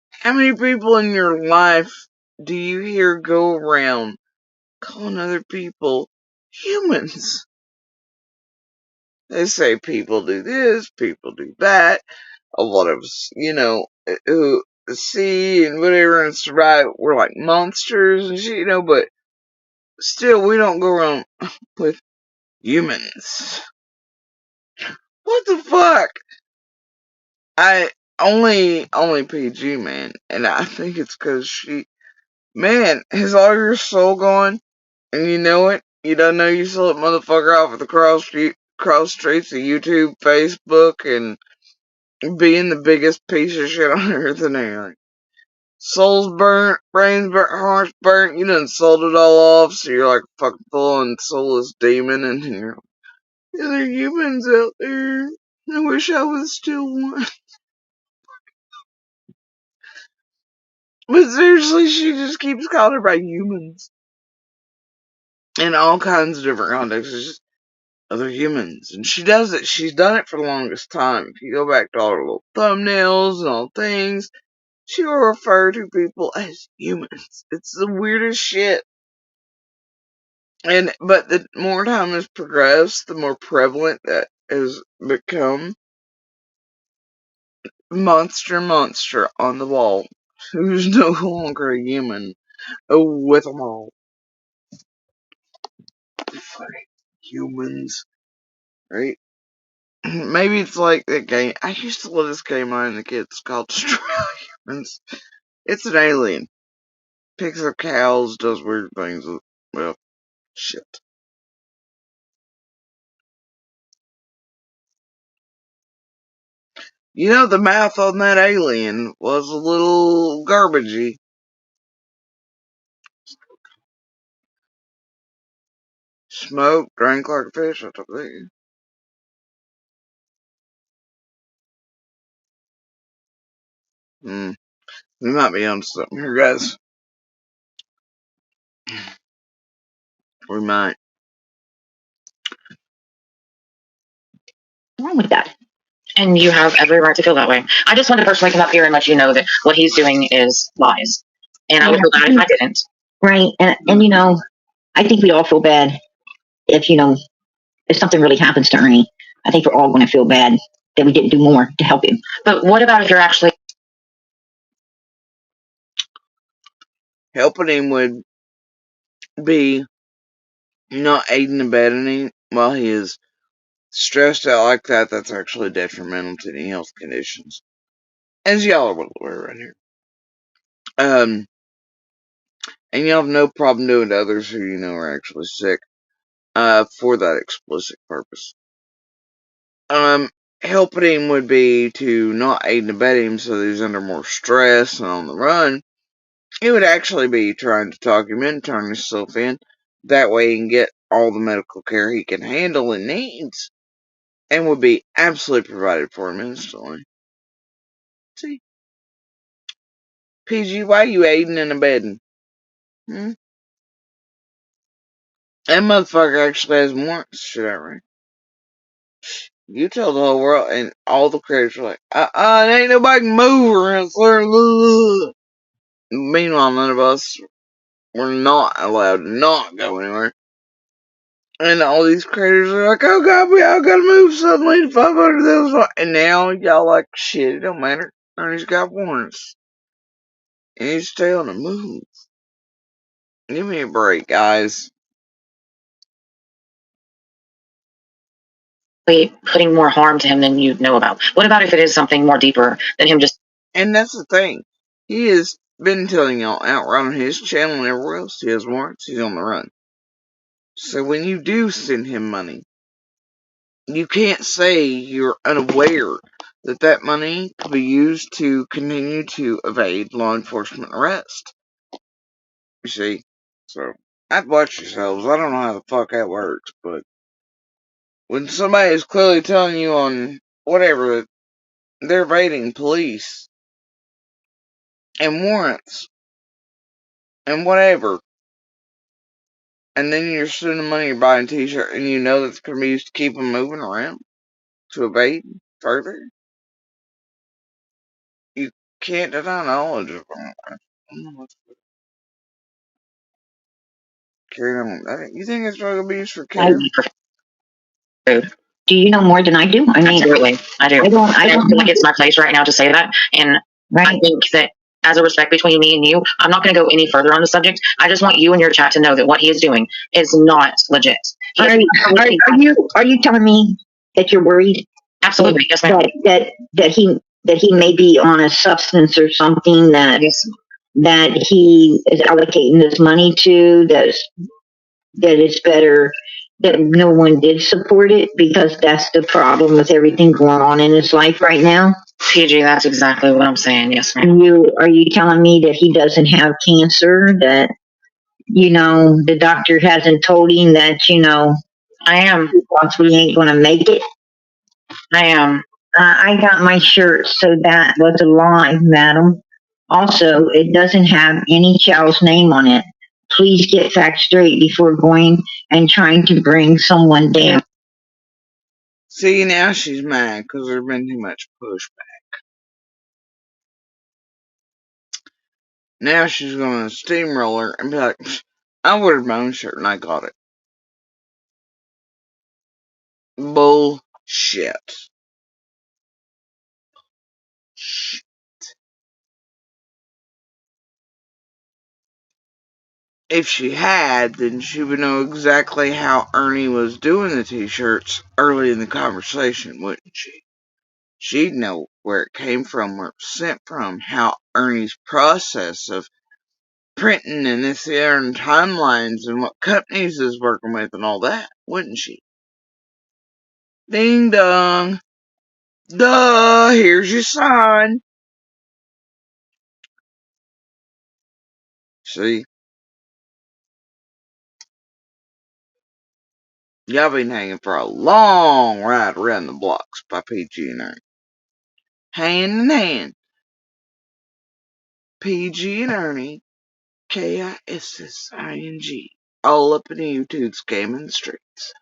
How many people in your life do you hear go around calling other people humans? They say people do this, people do that. A lot of us, who see and whatever and survive, we're like monsters and shit, but still we don't go around with humans. What the fuck? I only PG, man, and I think it's cause man, has all your soul gone, and you know it? You don't know you saw that motherfucker off at the cross streets of YouTube, Facebook, and being the biggest piece of shit on earth and everything. Soul's burnt, brains burnt, heart's burnt, you done sold it all off, so you're like a fucking full and soulless demon, and you're like, yeah, there are humans out there. I wish I was still one. But seriously, she just keeps calling everybody humans. In all kinds of different contexts. It's just other humans. And she does it. She's done it for the longest time. If you go back to all her little thumbnails and all things, she will refer to people as humans. It's the weirdest shit. But the more time has progressed, the more prevalent that has become. Monster on the wall. Who's no longer a human. With them all. Humans. Right? Maybe it's like that game. I used to love this game on the kids called Destroy Humans. It's an alien. Picks up cows, does weird things. Well, shit. The math on that alien was a little garbagey. Smoke, drank like a fish, I took that. We might be on something here, guys. We might. What's wrong with that? And you have every right to feel that way. I just wanted to personally come up here and let you know that what he's doing is lies. And I would feel bad if I didn't. Right. And I think we all feel bad if something really happens to Ernie. I think we're all going to feel bad that we didn't do more to help him. But what about if you're actually helping him would be not aiding and abetting him while he is stressed out like that. That's actually detrimental to any health conditions. As y'all are well aware right here. And y'all have no problem doing to others who are actually sick, for that explicit purpose. Helping him would be to not aid and abet him so that he's under more stress and on the run. It would actually be trying to talk him in, turn himself in. That way he can get all the medical care he can handle and needs, and would be absolutely provided for him instantly. See? PG, why are you aiding and abetting? Hmm? That motherfucker actually has warrants. Shit, out right? You tell the whole world, and all the critics are like, ain't nobody can move around. Meanwhile, none of us were not allowed to not go anywhere. And all these creators are like, oh god, we all gotta move suddenly to 500,000. And now y'all like, shit, it don't matter. Ernie's got warrants. And he's stay on the move. Give me a break, guys. Putting more harm to him than you know about. What about if it is something more deeper than him just... And that's the thing. He has been telling y'all outright on his channel and everywhere else he has warrants, he's on the run. So when you do send him money, you can't say you're unaware that that money could be used to continue to evade law enforcement arrest. You see? So, I'd watch yourselves. I don't know how the fuck that works, but when somebody is clearly telling you on whatever that they're evading police and warrants and whatever, and then you're spending money, you're buying a t-shirt, and you know that's going to be used to keep them moving around to evade further, you can't deny knowledge of them. I don't know what's carry on. You think it's drug abuse for care? Food. Do you know more than I do? I mean, Absolutely, I do. I don't feel like it's my place right now to say that, and right. I think that as a respect between me and you, I'm not going to go any further on the subject. I just want you and your chat to know that what he is doing is not legit. Are you telling me that you're worried? Absolutely, yes, ma'am. That he may be on a substance or something that Yes. that he is allocating this money to, that it's better that no one did support it, because that's the problem with everything going on in his life right now. PG, that's exactly what I'm saying. Yes, ma'am. Are you telling me that he doesn't have cancer, that the doctor hasn't told him that I am. he possibly ain't going to make it? I am. I got my shirt, so that was a lie, madam. Also, it doesn't have any child's name on it. Please get facts straight before going and trying to bring someone down. See, now she's mad because there's been too much pushback. Now she's going to steamroller and be like, I ordered my own shirt and I got it. Bullshit. If she had, then she would know exactly how Ernie was doing the t-shirts early in the conversation, wouldn't she? She'd know where it came from, where it was sent from, how Ernie's process of printing and this there and timelines and what companies is working with and all that, wouldn't she? Ding dong. Duh, here's your sign. See? Y'all been hanging for a long ride around the blocks by PG and Ernie. Hand in hand. PG and Ernie, KISSING. All up in the YouTube scamming the streets.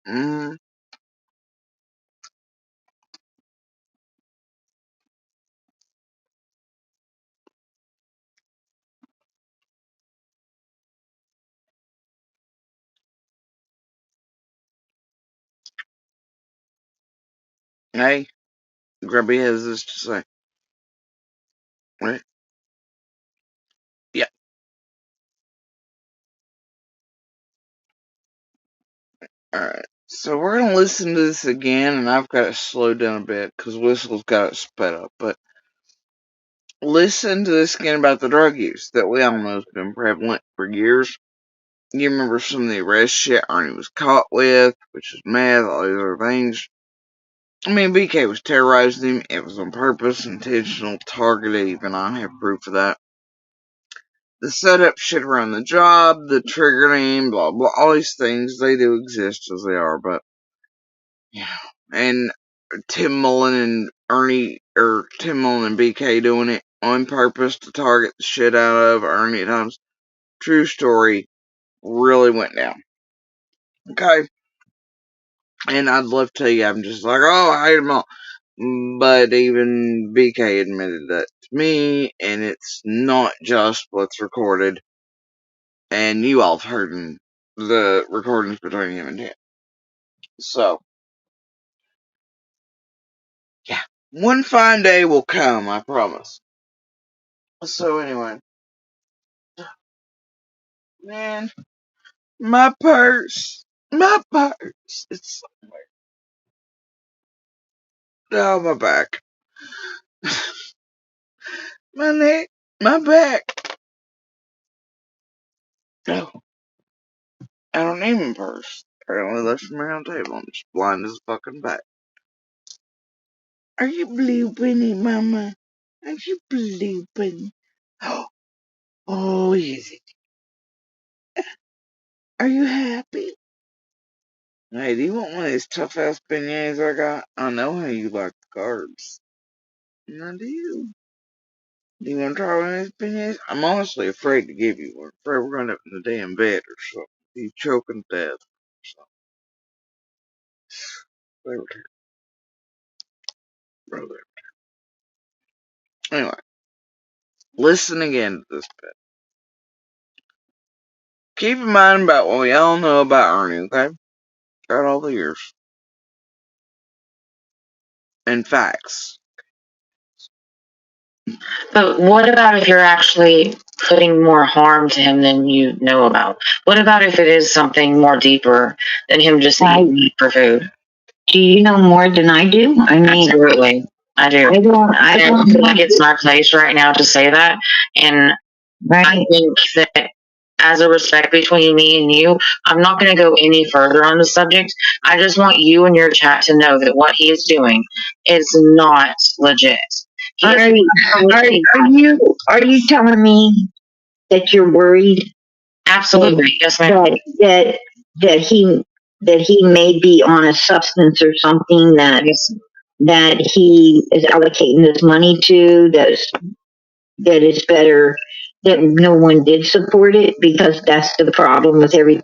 Mm. Hey, Grubby has this to say. Right? Yeah. Alright. So we're going to listen to this again, and I've got it slowed down a bit because Whistle's got it sped up. But listen to this again about the drug use that we all know has been prevalent for years. You remember some of the arrest shit Arnie was caught with, which was meth, all these other things. I mean, BK was terrorizing him. It was on purpose, intentional, targeted. Even I have proof of that. The setup shit around the job, the trigger name, blah blah, all these things, they do exist as they are, but yeah. And Tim Mullen and Tim Mullen and BK doing it on purpose to target the shit out of Ernie at times. True story, really went down. Okay? And I'd love to tell you I'm just like, oh, I hate them all. But even BK admitted that to me, and it's not just what's recorded. And you all have heard the recordings between him and him. So, yeah. One fine day will come, I promise. So anyway. Man, my purse. My purse. It's down my back. My neck. My back. No. I don't need my purse. Apparently left from around the table. I'm just blind as a fucking bat. Are you blooping, Mama? Are you blooping? Oh, is it? Are you happy? Hey, do you want one of these tough ass beignets I got? I know how you like the carbs. And I do. Do you want to try one of these beignets? I'm honestly afraid to give you one. I'm afraid we're going to end up in the damn bed or something. You choking to death or something. Brother. Anyway, listen again to this bit. Keep in mind about what we all know about Ernie, okay? Got all the years. And facts. But what about if you're actually putting more harm to him than you know about? What about if it is something more deeper than him just eating meat for food? Do you know more than I do? I mean, Absolutely, I do. I don't feel like it's my place right now to say that, and I think that as a respect between me and you, I'm not going to go any further on the subject. I just want you and your chat to know that what he is doing is not legit. Are you telling me that you're worried Absolutely, yes, ma'am. that he may be on a substance or something Yes. that he is allocating this money to that is better that no one did support it because that's the problem with every.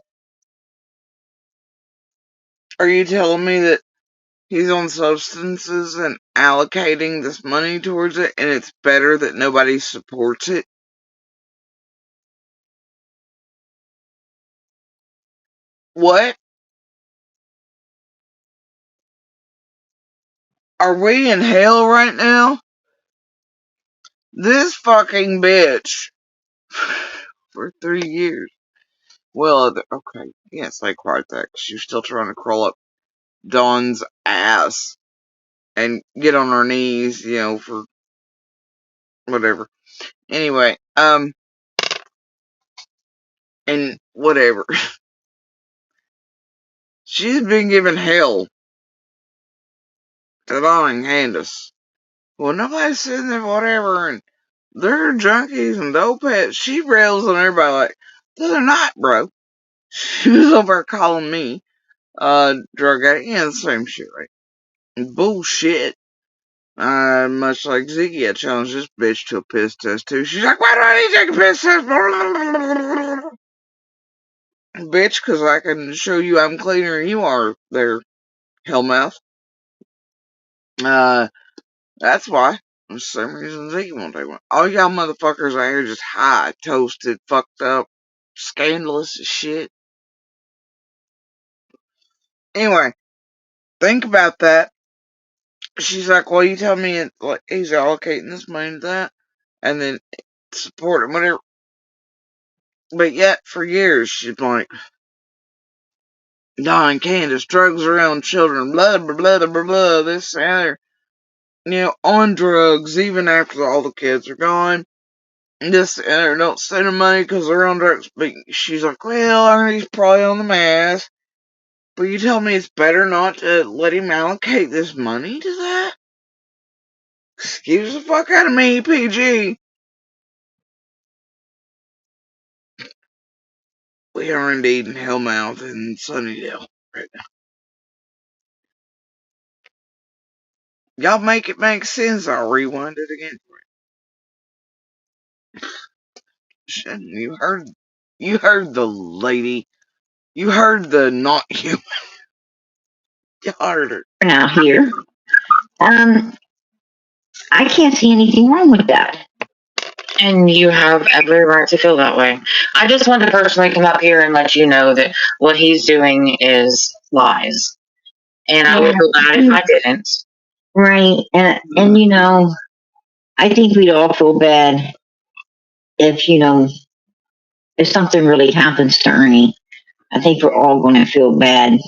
Are you telling me that he's on substances and allocating this money towards it and it's better that nobody supports it? What? Are we in hell right now? This fucking bitch. For 3 years. Well, okay. You can't say quite that because you're still trying to crawl up Dawn's ass and get on her knees, for whatever. Anyway, and whatever. She's been given hell to Dawn and Candace. Well, nobody's sitting there, whatever, and they're junkies and dope heads. She rails on everybody like, they're not, bro. She was over calling me, drug addict. Yeah, the same shit, right? Bullshit. Much like Ziggy, I challenged this bitch to a piss test too. She's like, why do I need to take a piss test? Bitch, cause I can show you I'm cleaner than you are there, hellmouth. That's why. For the same reason Ziggy won't take one. All y'all motherfuckers out here just high, toasted, fucked up, scandalous as shit. Anyway, think about that. She's like, well, you tell me like he's allocating this money to that, and then support him, whatever. But yet, for years, she's like, Don Candace, drugs around children, blah, blah, blah, blah, blah, this and other. On drugs, even after all the kids are gone. This and other, don't send her money because they're on drugs. But she's like, well, Ernie's probably on the mask. But you tell me it's better not to let him allocate this money to that? Excuse the fuck out of me, PG. We are indeed in Hellmouth and Sunnydale right now. Y'all make it make sense. I'll rewind it again for you. You heard the lady. You heard the not human. You heard her. Now here. Um, I can't see anything wrong with that. And you have every right to feel that way. I just wanted to personally come up here and let you know that what he's doing is lies. And I would feel bad if I didn't. Right, and I think we'd all feel bad if if something really happens to Ernie. I think we're all going to feel bad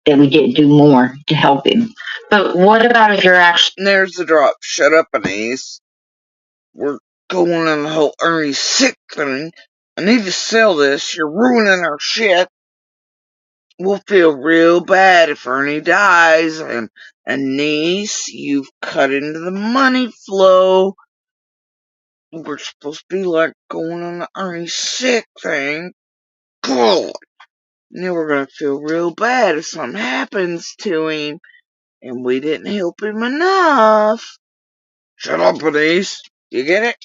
that we didn't do more to help him. But what about if you're actually... And there's the drop. Shut up, Anise. We're going on the whole Ernie sick thing. I need to sell this. You're ruining our shit. We'll feel real bad if Ernie dies. And Anise, you've cut into the money flow. We're supposed to be like going on the Ernie sick thing. God. Now we're gonna feel real bad if something happens to him and we didn't help him enough. Shut up, Anise. You get it?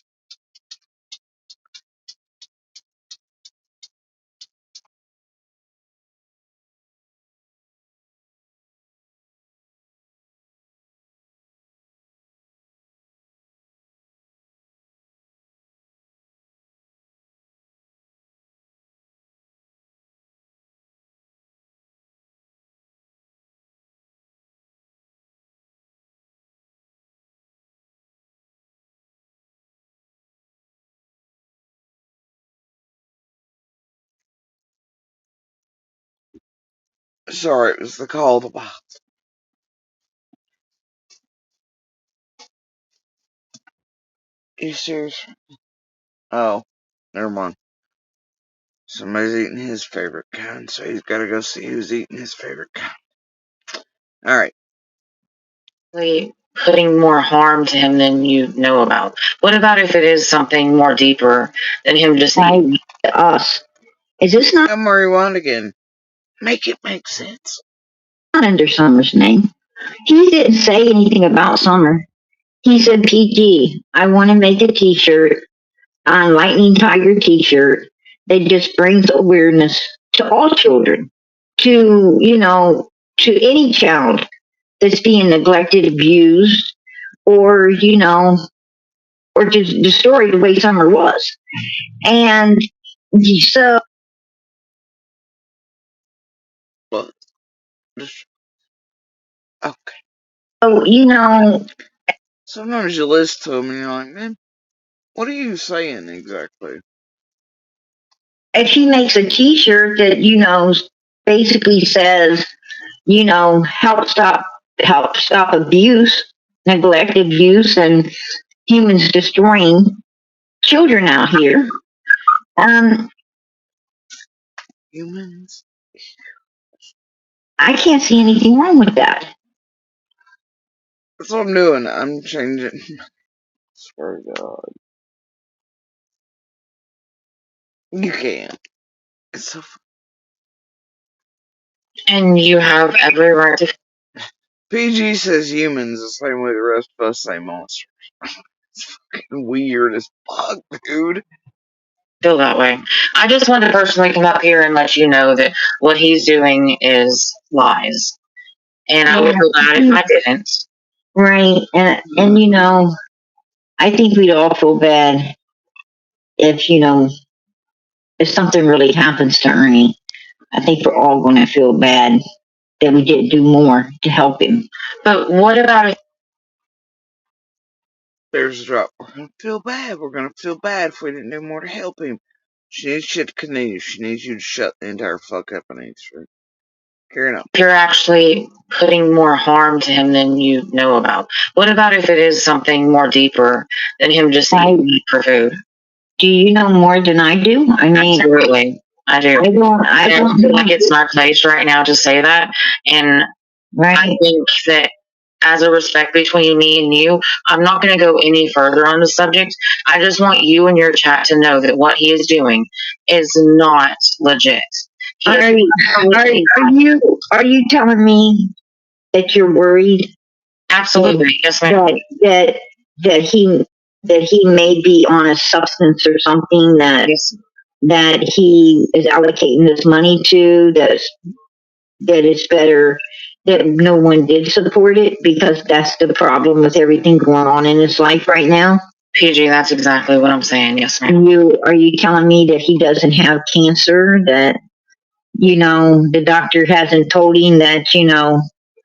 Sorry, it was the call of the box. You serious? Oh, never mind. Somebody's eating his favorite kind, so he's gotta go see who's eating his favorite kind. Alright. putting more harm to him than you know about? What about if it is something more deeper than him just eating us? Is this not I'm rewind again. Make it make sense. under Summer's name? He didn't say anything about Summer. He said, PG, I want to make a t-shirt on Lightning Tiger t-shirt that just brings awareness to all children, to, to any child that's being neglected, abused, or, or just destroyed the way Summer was. And so, But, just, okay. so, Sometimes you listen to him and you're like, man, what are you saying exactly? if he makes a t-shirt that, basically says, help stop abuse, neglect, abuse, and humans destroying children out here. Humans? I can't see anything wrong with that. That's what I'm doing. I'm changing. Swear to God. You can't. It's so and you have every right to PG says humans the same way the rest of us say monsters. It's fucking weird as fuck, dude. feel that way. I just wanted to personally come up here and let you know that what he's doing is lies. And I would feel bad if I didn't. Right, and I think we'd all feel bad if if something really happens to Ernie. I think we're all going to feel bad that we didn't do more to help him. But what about There's a drop. We're gonna feel bad. We're gonna feel bad if we didn't do more to help him. She needs shit to continue. She needs you to shut the entire fuck up and answer. Carry on. if you're actually putting more harm to him than you know about? What about if it is something more deeper than him just eating meat for food? Do you know more than I do? I mean, Absolutely. I do. I don't feel like it's my place right now to say that. And I think that as a respect between me and you, I'm not going to go any further on the subject. I just want you and your chat to know that what he is doing is not legit. Are you telling me that you're worried? Absolutely, yes, ma'am. That he may be on a substance or something that he is allocating this money to that is better that no one did support it, because that's the problem with everything going on in his life right now. PG, that's exactly what I'm saying. Yes, ma'am. Are you telling me that he doesn't have cancer? That the doctor hasn't told him that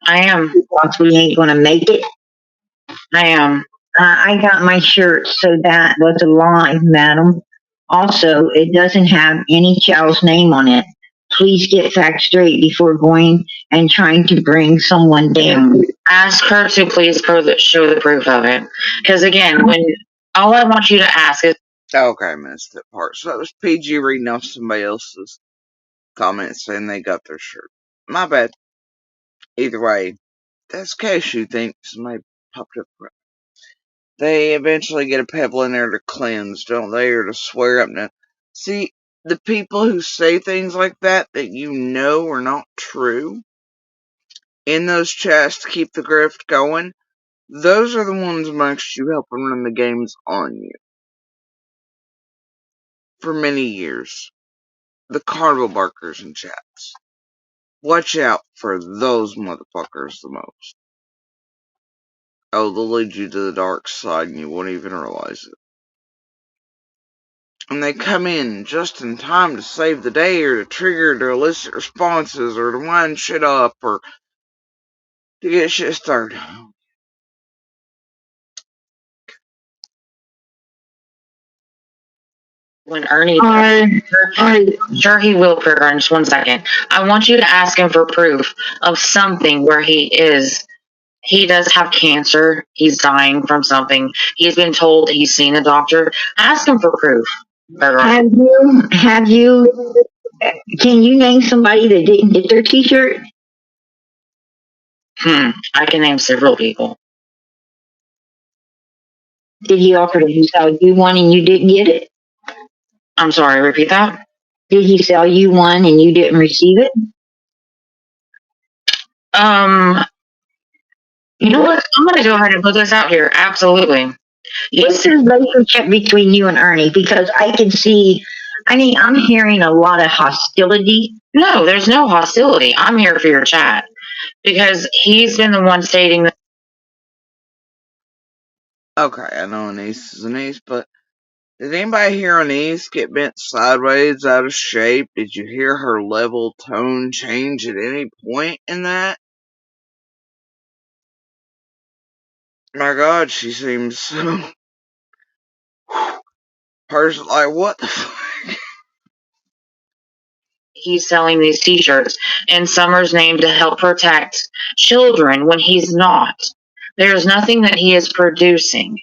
I am. he possibly ain't going to make it? I am. I got my shirt, so that was a lie, madam. Also, it doesn't have any child's name on it. Please get facts straight before going and trying to bring someone down. Ask her to please show the proof of it. Because again, when all I want you to ask is, Okay, I missed that part. So that was PG reading off somebody else's comments saying they got their shirt. My bad. Either way, that's Cashew thinks somebody popped up. They eventually get a pebble in there to cleanse, don't they? Or to swear up now. See, the people who say things like that you know are not true in those chats to keep the grift going, those are the ones amongst you helping run the games on you. For many years. The carnival barkers in chats. Watch out for those motherfuckers the most. Oh, they'll lead you to the dark side and you won't even realize it. And they come in just in time to save the day or to trigger to elicit responses or to wind shit up or to get shit started. when Ernie, sure he will, Trigger, in just 1 second. I want you to ask him for proof of something where he does have cancer. He's dying from something. He's been told that he's seen a doctor. Ask him for proof. Can you name somebody that didn't get their t-shirt? I can name several people. Did he offer to sell you one and you didn't get it? I'm sorry, repeat that? Did he sell you one and you didn't receive it? You know what? I'm going to go ahead and put this out here. Absolutely. What's the relationship between you and Ernie? Because I can see, I'm hearing a lot of hostility. No, there's no hostility. I'm here for your chat. Because he's been the one stating that. Okay, I know an ace is an ace, but did anybody hear an ace get bent sideways out of shape? Did you hear her level tone change at any point in that? My god, she seems so person like what the fuck? He's selling these t-shirts in Summer's name to help protect children when he's not. There's nothing that he is producing.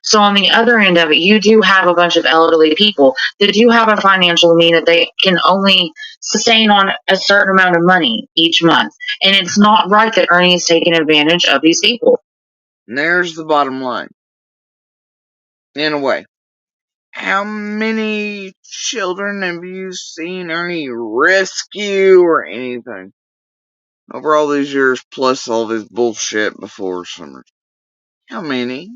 So on the other end of it, you do have a bunch of elderly people that do have a financial need that they can only sustain on a certain amount of money each month. And it's not right that Ernie is taking advantage of these people. And there's the bottom line. In a way. How many children have you seen Ernie rescue or anything? Over all these years, plus all this bullshit before Summer. How many?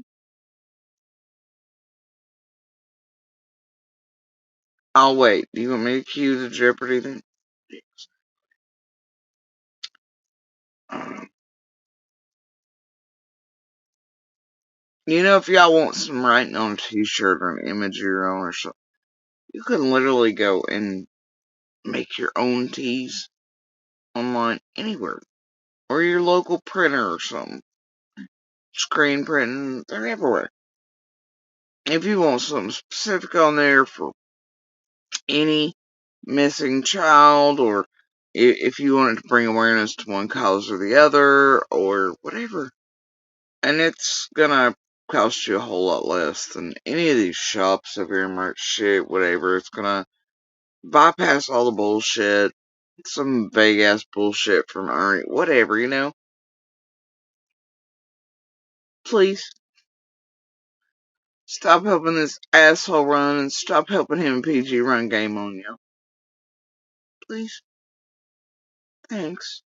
I'll wait. Do you want me to cue the Jeopardy then? You know, if y'all want some writing on a t-shirt or an image of your own or something, you can literally go and make your own tees online anywhere. Or your local printer or something. Screen printing, they're everywhere. If you want something specific on there for any missing child, or if you wanted to bring awareness to one cause or the other, or whatever. And it's gonna cost you a whole lot less than any of these shops of your merch shit, whatever. It's gonna bypass all the bullshit, some vague ass bullshit from Ernie, whatever, you know? Please. Stop helping this asshole run and stop helping him and PG run game on you. Please. Thanks.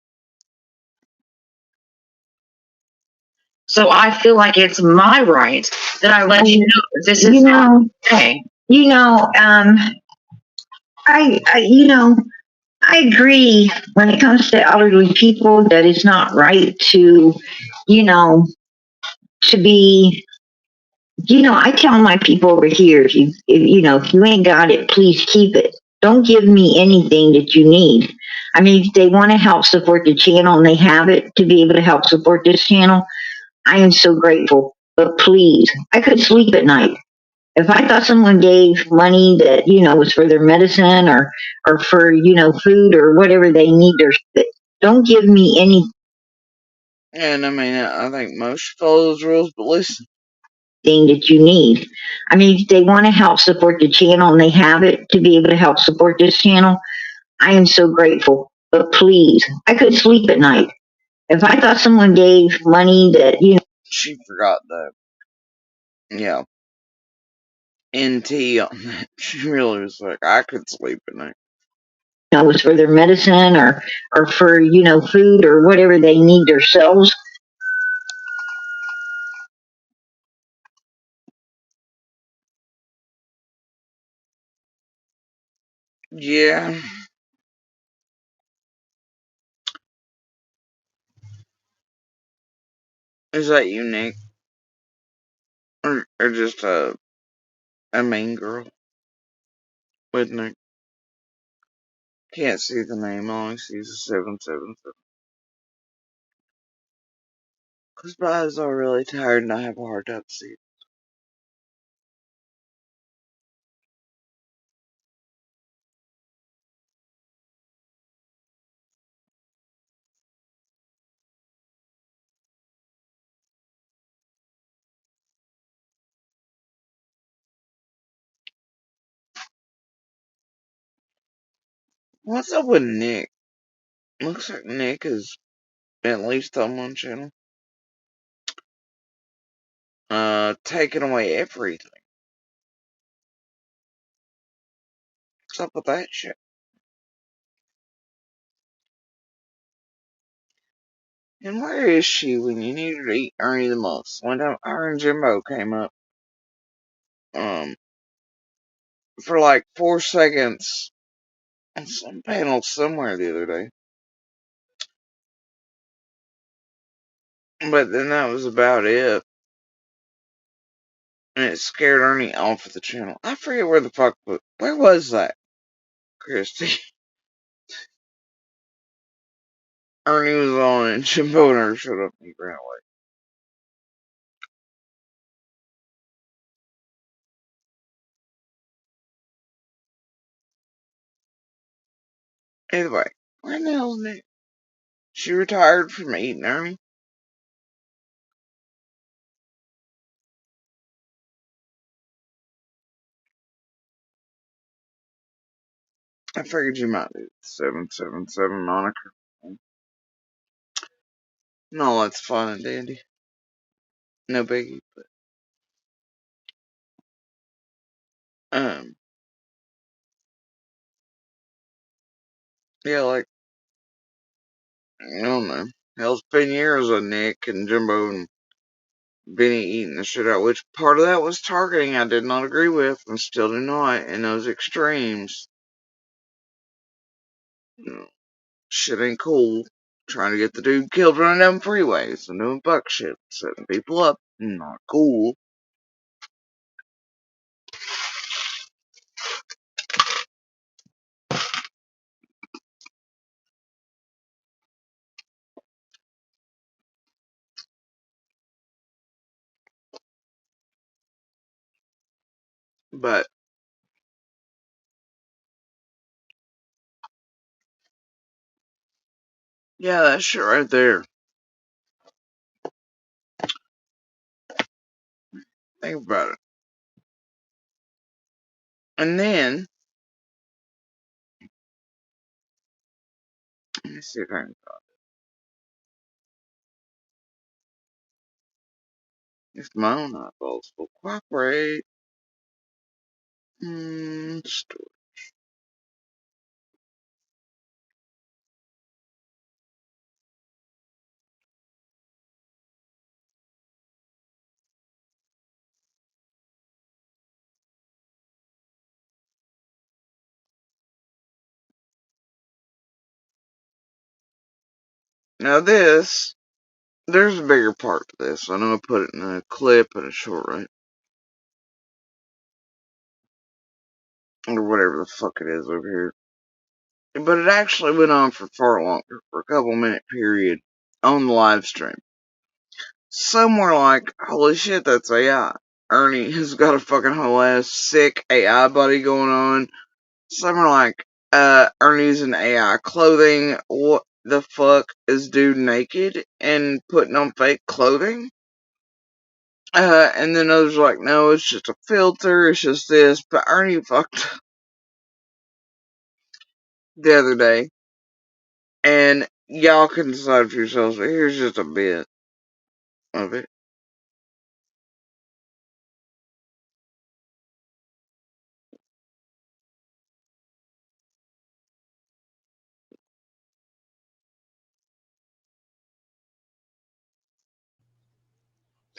So I feel like it's my right that I let you know this is not okay. I I agree when it comes to elderly people that it's not right to, you know, to be, I tell my people over here, if you ain't got it, please keep it. Don't give me anything that you need. I mean, if they want to help support the channel and they have it to be able to help support this channel, I am so grateful. But please, I could sleep at night. If I thought someone gave money that, was for their medicine or for, food or whatever they need, or don't give me anything And I mean, I think most follow those rules, but listen. that you need. I mean, if they want to help support the channel and they have it to be able to help support this channel, I am so grateful. But please, I could sleep at night. If I thought someone gave money that, She forgot that. Yeah. NT on that. She really was like, I could sleep at night. was for their medicine or for, food or whatever they need themselves, Yeah. Is that you, Nick? Or just a main girl with Nick? Can't see the name, I only see the 777. Cause my eyes are really tired and I have a hard time seeing. What's up with Nick? Looks like Nick is at least on one channel. Taking away everything. What's up with that shit? And where is she when you need her to eat Ernie the most? One time, her and Jimbo came up, um, for like 4 seconds on some panel somewhere the other day. But then that was about it. And it scared Ernie off of the channel. I forget where the fuck, where was that, Christy? Ernie was on and Jimbo never showed up and he ran away. Anyway, where the hell's Nick? She retired from eating Ernie? I figured you might do the 777 moniker. No, that's fine and dandy. No biggie, but, yeah, like, I don't know. Hell, it's been years of Nick and Jimbo and Benny eating the shit out, which part of that was targeting I did not agree with and still do not in those extremes. You know, shit ain't cool. Trying to get the dude killed running down freeways and doing buck shit, setting people up. Not cool. But, yeah, that shit right there. Think about it. And then, let me see if I can. If my own eyeballs will cooperate. Story. Now there's a bigger part to this. I know I put it in a clip and a short, right? Or whatever the fuck it is over here. But it actually went on for far longer, for a couple minute period, on the live stream. Some were like, holy shit, that's AI. Ernie has got a fucking whole ass sick AI buddy going on. Some are like, Ernie's in AI clothing. What the fuck is dude naked and putting on fake clothing? And then others are like, no, it's just a filter, it's just this. But Ernie fucked the other day. And y'all can decide for yourselves, but here's just a bit of it.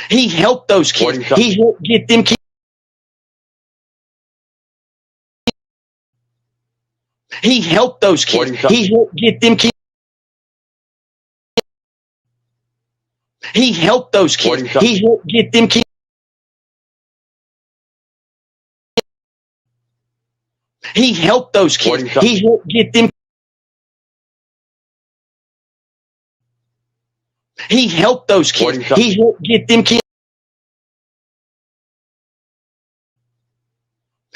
He helped those kids. He helped get them kids. He helped those kids. He helped get them kids. He helped those kids. He helped get them kids. He helped those kids. He helped get them. He helped those kids. He helped get them kids.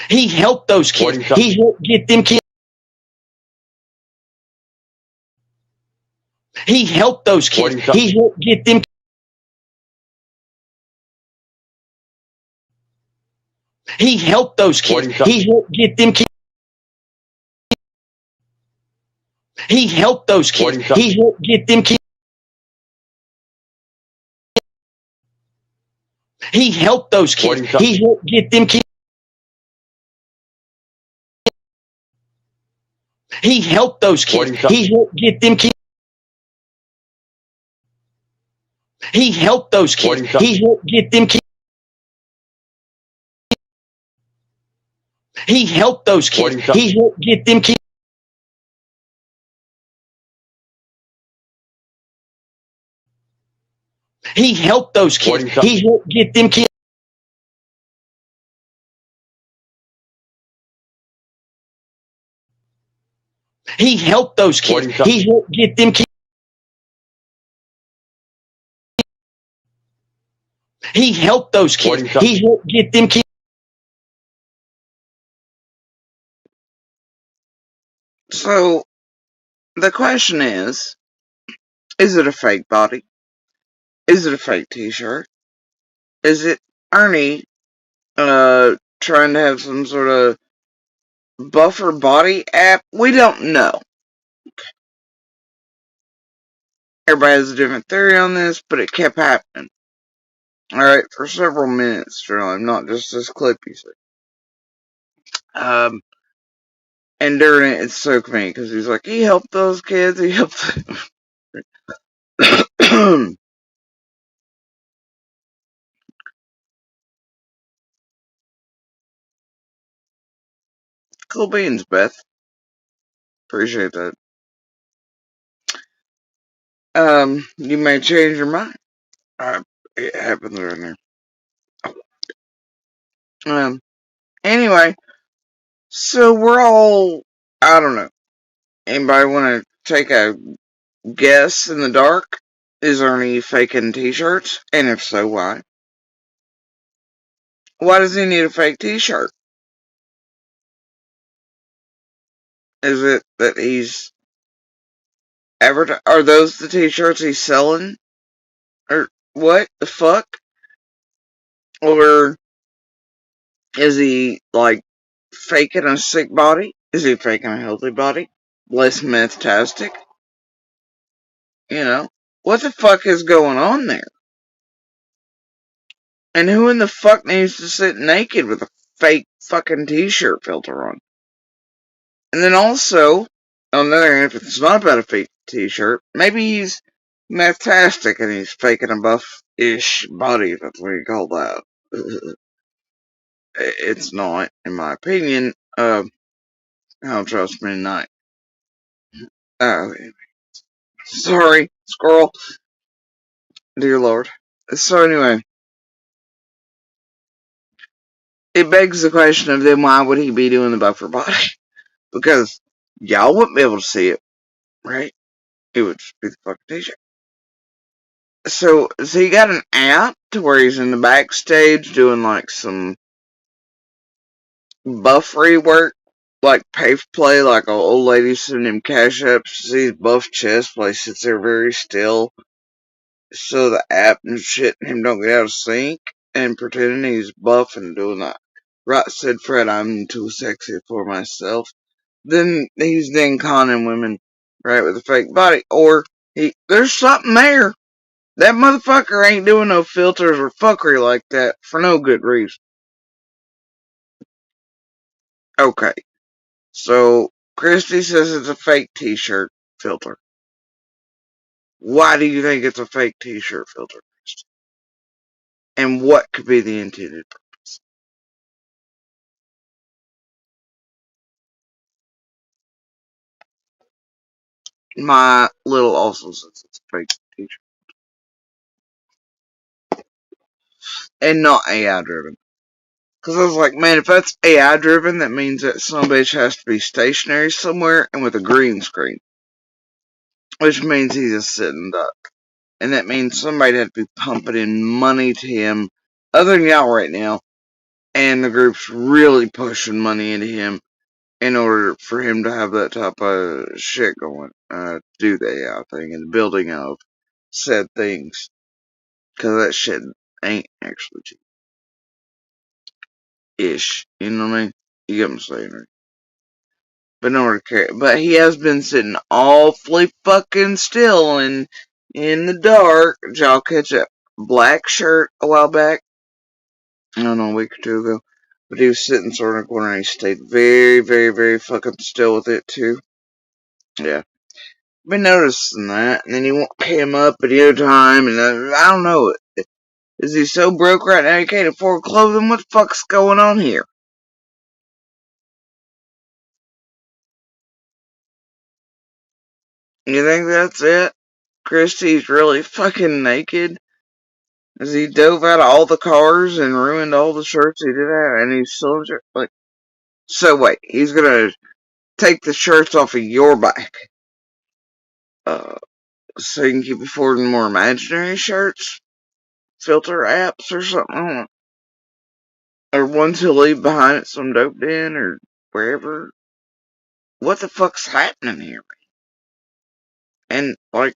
He helped those kids. He helped get them kids. He helped those kids. He helped get them. He helped those kids. He helped get them kids. He helped those kids. He helped get them kids. He helped those kids. He helped get them kids. He helped those kids. He helped get them kids. He helped those kids. He helped get them kids. He helped those kids. He helped get them kids. He helped those kids. He helped get them kids. He helped those kids. He helped get them kids. He helped those kids. He helped get them kids. So, the question is it a fake body? Is it a fake t-shirt? Is it Ernie, trying to have some sort of buffer body app? We don't know. Everybody has a different theory on this, but it kept happening. Alright, for several minutes, Sterling, not just this clip you see. And during it, it's so funny, because he's like, he helped those kids, he helped them. Cool beans, Beth. Appreciate that. You may change your mind. It happens right there. Anyway, so we're all, I don't know. Anybody want to take a guess in the dark? Is Ernie faking t-shirts? And if so, why? Why does he need a fake t-shirt? Is it that he's are those the t-shirts he's selling? Or what the fuck? Or is he, like, faking a sick body? Is he faking a healthy body? Less meth-tastic? You know? What the fuck is going on there? And who in the fuck needs to sit naked with a fake fucking t-shirt filter on? And then also, on the other hand, if it's not about a fake t-shirt, maybe he's meth-tastic and he's faking a buff-ish body, if that's what you call that. It's not, in my opinion. Don't trust me tonight. Oh, sorry. Squirrel. Dear Lord. So anyway, it begs the question of then why would he be doing the buffer body? Because y'all wouldn't be able to see it, right? It would just be the fucking t-shirt. So he got an app to where he's in the backstage doing like some buffery work, like pay play, like an old lady sending him cash apps to see his buff chest while he sits there very still. So the app and shit and him don't get out of sync and pretending he's buff and doing that. Right said Fred, I'm too sexy for myself. Then he's then conning women, right, with a fake body. Or there's something there. That motherfucker ain't doing no filters or fuckery like that for no good reason. Okay, so Christy says it's a fake t-shirt filter. Why do you think it's a fake t-shirt filter, Christy? And what could be the intended purpose? My little also says it's a fake t-shirt. And not AI driven. Because I was like, man, if that's AI driven, that means that some bitch has to be stationary somewhere and with a green screen. Which means he's a sitting duck. And that means somebody had to be pumping in money to him, other than y'all right now. And the group's really pushing money into him in order for him to have that type of shit going. Do the AI thing and the building of said things. Because that shit ain't actually cheap. Ish. You know what I mean? You get what I'm saying, right? But no one cares. But he has been sitting awfully fucking still and in the dark. Did y'all catch that black shirt a while back? I don't know, a week or two ago. But he was sitting sort of in a corner and he stayed very, very, very fucking still with it too. Yeah. Been noticing that. And then he won't came up at any time and I don't know. Is he so broke right now he can't afford clothing? What the fuck's going on here? You think that's it? Christy's really fucking naked? As he dove out of all the cars and ruined all the shirts he did have, and he's still like. So wait, he's gonna take the shirts off of your back, uh, so you can keep affording more imaginary shirts, filter apps or something, or ones he'll leave behind at some dope den or wherever. What the fuck's happening here? And like,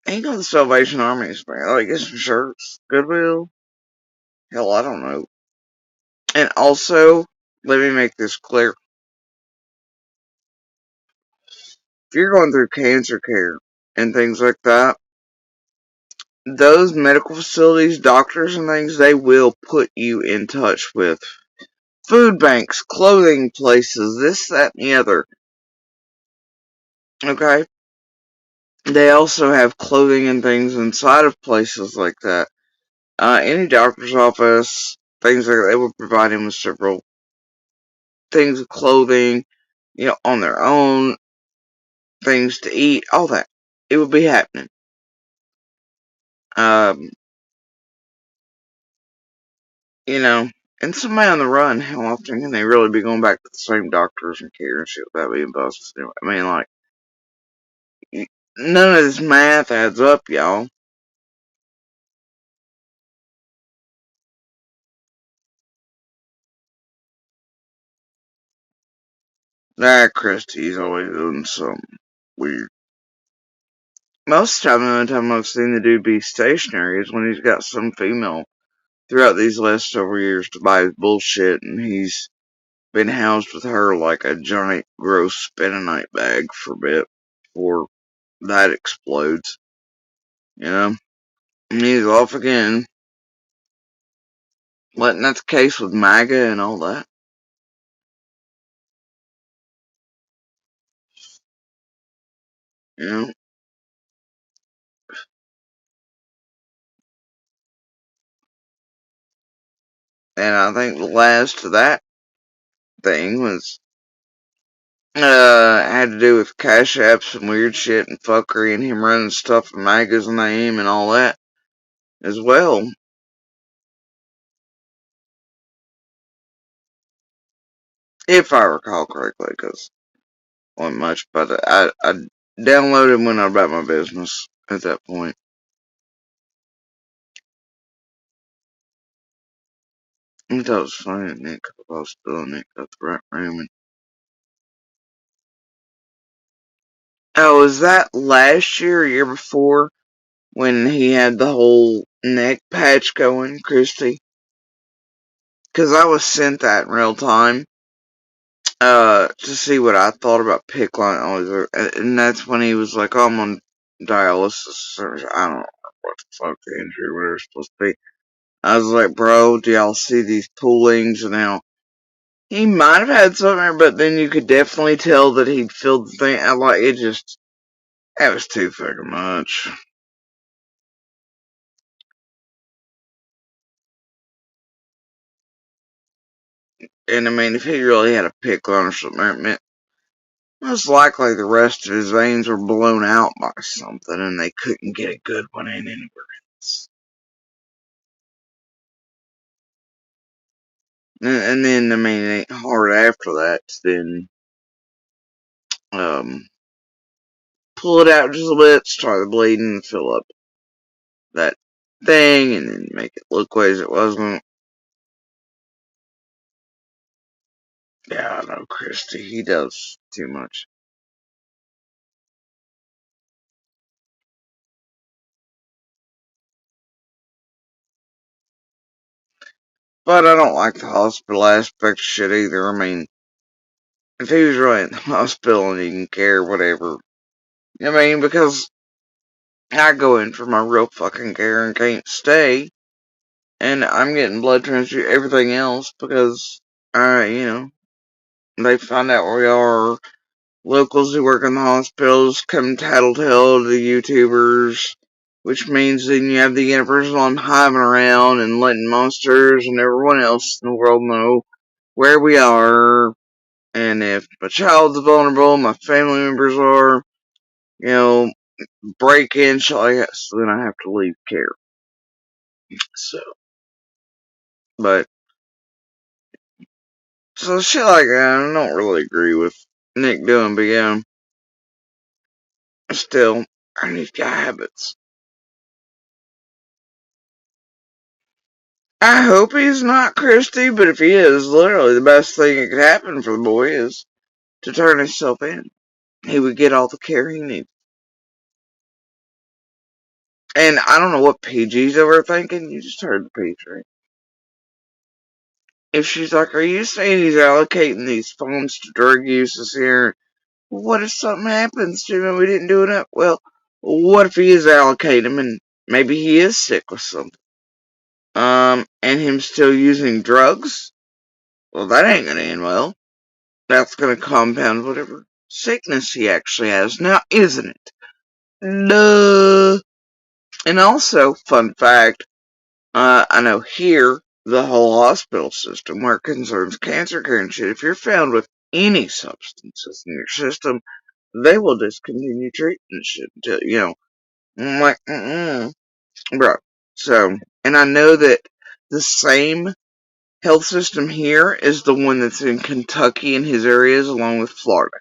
ain't go to the Salvation Army, man. Like, get some shirts, Goodwill. Hell, I don't know. And also, let me make this clear. If you're going through cancer care and things like that, those medical facilities, doctors and things, they will put you in touch with food banks, clothing places, this, that, and the other. Okay? They also have clothing and things inside of places like that. Any doctor's office, things like that, they will provide him with several things of clothing, on their own, things to eat, all that. It would be happening. Um, and somebody on the run, how often can they really be going back to the same doctors and care and shit without being busted? I mean, like, none of this math adds up, y'all. Christy's always doing something weird. Most of the time, the only time I've seen the dude be stationary is when he's got some female throughout these last several years to buy his bullshit, and he's been housed with her like a giant, gross Spennonite bag for a bit before that explodes. And he's off again. Wasn't that the case with MAGA and all that? You know? And I think the last of that thing was Had to do with cash apps and weird shit and fuckery and him running stuff in Maga's name and all that as well. If I recall correctly, because it wasn't much, but I downloaded and went on about my business at that point. I thought it was funny that Nick was still Nick got the right room. Oh, was that last year or year before when he had the whole neck patch going, Christy? Because I was sent that in real time, to see what I thought about pick line, and that's when he was like, "Oh, I'm on dialysis." Or I don't know what the fuck the injury was supposed to be. I was like, "Bro, do y'all see these poolings?" And now he might have had something, but then you could definitely tell that he'd filled the thing. I like it just that was too fucking much. And I mean, if he really had a pick line or something, most likely the rest of his veins were blown out by something, and they couldn't get a good one in anywhere else. And then, I mean, it ain't hard after that to then um, pull it out just a bit, start the bleeding, and fill up that thing, and then make it look as it wasn't. Yeah, I know, Christy. He does too much. But I don't like the hospital aspect of shit either. I mean, if he was really in the hospital and he can care, whatever. I mean, because I go in for my real fucking care and can't stay, and I'm getting blood transfusion, everything else, because, they find out where we are. Locals who work in the hospitals come tattletale to the YouTubers, which means then you have the universal I'm hiving around and letting monsters and everyone else in the world know where we are. And if my child's vulnerable, my family members are, you know, break in, shit like that, so then I have to leave care. So, but, so shit like that, I don't really agree with Nick doing, but yeah, still, I need got habits. I hope he's not Christy, but if he is, literally the best thing that could happen for the boy is to turn himself in. He would get all the care he needs. And I don't know what PG's overthinking. You just heard the PG. If she's like, are you saying he's allocating these funds to drug uses here? What if something happens to him and we didn't do enough? Well, what if he is allocating them and maybe he is sick with something? And him still using drugs? Well, that ain't gonna end well. That's gonna compound whatever sickness he actually has now, isn't it? Duh. And also, fun fact, I know here, the whole hospital system, where it concerns cancer care and shit, if you're found with any substances in your system, they will discontinue treatment shit until, I'm like, bro. So, and I know that the same health system here is the one that's in Kentucky and his areas, along with Florida.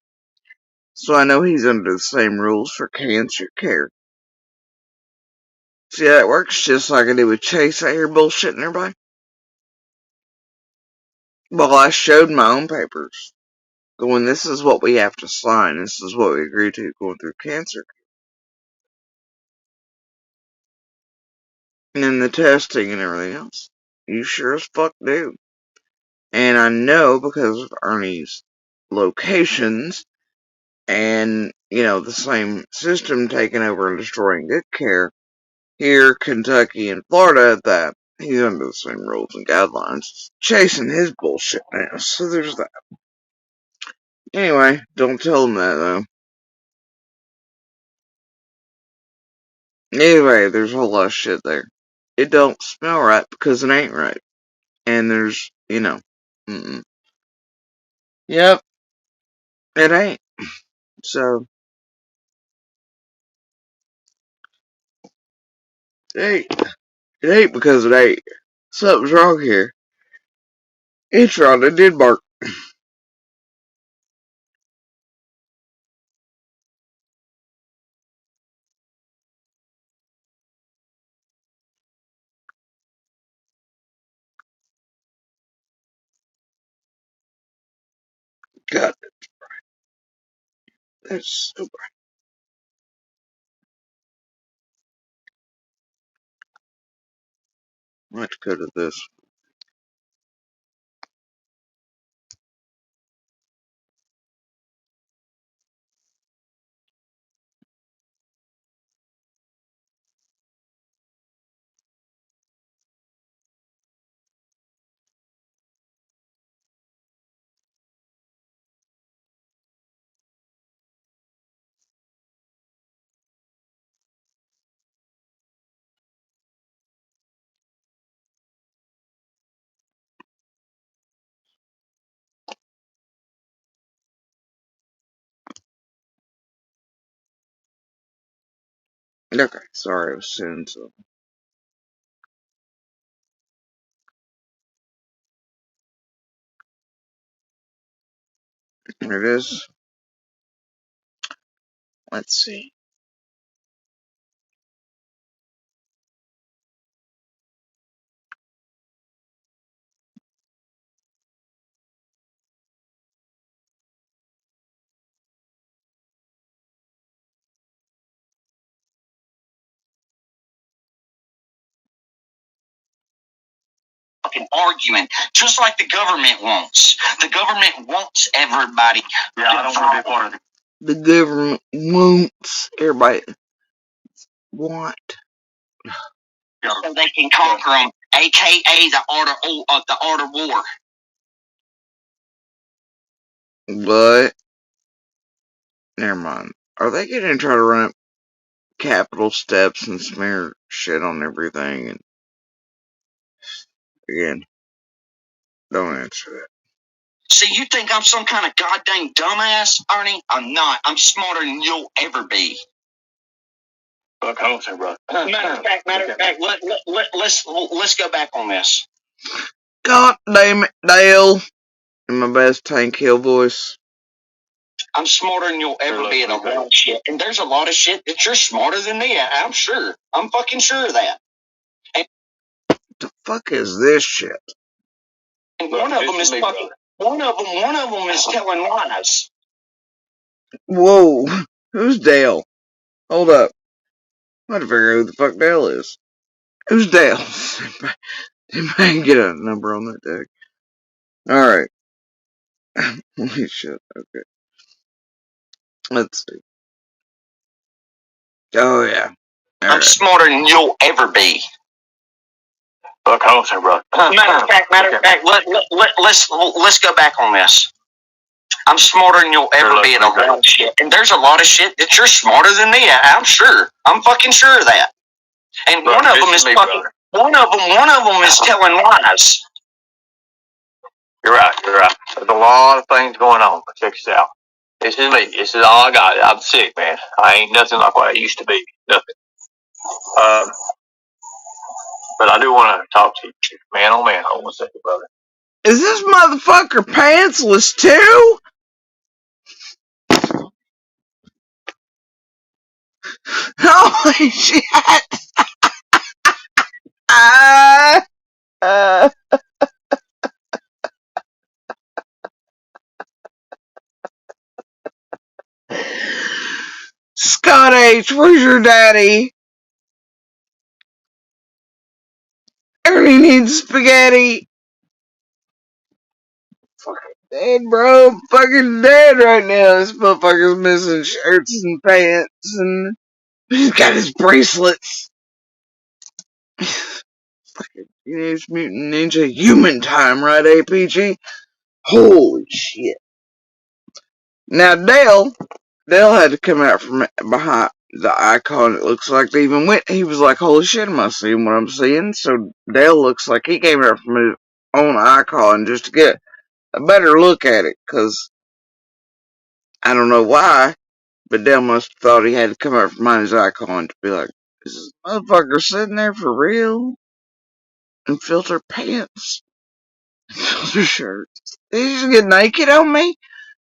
So I know he's under the same rules for cancer care. See how that works? Just like I did with Chase out here bullshitting everybody. Well, I showed my own papers. Going, this is what we have to sign. This is what we agreed to going through cancer. And then the testing and everything else. You sure as fuck do. And I know because of Ernie's locations and, the same system taking over and destroying good care here, Kentucky, and Florida, that he's under the same rules and guidelines, chasing his bullshit now. So there's that. Anyway, don't tell him that though. Anyway, there's a whole lot of shit there. It don't smell right because it ain't right. And there's, mm-mm. Yep. It ain't. So, it ain't. It ain't because it ain't. Something's wrong here. It's wrong. It did bark. God, that's so bright. Let's go to this. Okay, sorry, I was saying something. Here it is. Let's see. Fucking argument, just like the government wants. The government wants everybody. Yeah, I don't want to be part of it. The government wants everybody want. So they can conquer them, aka the art of war. But never mind. Are they gonna try to run up Capitol steps and smear shit on everything? And again, don't answer that. See, you think I'm some kind of goddamn dumbass, Ernie? I'm not. I'm smarter than you'll ever be. Look, I don't say, brother. Matter of fact, let's go back on this. God damn it, Dale! In my best Tank Hill voice. I'm smarter than you'll ever be at a lot of shit. And there's a lot of shit that you're smarter than me at. I'm sure. I'm fucking sure of that. And The fuck is this shit? one of them is fucking. One of them is telling lies. Whoa, who's Dale? Hold up. I gotta figure out who the fuck Dale is. Who's Dale? Anybody get a number on that deck? Alright. Holy shit, okay. Let's see. Oh, yeah. I'm right. Smarter than you'll ever be. Look, I don't say, brother. Matter of fact, let's go back on this. I'm smarter than you'll ever be at a lot of shit. And there's a lot of shit that you're smarter than me at. I'm sure. I'm fucking sure of that. And one of them is fucking. One of them is telling lies. You're right. You're right. There's a lot of things going on. But check this out. This is me. This is all I got. I'm sick, man. I ain't nothing like what I used to be. Nothing. But I do want to talk to you, man on man. Hold on a second, brother. Is this motherfucker pantsless too? Holy shit! Ah, uh, Scott H., where's your daddy? Ernie needs spaghetti. Fucking dead, bro. I'm fucking dead right now. This motherfucker's missing shirts and pants, and he's got his bracelets. Fucking Teenage Mutant Ninja Human Time, right, APG? Holy shit. Now, Dale had to come out from behind the icon. It looks like they even went. He was like, holy shit, am I seeing what I'm seeing? So Dale looks like he came out from his own icon just to get a better look at it. Because I don't know why, but Dale must have thought he had to come up from behind his icon to be like, is this motherfucker sitting there for real? And filter pants. Filter shirts. Did you just get naked on me?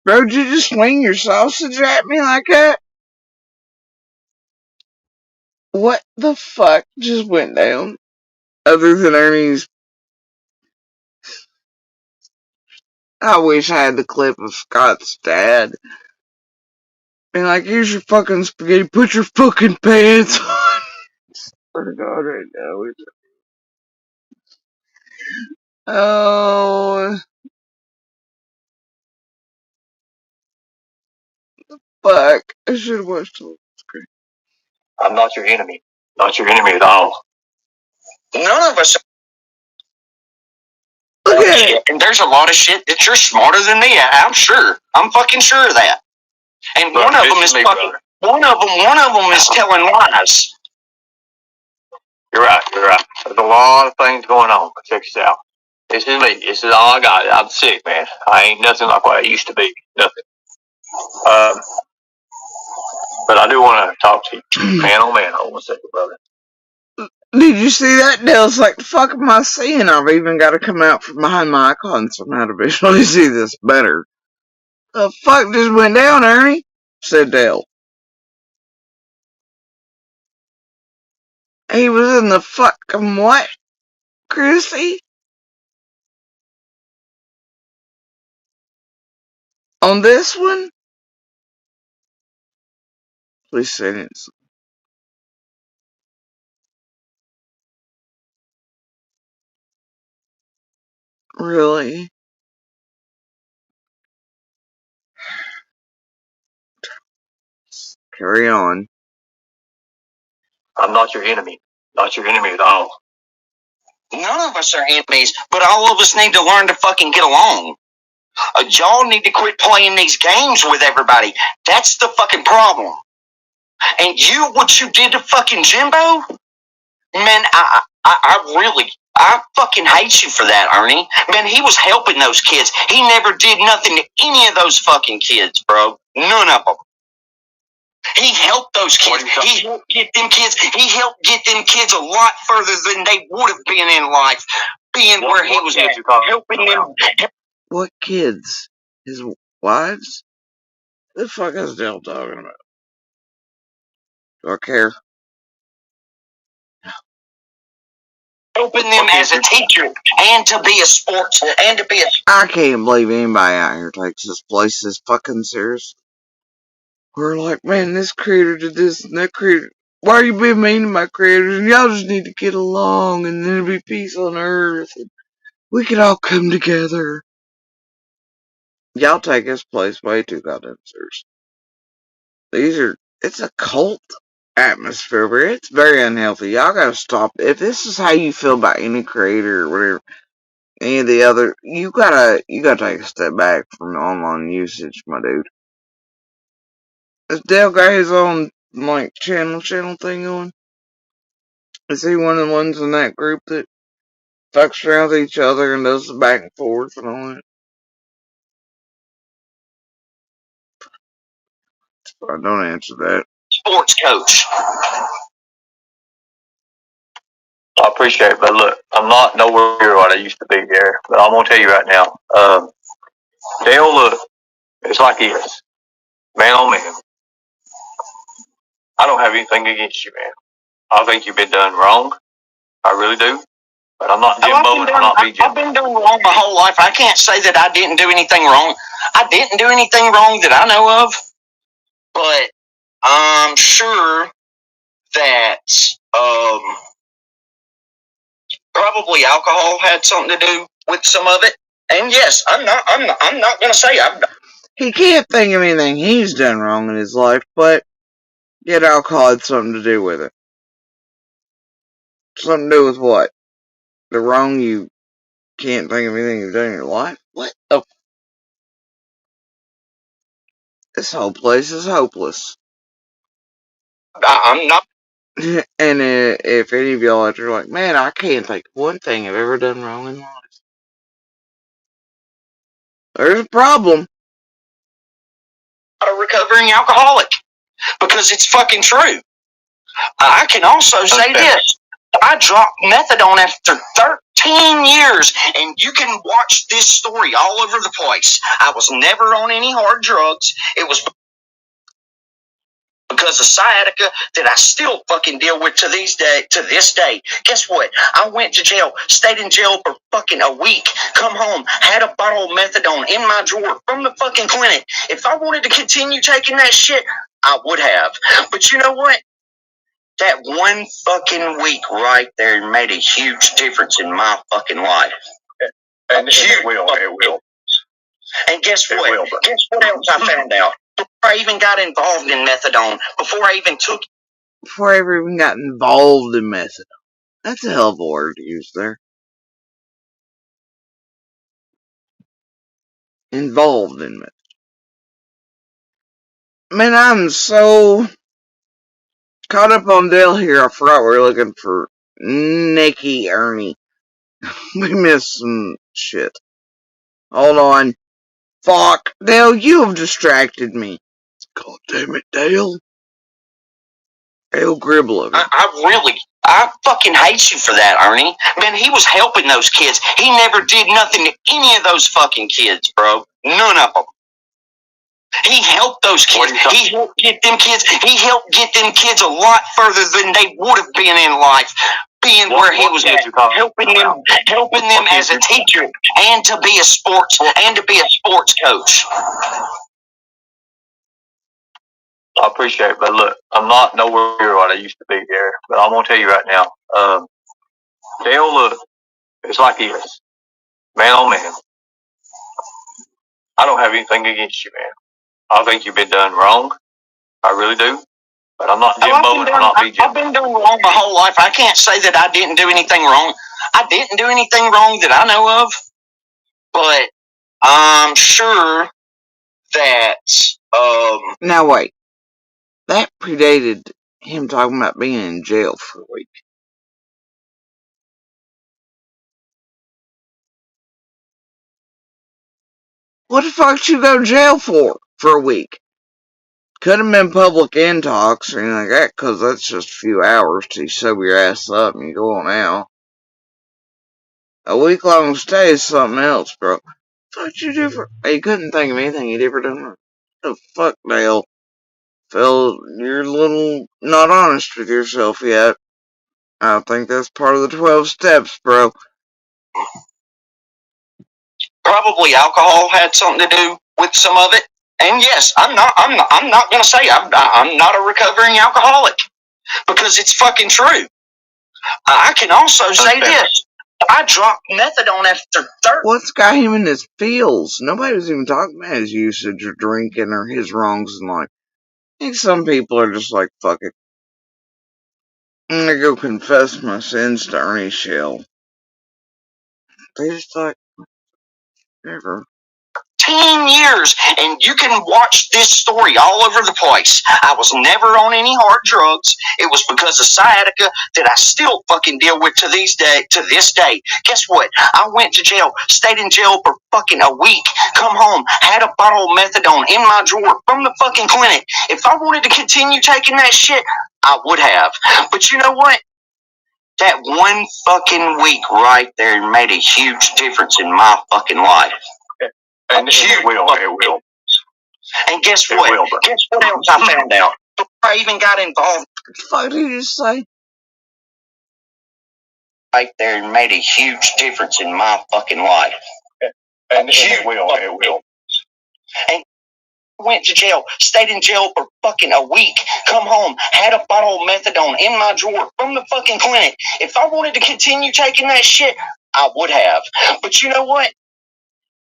Bro, did you just swing your sausage at me like that? What the fuck just went down? Other than Ernie's, I wish I had the clip of Scott's dad. Being like, here's your fucking spaghetti, put your fucking pants on. Swear to God right now. Oh, fuck. I should have watched the screen. I'm not your enemy. Not your enemy at all. None of us. Look at it. And there's a lot of shit that you're smarter than me. I'm sure. I'm fucking sure of that. And one of them is fucking. One of them is telling lies. You're right. You're right. There's a lot of things going on. But check this out. This is me. This is all I got. I'm sick, man. I ain't nothing like what I used to be. Nothing. But I do want to talk to you, man on man. Hold on a second, brother. Did you see that? Dale's like, the fuck am I seeing? I've even got to come out from behind my icon somehow to visually see this better. The fuck just went down, Ernie? Said Dale. He was in the fucking what, Chrissy? On this one? Please say it. Really? Carry on. I'm not your enemy. Not your enemy at all. None of us are enemies, but all of us need to learn to fucking get along. Y'all need to quit playing these games with everybody. That's the fucking problem. And what you did to fucking Jimbo? Man, I fucking hate you for that, Ernie. Man, he was helping those kids. He never did nothing to any of those fucking kids, bro. None of them. He helped those kids. He helped get them kids. He helped get them kids a lot further than they would have been in life, being where he was at, helping them. What kids? His wives? The fuck is Dale talking about? Do I care? Helping them as a teacher and to be a sports and to be a. I can't believe anybody out here takes this place this fucking serious. We're like, man, this creator did this and that creator. Why are you being mean to my creators? And y'all just need to get along and then there'll be peace on earth and we could all come together. Y'all take this place way too goddamn serious. It's a cult atmosphere where it's very unhealthy. Y'all gotta stop. If this is how you feel about any creator or whatever, any of the other, you gotta take a step back from the online usage, my dude. Has Dale got his own, like, channel thing on? Is he one of the ones in that group that fucks around with each other and does the back and forth and all that? Don't answer that. Sports coach. I appreciate it, but look, I'm not nowhere near what I used to be there. But I'm gonna tell you right now, Dale, look, it's like this, man on man. I don't have anything against you, man. I think you've been done wrong. I really do. But I'm not Jimbo and I'm not BJ. I've been doing wrong my whole life. I can't say that I didn't do anything wrong. I didn't do anything wrong that I know of. But I'm sure that probably alcohol had something to do with some of it. And yes, I'm not gonna say I've. He can't think of anything he's done wrong in his life, but yet alcohol had something to do with it. Something to do with what? The wrong you can't think of anything you've done in your life? What the? This whole place is hopeless. I'm not. And if any of y'all out there are like, man, I can't think of one thing I've ever done wrong in life. There's a problem. a recovering alcoholic because it's fucking true. I can also say this. I dropped methadone after 13 years, and you can watch this story all over the place. I was never on any hard drugs. It was because of sciatica that I still fucking deal with to this day. Guess what? I went to jail, stayed in jail for fucking a week, come home, had a bottle of methadone in my drawer from the fucking clinic. If I wanted to continue taking that shit, I would have. But you know what? That one fucking week right there made a huge difference in my fucking life. And it will. And guess what? Guess what else I found out? Before I even got involved in methadone, before I ever even got involved in methadone. That's a hell of a word to use there. Involved in methadone. Man, I'm so caught up on Dale here, I forgot we were looking for Nikki Ernie. We missed some shit. Hold on. Fuck. Dale, you have distracted me. God damn it, Dale. Dale Gribble. I fucking hate you for that, Ernie. Man, he was helping those kids. He never did nothing to any of those fucking kids, bro. None of them. He helped those kids. He helped get them kids. He helped get them kids a lot further than they would have been in life, being where he was at, helping them as a teacher and to be a sports coach. I appreciate it, but look, I'm not nowhere near what I used to be here. But I'm gonna tell you right now, Dale, look, it's like this, man on man. I don't have anything against you, man. I think you've been done wrong. I really do. But I'm not Jimbo, and I'm not BJ. I've been doing wrong my whole life. I can't say that I didn't do anything wrong. I didn't do anything wrong that I know of, but I'm sure that Now wait. That predated him talking about being in jail for a week. What the fuck did you go to jail for a week? Could have been public intox or anything like that, because that's just a few hours till you sober your ass up and you go on out. A week-long stay is something else, bro. What you do for... You couldn't think of anything you'd ever done. What the fuck, Dale? Phil, you're a little not honest with yourself yet. I think that's part of the 12 steps, bro. probably alcohol had something to do with some of it. And yes, I'm not going to say I'm not a recovering alcoholic because it's fucking true. I can also say this. I dropped methadone after 30. What's got him in his feels? Nobody was even talking about his usage or drinking or his wrongs in life. I think some people are just like, fuck it. I'm gonna go confess my sins to Ernie Shell. They just like, never. 10 years, and you can watch this story all over the place. I was never on any hard drugs. It was because of sciatica that I still fucking deal with to this day. Guess what? I went to jail, stayed in jail for fucking a week, come home, had a bottle of methadone in my drawer from the fucking clinic. If I wanted to continue taking that shit, I would have. But you know what? That one fucking week right there made a huge difference in my fucking life. And it will. And guess what? Guess what else I found out? Before I even got involved. What the fuck did you just say? Right there made a huge difference in my fucking life. And it will. And went to jail, stayed in jail for fucking a week, come home, had a bottle of methadone in my drawer from the fucking clinic. If I wanted to continue taking that shit, I would have. But you know what?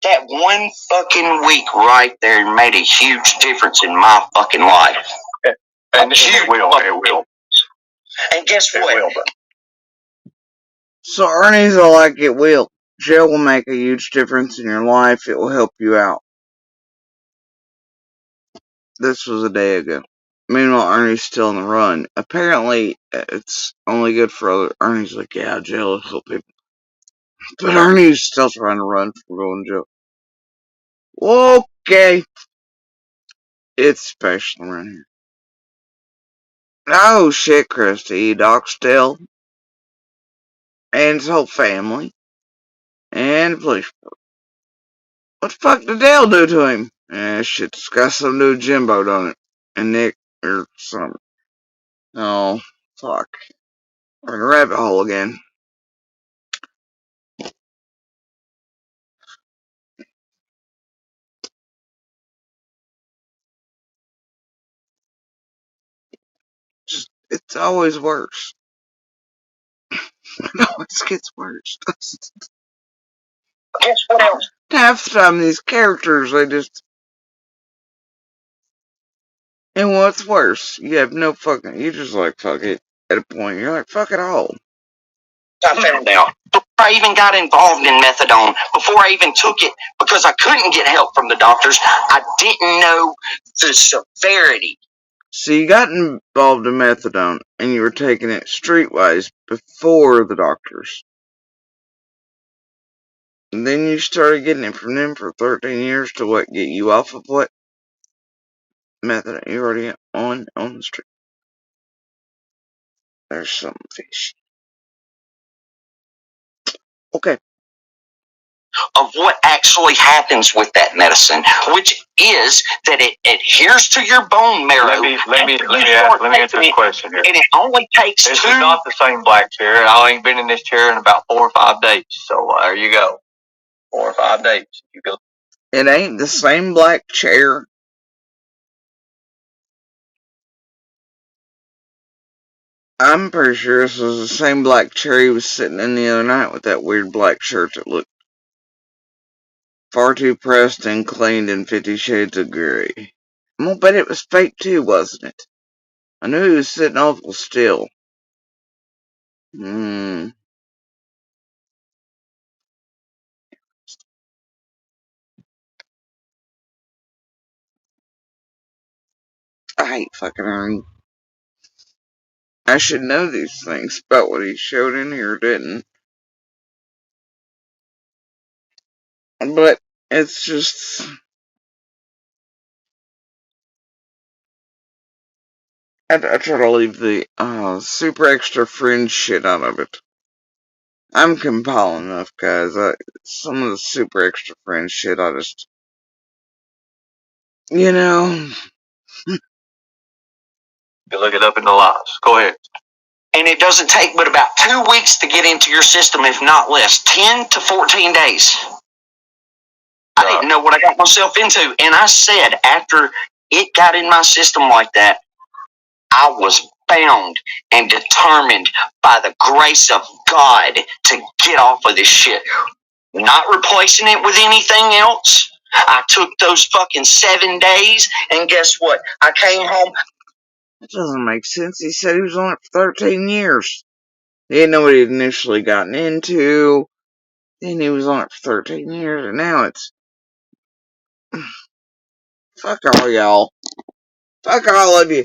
That one fucking week right there made a huge difference in my fucking life. And it will. And guess what? So Ernie's all like, it will. Jail will make a huge difference in your life. It will help you out. This was a day ago. Meanwhile, Ernie's still on the run. Apparently, it's only good for other... Ernie's like, yeah, jail will help people. But Ernie's still trying to run from going to jail. Okay. It's special around here. Oh shit, Christy. Doc Still and his whole family and the police. What the fuck did Dale do to him? Shit's got something to do with Jimbo, don't it? And Nick or something. Oh, fuck. We're in a rabbit hole again. It's always worse. It always gets worse. Guess what else? Half the time, these characters, they just. And what's worse, you have no fucking. You just like, fuck it. At a point, you're like, fuck it all. I found out. Before I even got involved in methadone, before I even took it, because I couldn't get help from the doctors, I didn't know the severity. So you got involved in methadone, and you were taking it streetwise before the doctors. And then you started getting it from them for 13 years to what, get you off of what? Methadone you already on the street. There's some fish. Okay. Of what actually happens with that medicine, which is that it adheres to your bone marrow. Let me answer this question here. And it only takes this two. This is not the same black chair, and I ain't been in this chair in about 4 or 5 days. So there you go. 4 or 5 days. You go. It ain't the same black chair. I'm pretty sure this was the same black chair he was sitting in the other night with that weird black shirt that looked far too pressed and cleaned in 50 Shades of Grey. I'm gonna bet it was fake too, wasn't it? I knew he was sitting awful still. I hate fucking Ernie. I should know these things about what he showed in here, didn't? But it's just. I try to leave the super extra fringe shit out of it. I'm compiling enough, guys. Some of the super extra fringe shit, I just. You know. You look it up in the lives. Go ahead. And it doesn't take but about 2 weeks to get into your system, if not less. 10 to 14 days. I didn't know what I got myself into. And I said, after it got in my system like that, I was bound and determined by the grace of God to get off of this shit. Not replacing it with anything else. I took those fucking 7 days, and guess what? I came home. That doesn't make sense. He said he was on it for 13 years. He didn't know what he'd initially gotten into. Then he was on it for 13 years, and now it's. Fuck all y'all. Fuck all of you.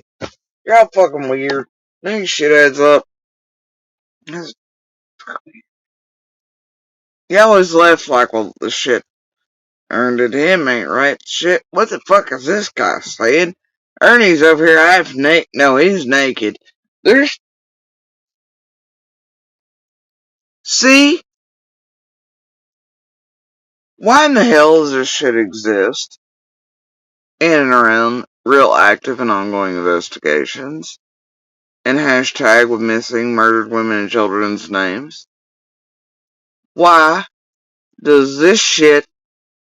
You're all fucking weird. These shitheads up. He always laughs like, well, the shit earned it him ain't right. Shit, what the fuck is this guy saying? Ernie's over here half naked. No, he's naked. There's. See? Why in the hell does this shit exist? In and around real active and ongoing investigations. And hashtag with missing, murdered women and children's names. Why does this shit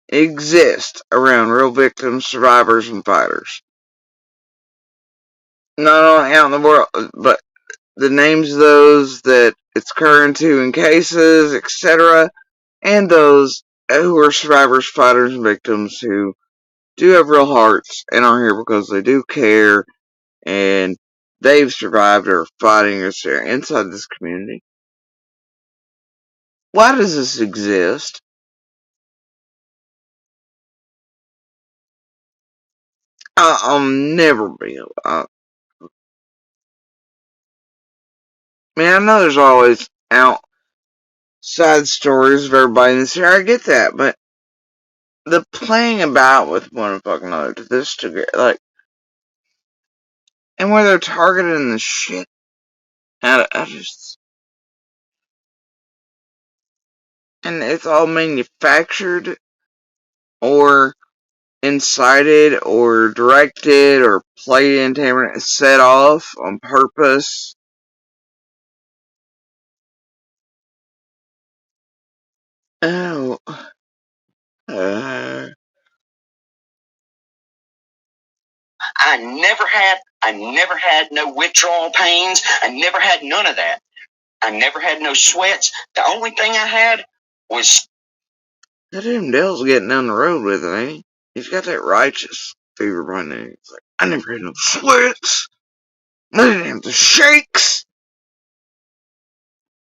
exist around real victims, survivors, and fighters? Not only out in the world, but the names of those that it's occurring to in cases, etc., and those who are survivors, fighters, and victims who do have real hearts and are here because they do care and they've survived or are fighting or they're inside this community. Why does this exist? I'll never be. I mean, I know there's always outside stories of everybody in this here. I get that, but the playing about with one fucking another to this degree, like, and where they're targeting the shit. And it's all manufactured or incited or directed or played into set off on purpose. Oh. I never had no withdrawal pains. I never had none of that. I never had no sweats. The only thing I had was. That damn Dale's getting down the road with it, ain't he? He's got that righteous fever by now. He's like, I never had no sweats. I didn't have the shakes.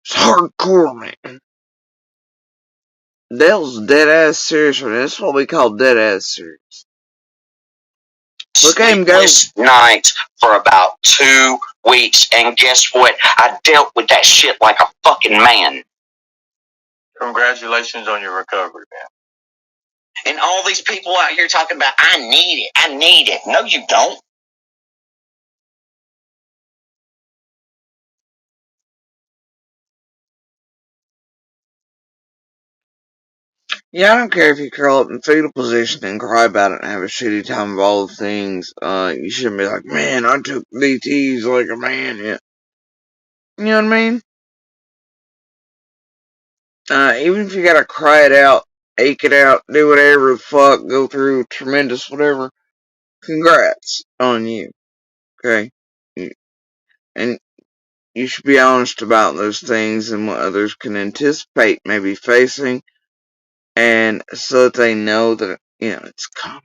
It's hardcore, man. Dale's dead ass serious right now. That's what we call dead ass serious. Look at him go. Sleepless nights for about 2 weeks, and guess what? I dealt with that shit like a fucking man. Congratulations on your recovery, man. And all these people out here talking about, I need it, I need it. No, you don't. Yeah, I don't care if you curl up in fetal position and cry about it and have a shitty time of all the things. You shouldn't be like, man, I took DTs like a man. Yeah. You know what I mean? Even if you gotta cry it out, ache it out, do whatever the fuck, go through tremendous whatever, congrats on you. Okay? And you should be honest about those things and what others can anticipate maybe facing, and so that they know that, it's coming.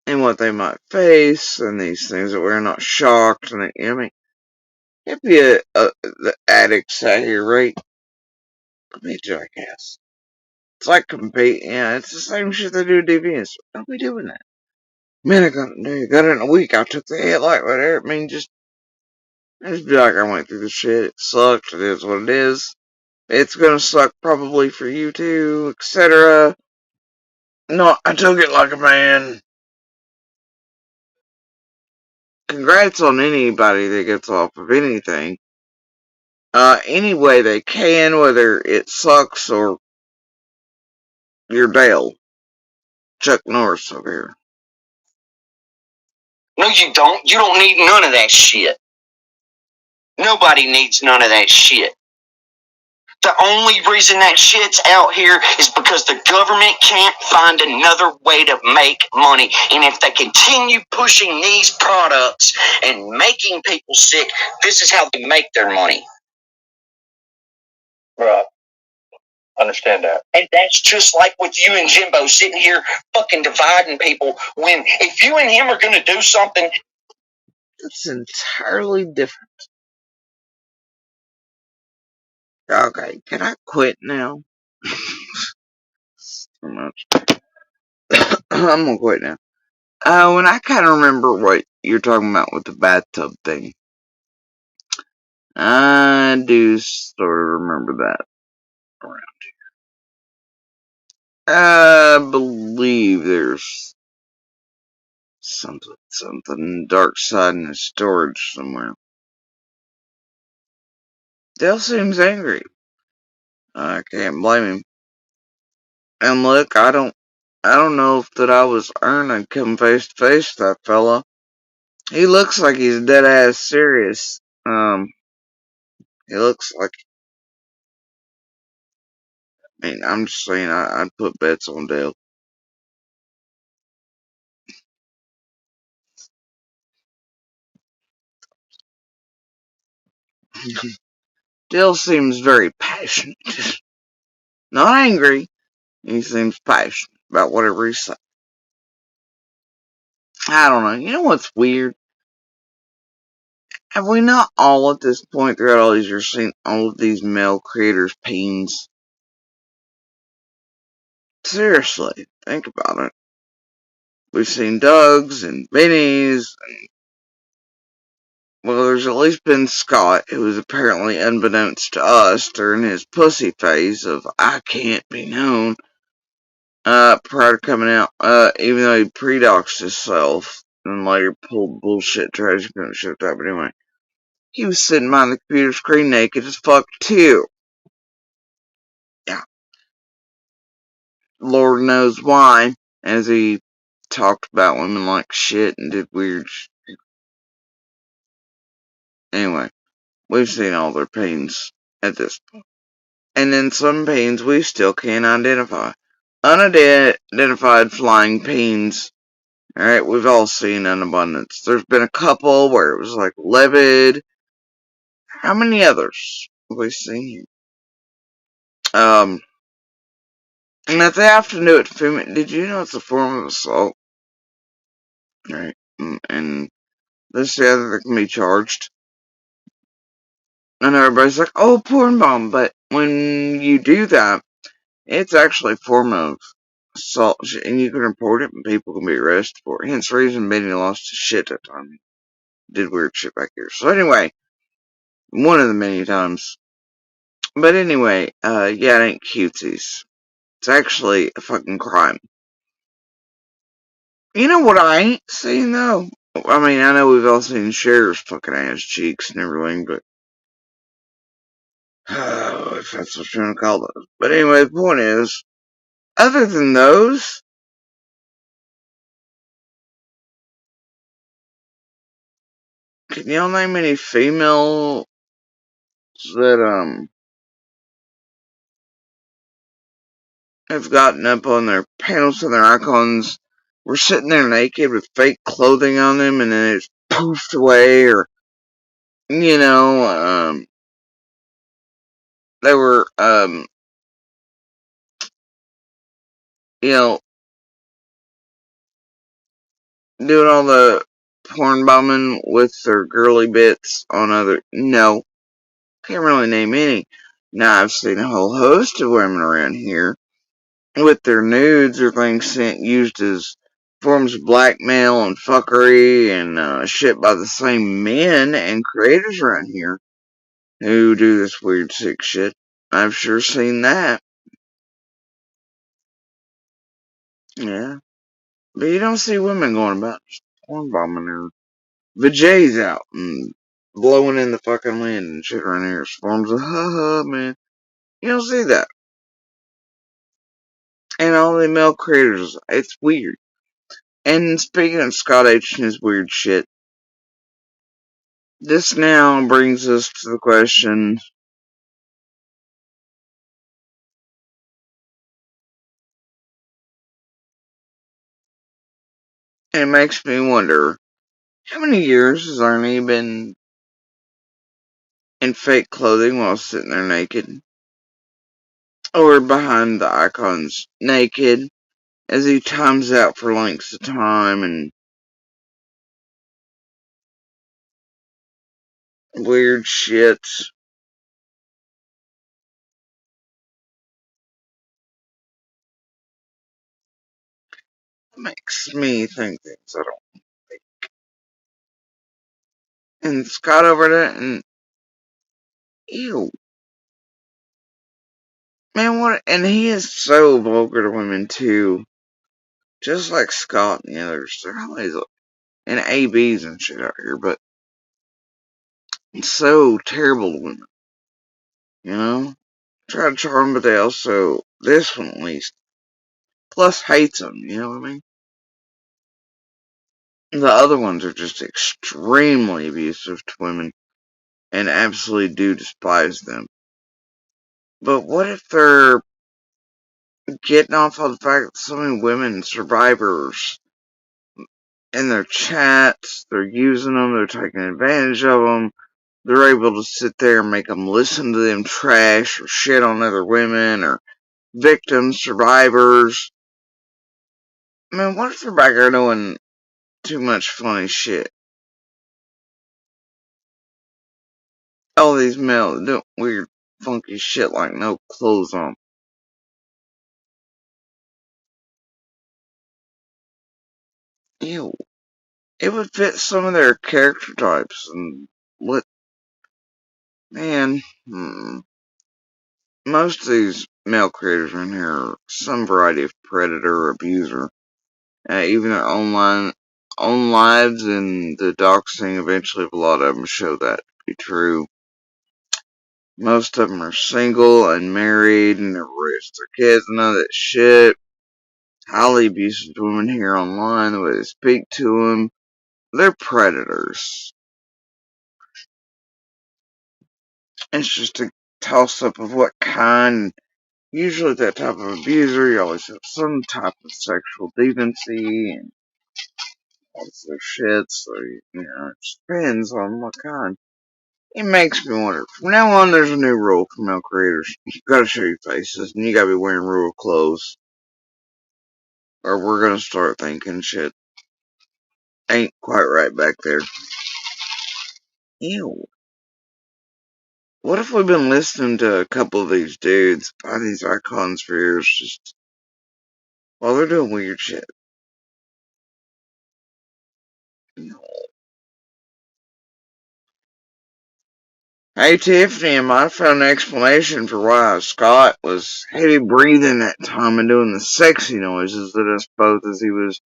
And what they might face, and these things that we're not shocked, and I mean, it'd be the addicts out here, right? Be a jackass. It's like competing, it's the same shit they do to DVs. Don't be doing that. Man, I got it in a week. I took the hit like whatever. I mean, just be like, I went through the shit. It sucked. It is what it is. It's gonna suck probably for you too, etc. No, I took it like a man. Congrats on anybody that gets off of anything. Any way they can, whether it sucks or you're Dale. Chuck Norris over here. No, you don't. You don't need none of that shit. Nobody needs none of that shit. The only reason that shit's out here is because the government can't find another way to make money. And if they continue pushing these products and making people sick, this is how they make their money. Right. Understand that. And that's just like with you and Jimbo sitting here fucking dividing people, when if you and him are going to do something, it's entirely different. Okay, can I quit now? Too much. I'm gonna quit now. When I kind of remember what you're talking about with the bathtub thing. I do sort of remember that around here. I believe there's something dark side in the storage somewhere. Dale seems angry. I can't blame him. And look, I don't know if that I was earning coming face to face with that fella. He looks like he's dead ass serious. He looks like. I mean, I'm just saying, I'd put bets on Dale. Dale seems very passionate. Not angry. He seems passionate about whatever he's saying. I don't know. You know what's weird? Have we not all at this point throughout all these years seen all of these male creators' peens? Seriously, think about it. We've seen Doug's and Vinny's, and well, there's at least been Scott, who was apparently unbeknownst to us during his pussy phase of I can't be known, prior to coming out, even though he pre-doxed himself. and later pulled bullshit trash and couldn't shut up. But anyway, he was sitting behind the computer screen naked as fuck too. Yeah, Lord knows why, as he talked about women like shit and did weird Anyway, we've seen all their pains at this point. And then some pains we still can't identify. Unidentified flying pains. Alright, we've all seen an abundance. There's been a couple where it was like livid. How many others have we seen here? And if they have to do it female, did you know it's a form of assault? Right. And this the other that can be charged. And everybody's like, oh, porn bomb. But when you do that, it's actually a form of assault, and you can report it, and people can be arrested for it. Hence the reason Benny lost his shit that time. He did weird shit back here. So anyway, one of the many times. But anyway, yeah, it ain't cutesies. It's actually a fucking crime. You know what I ain't seen, though? I mean, I know we've all seen Cher's fucking ass cheeks and everything, but if that's what you want to call those. But anyway, the point is, other than those, can y'all name any females that, have gotten up on their panels and their icons, were sitting there naked with fake clothing on them, and then it's poofed away, or, you know, they were, you know, doing all the porn bombing with their girly bits on other, no, can't really name any. Now, I've seen a whole host of women around here with their nudes or things used as forms of blackmail and fuckery and shit by the same men and creators around here who do this weird sick shit. I've sure seen that. Yeah. But you don't see women going about just porn bombing their vajays out and blowing in the fucking wind and shit around here. It's forms of man. You don't see that. And all the male creators, it's weird. And speaking of Scott H and his weird shit, this now brings us to the question, and it makes me wonder, how many years has Arnie been in fake clothing while sitting there naked? Or behind the icons naked, as he times out for lengths of time and weird shit. Makes me think things I don't. And Scott over there, and ew. Man, what? And he is so vulgar to women, too. Just like Scott and the others. They're always, and ABs and shit out here, but it's so terrible to women. You know? Try to charm, but they also, this one at least, plus hates them, you know what I mean? The other ones are just extremely abusive to women and absolutely do despise them. But what if they're getting off on the fact that so many women survivors in their chats, they're using them, they're taking advantage of them, they're able to sit there and make them listen to them trash or shit on other women or victims, survivors. Man, what if they're back there doing too much funny shit? All these males doing weird, funky shit like no clothes on. Ew. It would fit some of their character types and what, man, most of these male creators in here are some variety of predator or abuser. Even their own lives, and the doxing eventually of a lot of them show that to be true. Most of them are single, unmarried, and they're raising their kids and all that shit. Highly abusive women here online, the way they speak to them. They're predators. It's just a toss up of what kind. Usually, that type of abuser, you always have some type of sexual deviancy and all this other shit, so, it just depends on what kind. It makes me wonder. From now on, there's a new rule for male creators. You gotta show your faces, and you gotta be wearing real clothes, or we're gonna start thinking shit ain't quite right back there. Ew. What if we've been listening to a couple of these dudes by these icons for years, just while they're doing weird shit? Hey Tiffany, I might have found an explanation for why Scott was heavy breathing that time and doing the sexy noises that I suppose as he was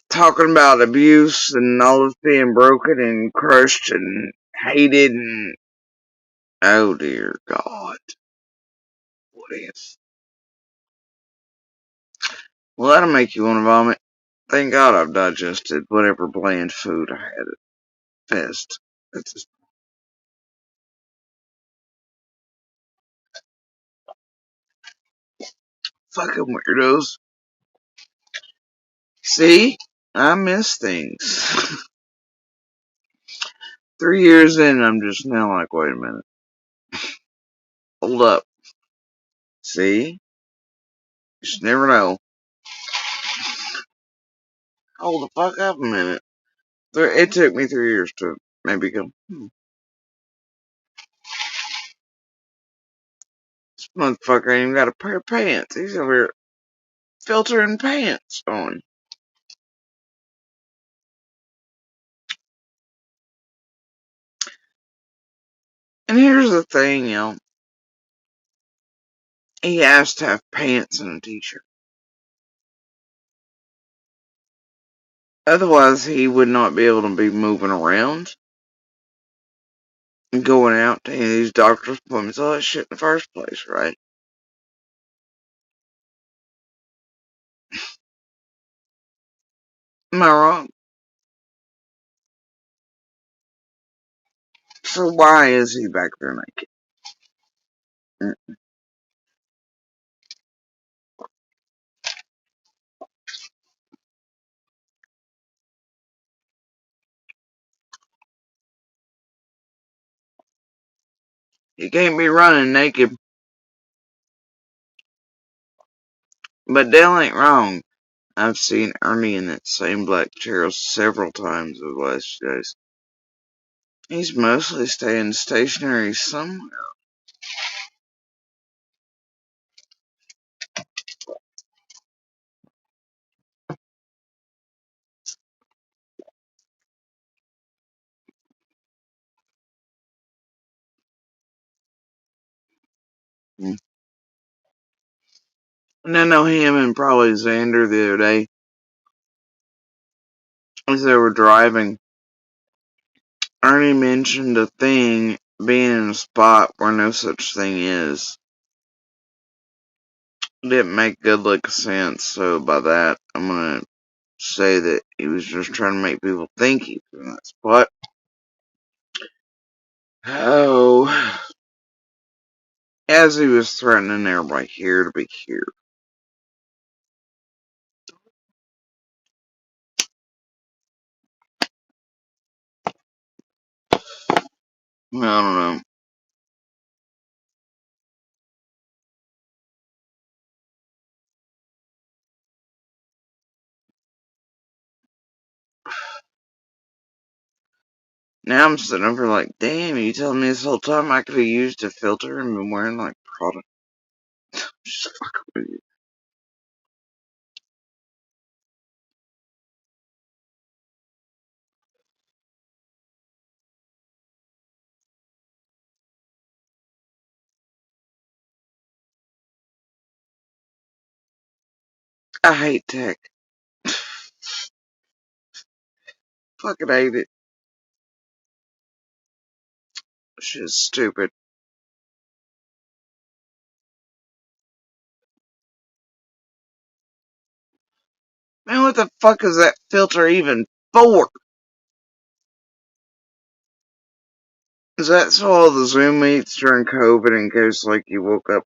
talking about abuse and all this being broken and crushed and hated and oh dear God, what if? Well, that'll make you want to vomit. Thank God I've digested whatever bland food I had at Fest. That's just fucking weirdos. See? I miss things. 3 years in, I'm just now like, wait a minute. Hold up. See? Just never know. Hold the fuck up a minute. It took me 3 years to maybe go, this motherfucker ain't even got a pair of pants. He's over here filtering pants on. And here's the thing, he has to have pants and a t-shirt. Otherwise, he would not be able to be moving around and going out to any of these doctor's appointments, all that shit in the first place, right? Am I wrong? So why is he back there naked? He can't be running naked. But Dale ain't wrong. I've seen Ernie in that same black chair several times over the last few days. He's mostly staying stationary somewhere. And I know him and probably Xander the other day, as they were driving, Ernie mentioned a thing being in a spot where no such thing is. Didn't make good lick of sense, so by that, I'm gonna say that he was just trying to make people think he was in that spot. Oh, as he was threatening everybody here to be here. I don't know. Now I'm sitting over like, damn, you telling me this whole time I could have used a filter and been wearing like product? Just fucking with you. I hate tech. Fucking hate it. Shit's stupid. Man, what the fuck is that filter even for? Is that so all the Zoom meets during COVID in case, like, you woke up,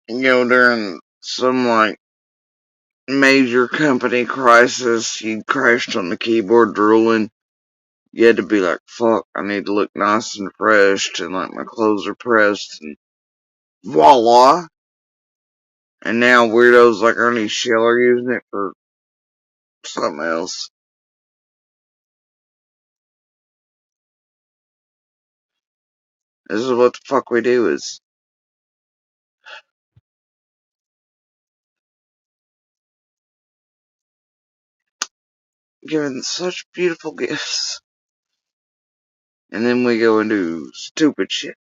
during some, like, major company crisis, you crashed on the keyboard drooling. You had to be like, fuck, I need to look nice and fresh, and, like, my clothes are pressed, and voila. And now weirdos like Ernie Shell are using it for something else. This is what the fuck we do, is given such beautiful gifts. And then we go and do stupid shit.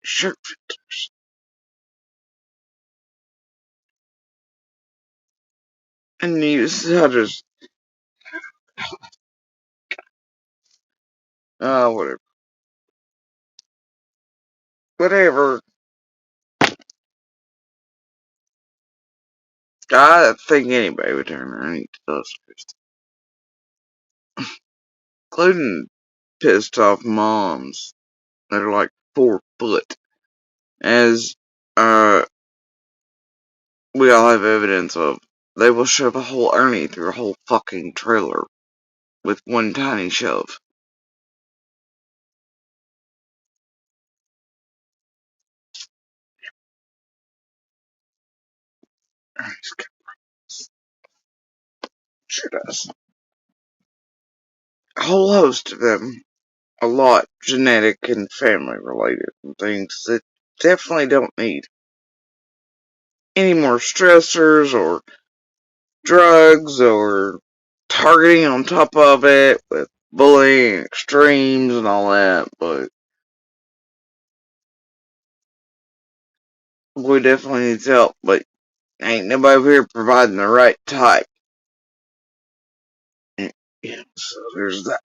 Shirt filters. And you just, whatever. Whatever. I think anybody would turn around to those, including pissed off moms that are like 4 foot. As, we all have evidence of. They will shove a whole Ernie through a whole fucking trailer with one tiny shove. Sure does. A whole host of them. A lot genetic and family related and things that definitely don't need any more stressors or drugs or targeting on top of it with bullying extremes and all that, but we definitely need help, but ain't nobody over here providing the right type. Yeah, so there's that.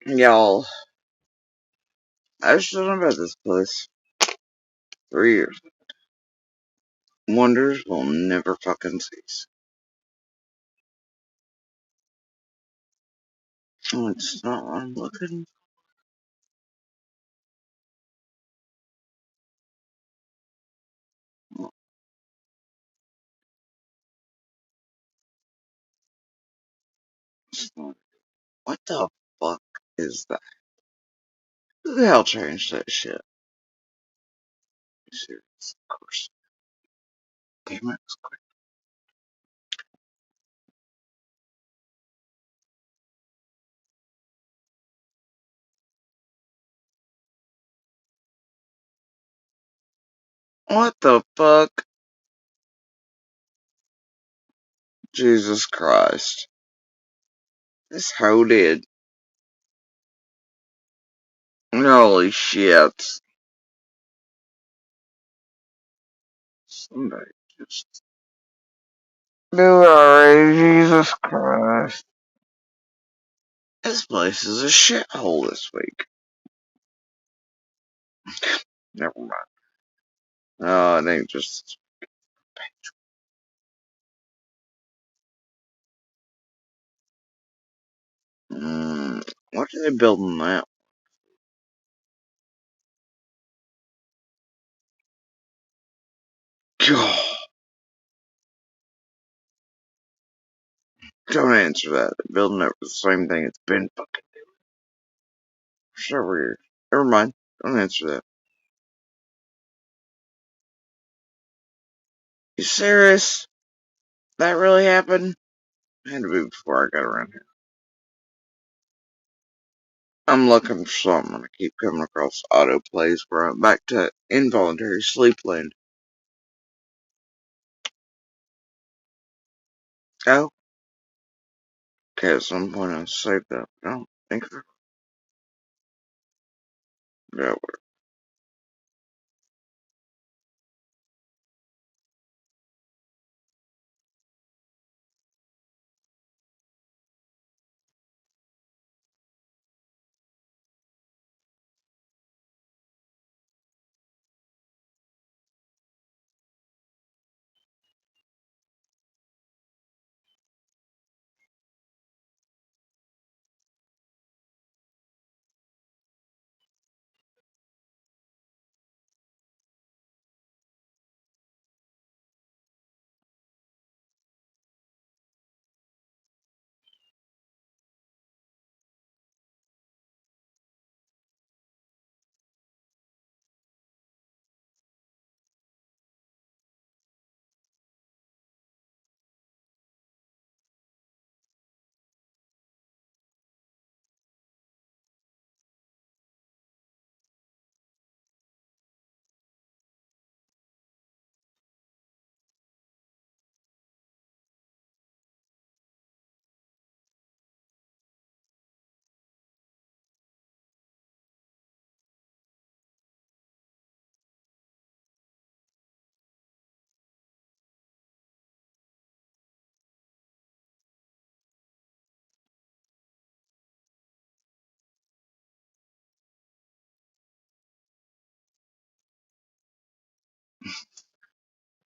Y'all, I was talking about this place 3 years. Wonders will never fucking cease. Oh, it's not what I'm looking. What the fuck is that? Who the hell changed that shit? Serious, of course. Damn it. What the fuck? Jesus Christ. This hoe did. Holy shit. Somebody just do it already, Jesus Christ. This place is a shithole this week. Never mind. Oh, it ain't just. What are they building now? God, don't answer that. They're building up the same thing it's been fucking for several years. Never mind. Don't answer that. You serious? That really happened? It had to be before I got around here. I'm looking for something and I keep coming across autoplays where I'm back to involuntary sleep land. Oh, okay, at some point I'll save that. I don't think so. Yeah,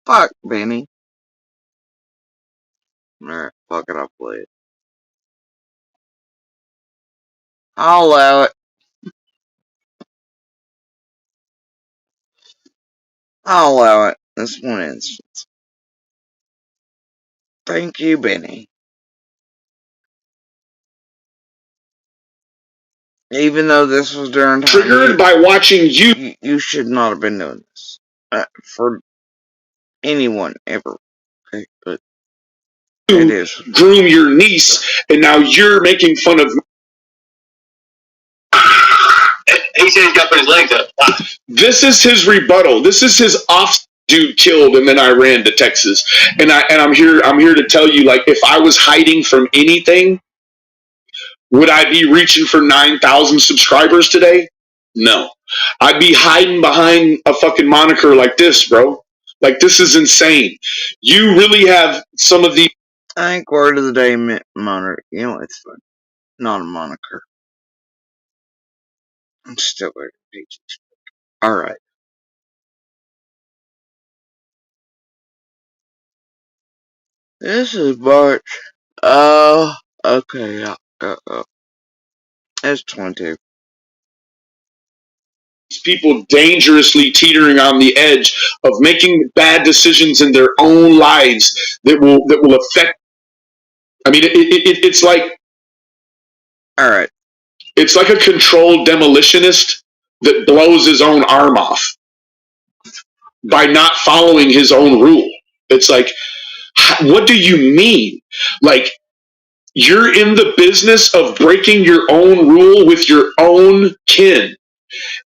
fuck, Benny. Alright, fuck it, I'll play it. I'll allow it. I'll allow it. This one instance. Thank you, Benny. Even though this was during time triggered by watching you should not have been doing this for anyone ever. Okay, but it is. Groom your niece, and now you're making fun of. He said he's got to put his legs up. This is his rebuttal. This is his off dude killed, and then I ran to Texas, and I'm here. I'm here to tell you, like, if I was hiding from anything, would I be reaching for 9,000 subscribers today? No. I'd be hiding behind a fucking moniker like this, bro. Like, this is insane. You really have some of the. I think word of the day moniker. You know, it's not a moniker. I'm still ready to teach. Alright. This is March. Okay, it's 22. People dangerously teetering on the edge of making bad decisions in their own lives that will affect. I mean, it's like, all right, it's like a controlled demolitionist that blows his own arm off by not following his own rule. It's like, what do you mean? Like, you're in the business of breaking your own rule with your own kin,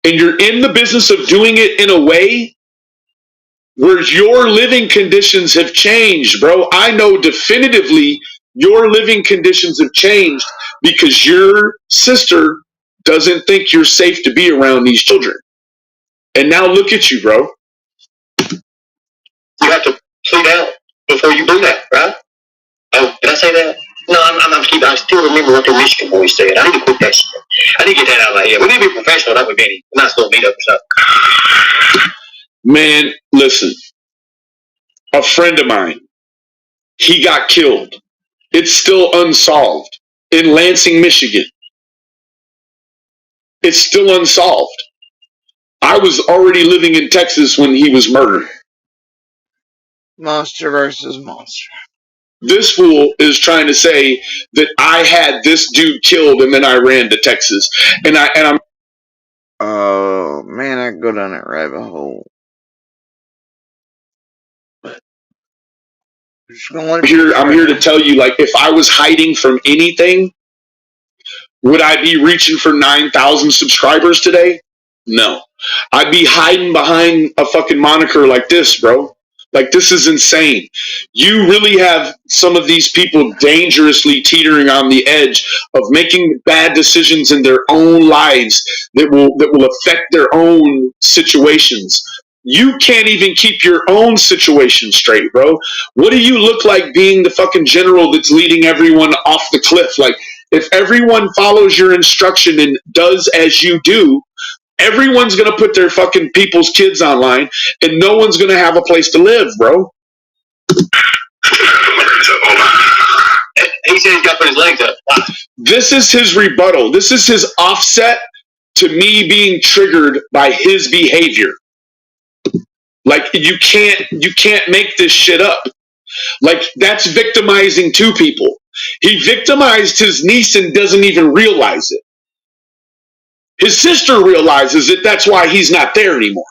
and you're in the business of doing it in a way where your living conditions have changed, bro. I know definitively your living conditions have changed because your sister doesn't think you're safe to be around these children. And now look at you, bro. You have to plead out before you do that, right? Oh, did I say that? No, I still remember what the Michigan boy said. I need to quit that shit. I need to get that out of my head. We need to be professional, not with Benny. We're not supposed to meet up or something. Man, listen. A friend of mine, he got killed. It's still unsolved in Lansing, Michigan. It's still unsolved. I was already living in Texas when he was murdered. Monster versus monster. This fool is trying to say that I had this dude killed and then I ran to Texas. And I'm Oh man, I go down that rabbit hole. I'm here to tell you, like, if I was hiding from anything, would I be reaching for 9,000 subscribers today? No. I'd be hiding behind a fucking moniker like this, bro. Like, this is insane. You really have some of these people dangerously teetering on the edge of making bad decisions in their own lives that will affect their own situations. You can't even keep your own situation straight, bro. What do you look like being the fucking general that's leading everyone off the cliff? Like, if everyone follows your instruction and does as you do, everyone's going to put their fucking people's kids online and no one's going to have a place to live, bro. He said he's got to put his legs up. This is his rebuttal. This is his offset to me being triggered by his behavior. Like, you can't make this shit up. Like, that's victimizing two people. He victimized his niece and doesn't even realize it. His sister realizes it. That's why he's not there anymore.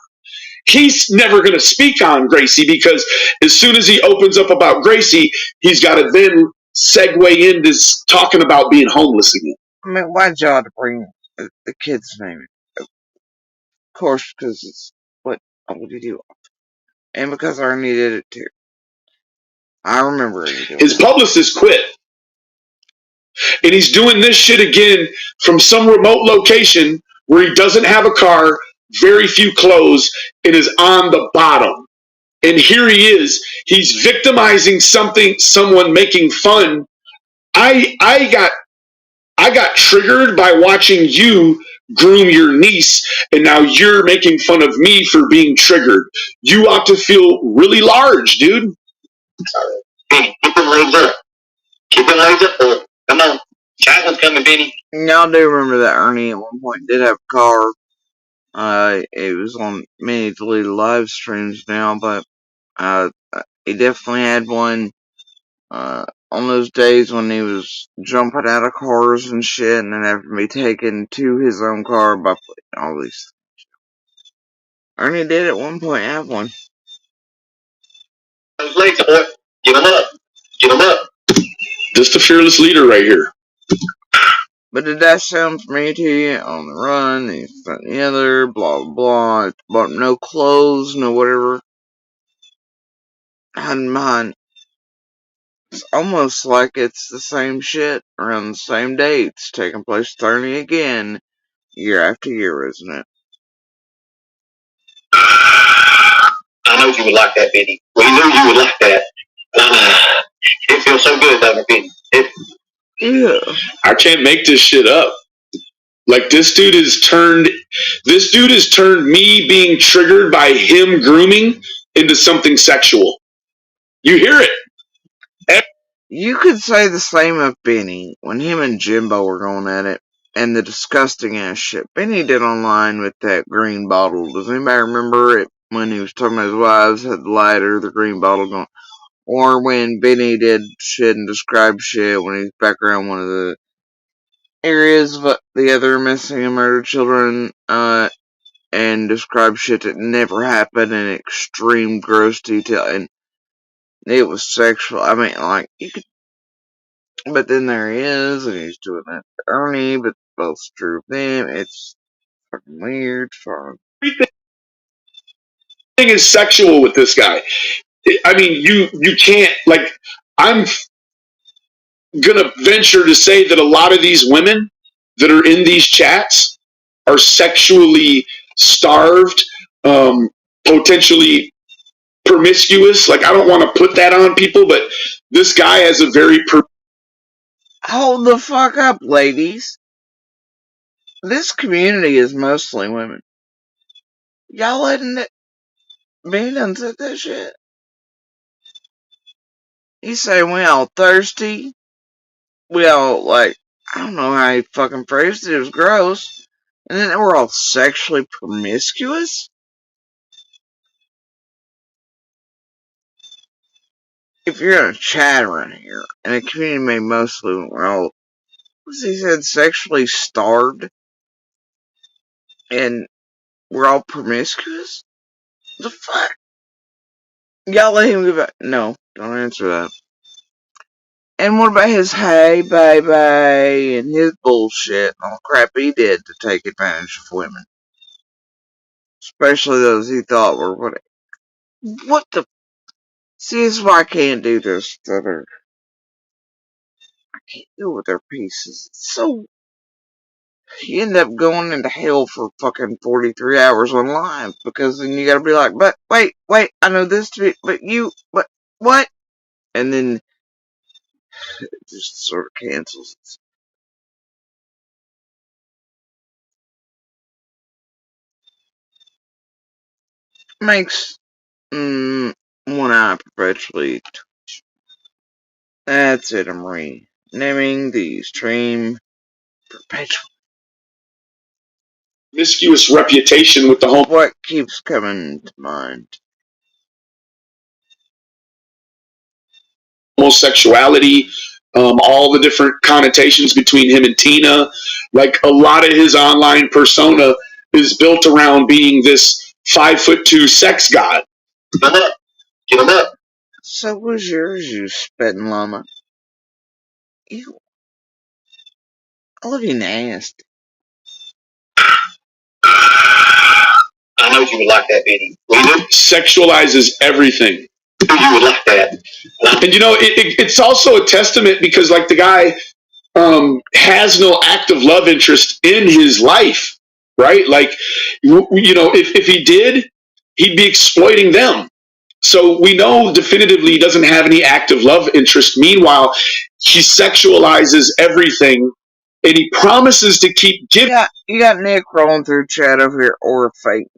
He's never going to speak on Gracie because as soon as he opens up about Gracie, he's got to then segue into talking about being homeless again. I mean, why'd y'all have to bring the kid's name? Of course, because it's what I would do. And because Ernie did it too. I remember Ernie doing His publicist quit. And he's doing this shit again from some remote location where he doesn't have a car, very few clothes, and is on the bottom. And here he is. He's victimizing someone making fun. I got triggered by watching you groom your niece, and now you're making fun of me for being triggered. You ought to feel really large, dude. Benny, keep your legs up. Keep your legs up. Come on. Child's coming, Benny. Y'all do remember that Ernie at one point did have a car. It was on many deleted live streams now, but he definitely had one. On those days when he was jumping out of cars and shit, and then having to be taken to his own car by all these. Ernie did at one point have one. Those legs, boy. Get him up. Get him up. Just a fearless leader right here. But did that sound familiar to you? On the run, this, that, and the other, blah, blah, blah. But no clothes, no whatever. Hiding behind. It's almost like it's the same shit around the same dates, taking place 30 again, year after year, isn't it? I know you would like that, Benny. We knew you would like that. It feels so good, doesn't it, Benny? Yeah. I can't make this shit up. Like this dude has turned me being triggered by him grooming into something sexual. You hear it. You could say the same of Benny when him and Jimbo were going at it, and the disgusting ass shit Benny did online with that green bottle. Does anybody remember it when he was talking about his wives had the lighter, the green bottle going? Or when Benny did shit and described shit when he's back around one of the areas of the other missing and murdered children, and described shit that never happened in extreme gross detail, and it was sexual. I mean, like, you could, but then there he is, and he's doing that to Ernie, but both true of them. It's fucking weird. Everything is sexual with this guy. I mean, you can't, like, I'm gonna venture to say that a lot of these women that are in these chats are sexually starved, potentially promiscuous. Like, I don't want to put that on people, but this guy has a very Hold the fuck up, ladies. This community is mostly women. Y'all letting it be done said that shit. You say we all thirsty? We all, like, I don't know how he fucking phrased it. It was gross. And then we're all sexually promiscuous? If you're gonna chat around here, and a community made mostly we're all, what's he said, sexually starved, and we're all promiscuous? The fuck? Y'all let him give back. No, don't answer that. And what about his hey baby and his bullshit and all the crap he did to take advantage of women? Especially those he thought were what the. See, this is why I can't do this. I can't deal with their pieces. It's so. You end up going into hell for fucking 43 hours on live because then you gotta be like, but wait, I know this to be, but you, but what? And then it just sort of cancels. Makes one eye perpetually. That's it, I'm renaming the stream perpetual. promiscuous reputation with the What keeps coming to mind? homosexuality, all the different connotations between him and Tina. Like, a lot of his online persona is built around being this 5'2" sex god. Give him up. Give him up. So was yours, you spitting llama. Ew. I love you nasty. I know you would like that, Benny. Sexualizes everything. You would like that. And you know, it's also a testament because, like, the guy has no active love interest in his life, right? Like, you know, if he did, he'd be exploiting them. So we know definitively he doesn't have any active love interest. Meanwhile, he sexualizes everything, and he promises to keep giving. You got Nick rolling through chat over here, or fake.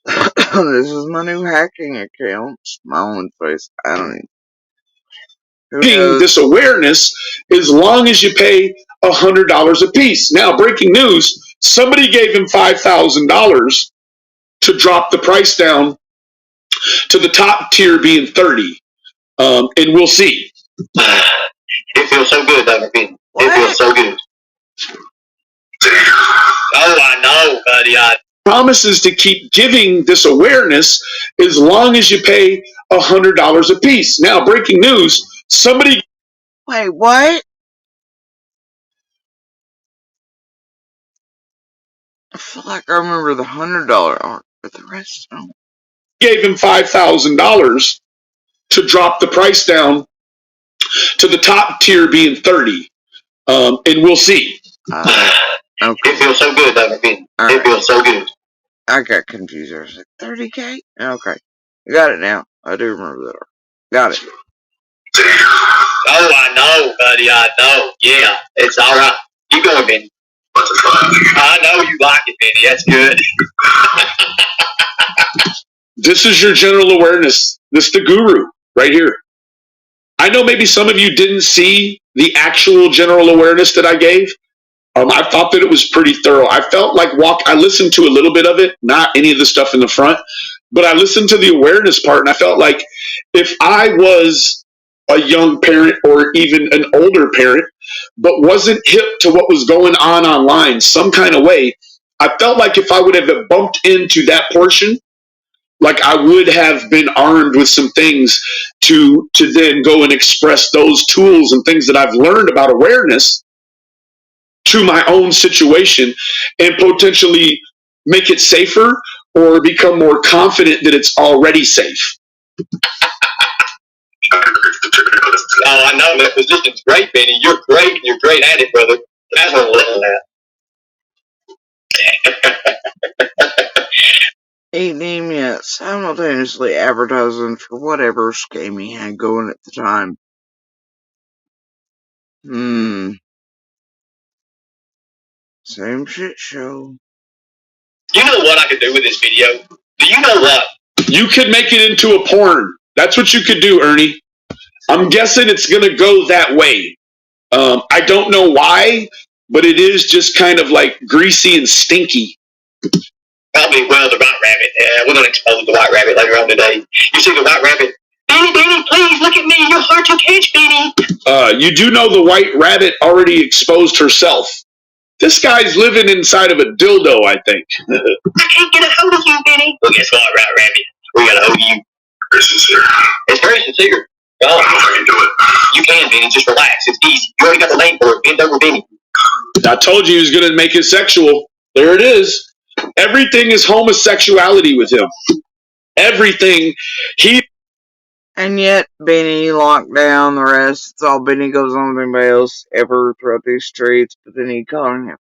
This is my new hacking account. Smiling face. I don't even. This awareness as long as you pay $100 a piece. Now, breaking news: somebody gave him $5,000 to drop the price down to the top tier being 30, and we'll see. It feels so good, doesn't it? It feels so good. Oh, I know, buddy. I promises to keep giving this awareness as long as you pay $100 a piece. Now, breaking news: somebody. Wait, what? I feel like I remember the $100 arc, but the rest I don't. Gave him $5,000 to drop the price down to the top tier being 30, and we'll see. Okay. It feels so good, doesn't it? It feels so good. I got confused. I was like, 30K? Okay. Got it now. I do remember that arc. Got it. Oh, I know, buddy. I know. Yeah, it's all right. Keep going, Ben. I know you like it, Benny. That's good. This is your general awareness. This is the guru right here. I know maybe some of you didn't see the actual general awareness that I gave. I thought that it was pretty thorough. I felt like I listened to a little bit of it, not any of the stuff in the front, but I listened to the awareness part, and I felt like if I was a young parent or even an older parent, but wasn't hip to what was going on online some kind of way, I felt like if I would have bumped into that portion, like I would have been armed with some things to then go and express those tools and things that I've learned about awareness to my own situation and potentially make it safer or become more confident that it's already safe. Oh, I know that position's great, Benny. You're great. You're great at it, brother. That's what I'm looking at. Eating yet simultaneously advertising for whatever scheme he had going at the time. Same shit show. You know what I could do with this video? Do you know what? You could make it into a porn. That's what you could do, Ernie. I'm guessing it's going to go that way. I don't know why, but it is just kind of like greasy and stinky. Probably, well, the white rabbit. We're going to expose the white rabbit later on today. You see the white rabbit? Benny, Benny, please look at me. You're hard to catch, Benny. You do know the white rabbit already exposed herself. This guy's living inside of a dildo, I think. I can't get a hold of you, Benny. Well, guess what, White Rabbit? We got a hold of you. Very sincere. It's very sincere. I don't know if I can do it. You can, Benny. Just relax. It's easy. You already got the name for it. Bend over, Benny. I told you he was going to make it sexual. There it is. Everything is homosexuality with him. Everything. And yet, Benny locked down the rest. It's all Benny goes on with anybody else ever throughout these streets. But then he caught him.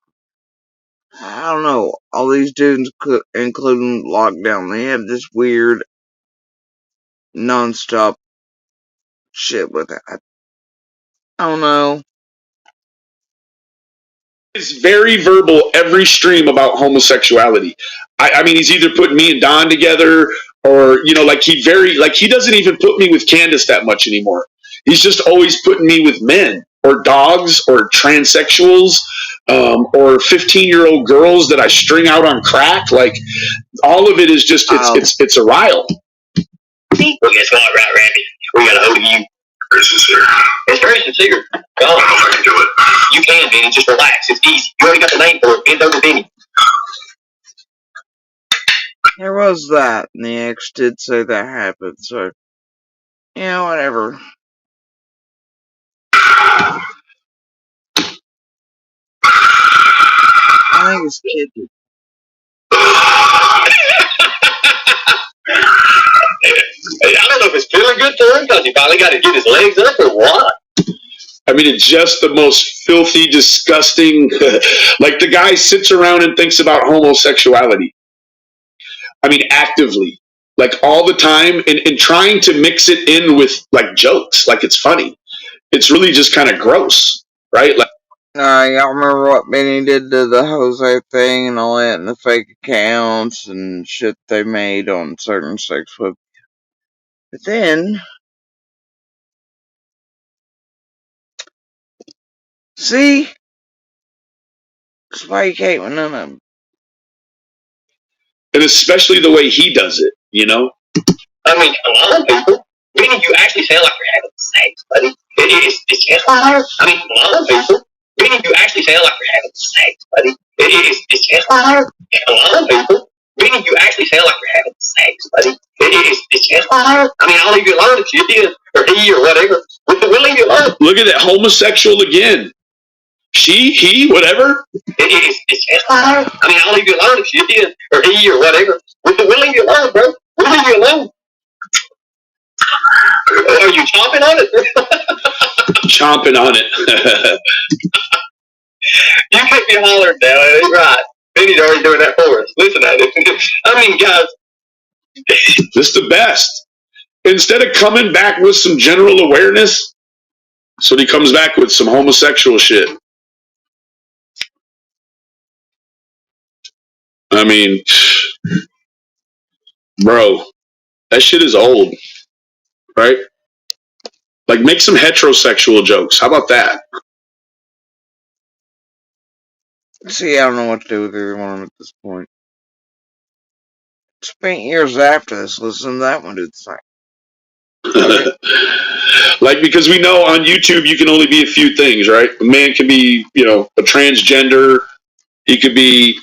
I don't know. All these dudes, including lockdown, they have this weird, non-stop shit with it. I don't know. It's very verbal every stream about homosexuality. I mean, he's either putting me and Don together, or like he doesn't even put me with Candace that much anymore. He's just always putting me with men or dogs or transsexuals, or 15-year-old girls that I string out on crack. Like all of it is just it's a rile. Well, guess what, Right Rabbit? We got a hold of you. Very sincere. It's very sincere. I don't know if I can do it. You can, Benny. Just relax. It's easy. You already got the name for it. Bend over, Benny. There was that, and the ex did say that happened, so whatever. I think it's kidding. I don't know if it's feeling good for him because he finally got to get his legs up or what. I mean, it's just the most filthy, disgusting. Like the guy sits around and thinks about homosexuality. I mean, actively, like all the time, and trying to mix it in with like jokes, like it's funny. It's really just kind of gross, right? Like, y'all remember what Benny did to the Jose thing and all that, and the fake accounts and shit they made on certain sex web. But then, see, that's why you can't with none of them. And especially the way he does it, I mean, come on, people. Benny, you actually sound like you're having sex, buddy. It's just hard. I mean, come on, people. Benny, you actually sound like you're having sex, buddy. It's just hard. Come on, people. Benny, you actually sound like you're having sex, buddy. It's just hard. I mean, I'll leave you alone if you did, or he, or whatever. We'll leave you alone. Look at that homosexual again. She, he, whatever. It's just hard. I mean, I'll leave you alone if you did, or he, or whatever. We'll leave you alone, bro. We'll leave you alone. Are you chomping on it? Chomping on it. You can't be hollering now. That's right. Benny's already doing that for us. Listen at it. I mean, guys, this is the best. Instead of coming back with some general awareness, so he comes back with some homosexual shit. I mean, bro, that shit is old, right? Like, make some heterosexual jokes. How about that? See, I don't know what to do with either one of them at this point. Spent years after this listening to that one do the same. Like, because we know on YouTube you can only be a few things, right? A man can be, a transgender. He could be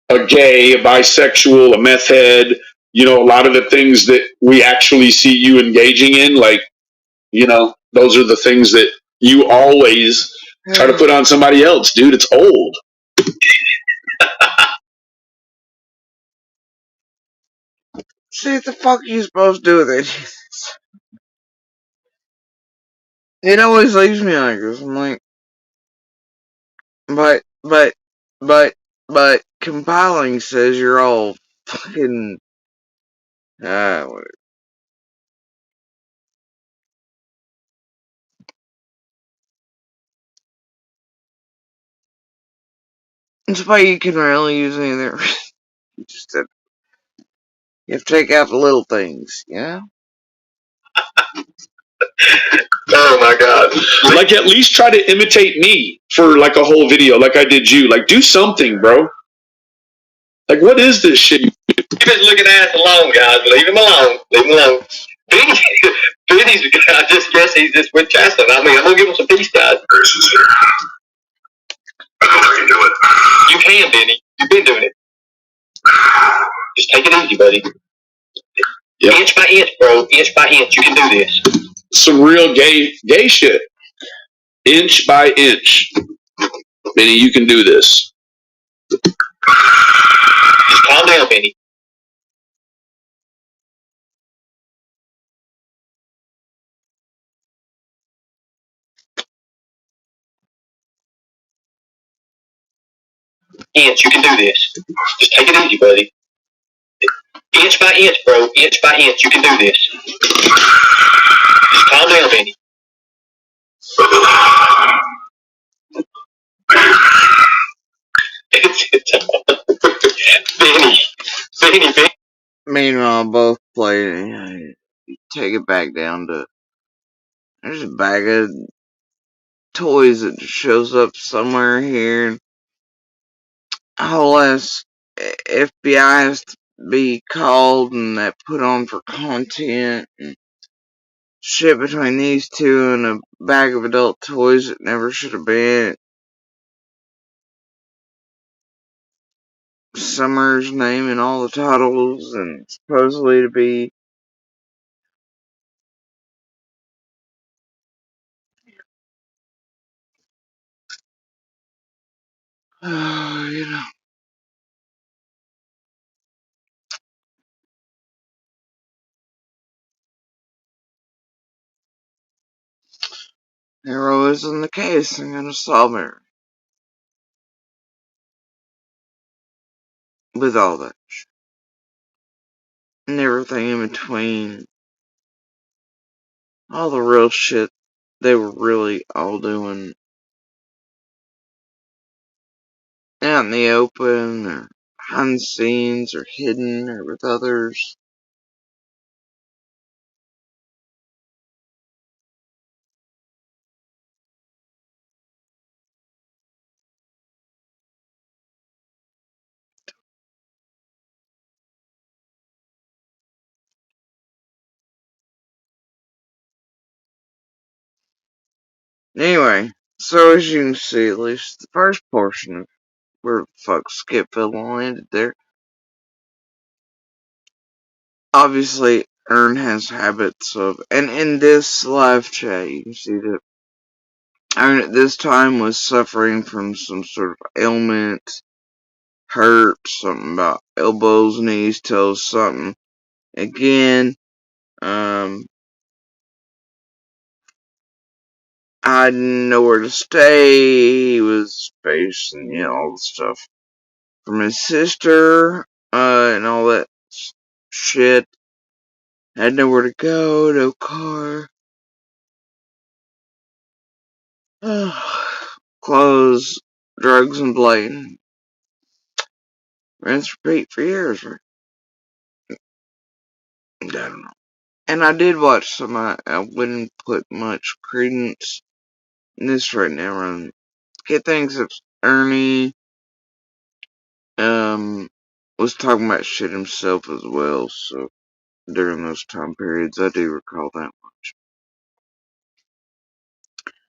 a gay, a bisexual, a meth head. A lot of the things that we actually see you engaging in, like, those are the things that you always try to put on somebody else, dude. It's old. See, what the fuck are you supposed to do with it? It always leaves me like this. I'm like, but, but, but, compiling says you're all fucking, whatever. That's why you can rarely use any of their, you just have, you have to take out the little things, you know? Oh my god. Like, at least try to imitate me for like a whole video, like I did you. Like, do something, bro. Like, what is this shit? Keep his looking ass alone, guys. Leave him alone. Leave him alone. Benny's, I just guess he's just with Chastity. I mean, I'm gonna give him some peace, guys. I don't know if I can do it. You can, Benny. You've been doing it. Just take it easy, buddy. Yep. Inch by inch, bro. Inch by inch. You can do this. Some real gay shit. Inch by inch. Benny, you can do this. Just calm down, Benny. Inch, you can do this. Just take it easy, buddy. Inch by inch, bro. Inch by inch. You can do this. Just calm down, Benny. Benny. Meanwhile, both play, take it back down to, there's a bag of toys that just shows up somewhere here, and whole ass FBI has to be called and that put on for content and shit between these two and a bag of adult toys that never should have been. Summer's naming all the titles and supposedly to be you know, Arrow is in the case. I'm gonna solve it with all that and everything in between. All the real shit they were really all doing out in the open or behind the scenes or hidden or with others. Anyway, so as you can see, at least the first portion of where the fuck Skip landed there. Obviously, Ern has habits of, and in this live chat, you can see that Ern at this time was suffering from some sort of ailment, hurt, something about elbows, knees, toes, something. Again, I didn't know where to stay. He was facing, all the stuff from his sister, and all that shit. Had nowhere to go, no car. Clothes, drugs, and blame. rinse, repeat for years. I don't know. And I did watch some. I wouldn't put much credence in this right now. Kid thinks it's Ernie was talking about shit himself as well. So during those time periods, I do recall that much.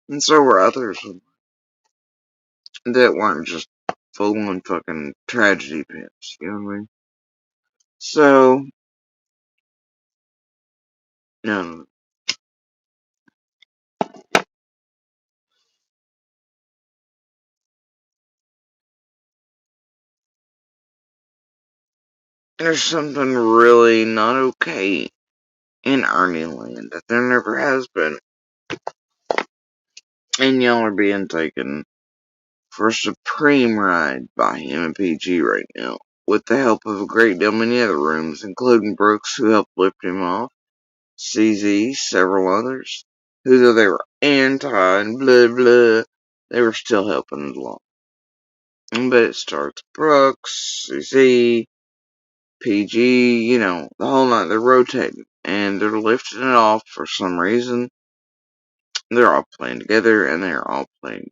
And so were others that weren't just full on fucking tragedy pits. You know what I mean? So, no, there's something really not okay in Arnie Land that there never has been. And y'all are being taken for a supreme ride by him and PG right now, with the help of a great deal many other rooms, including Brooks, who helped lift him off, CZ, several others, who though they were anti and blah blah, they were still helping us along. But it starts Brooks, CZ, PG, you know, the whole night. They're rotating and they're lifting it off for some reason. They're all playing together and they're all playing.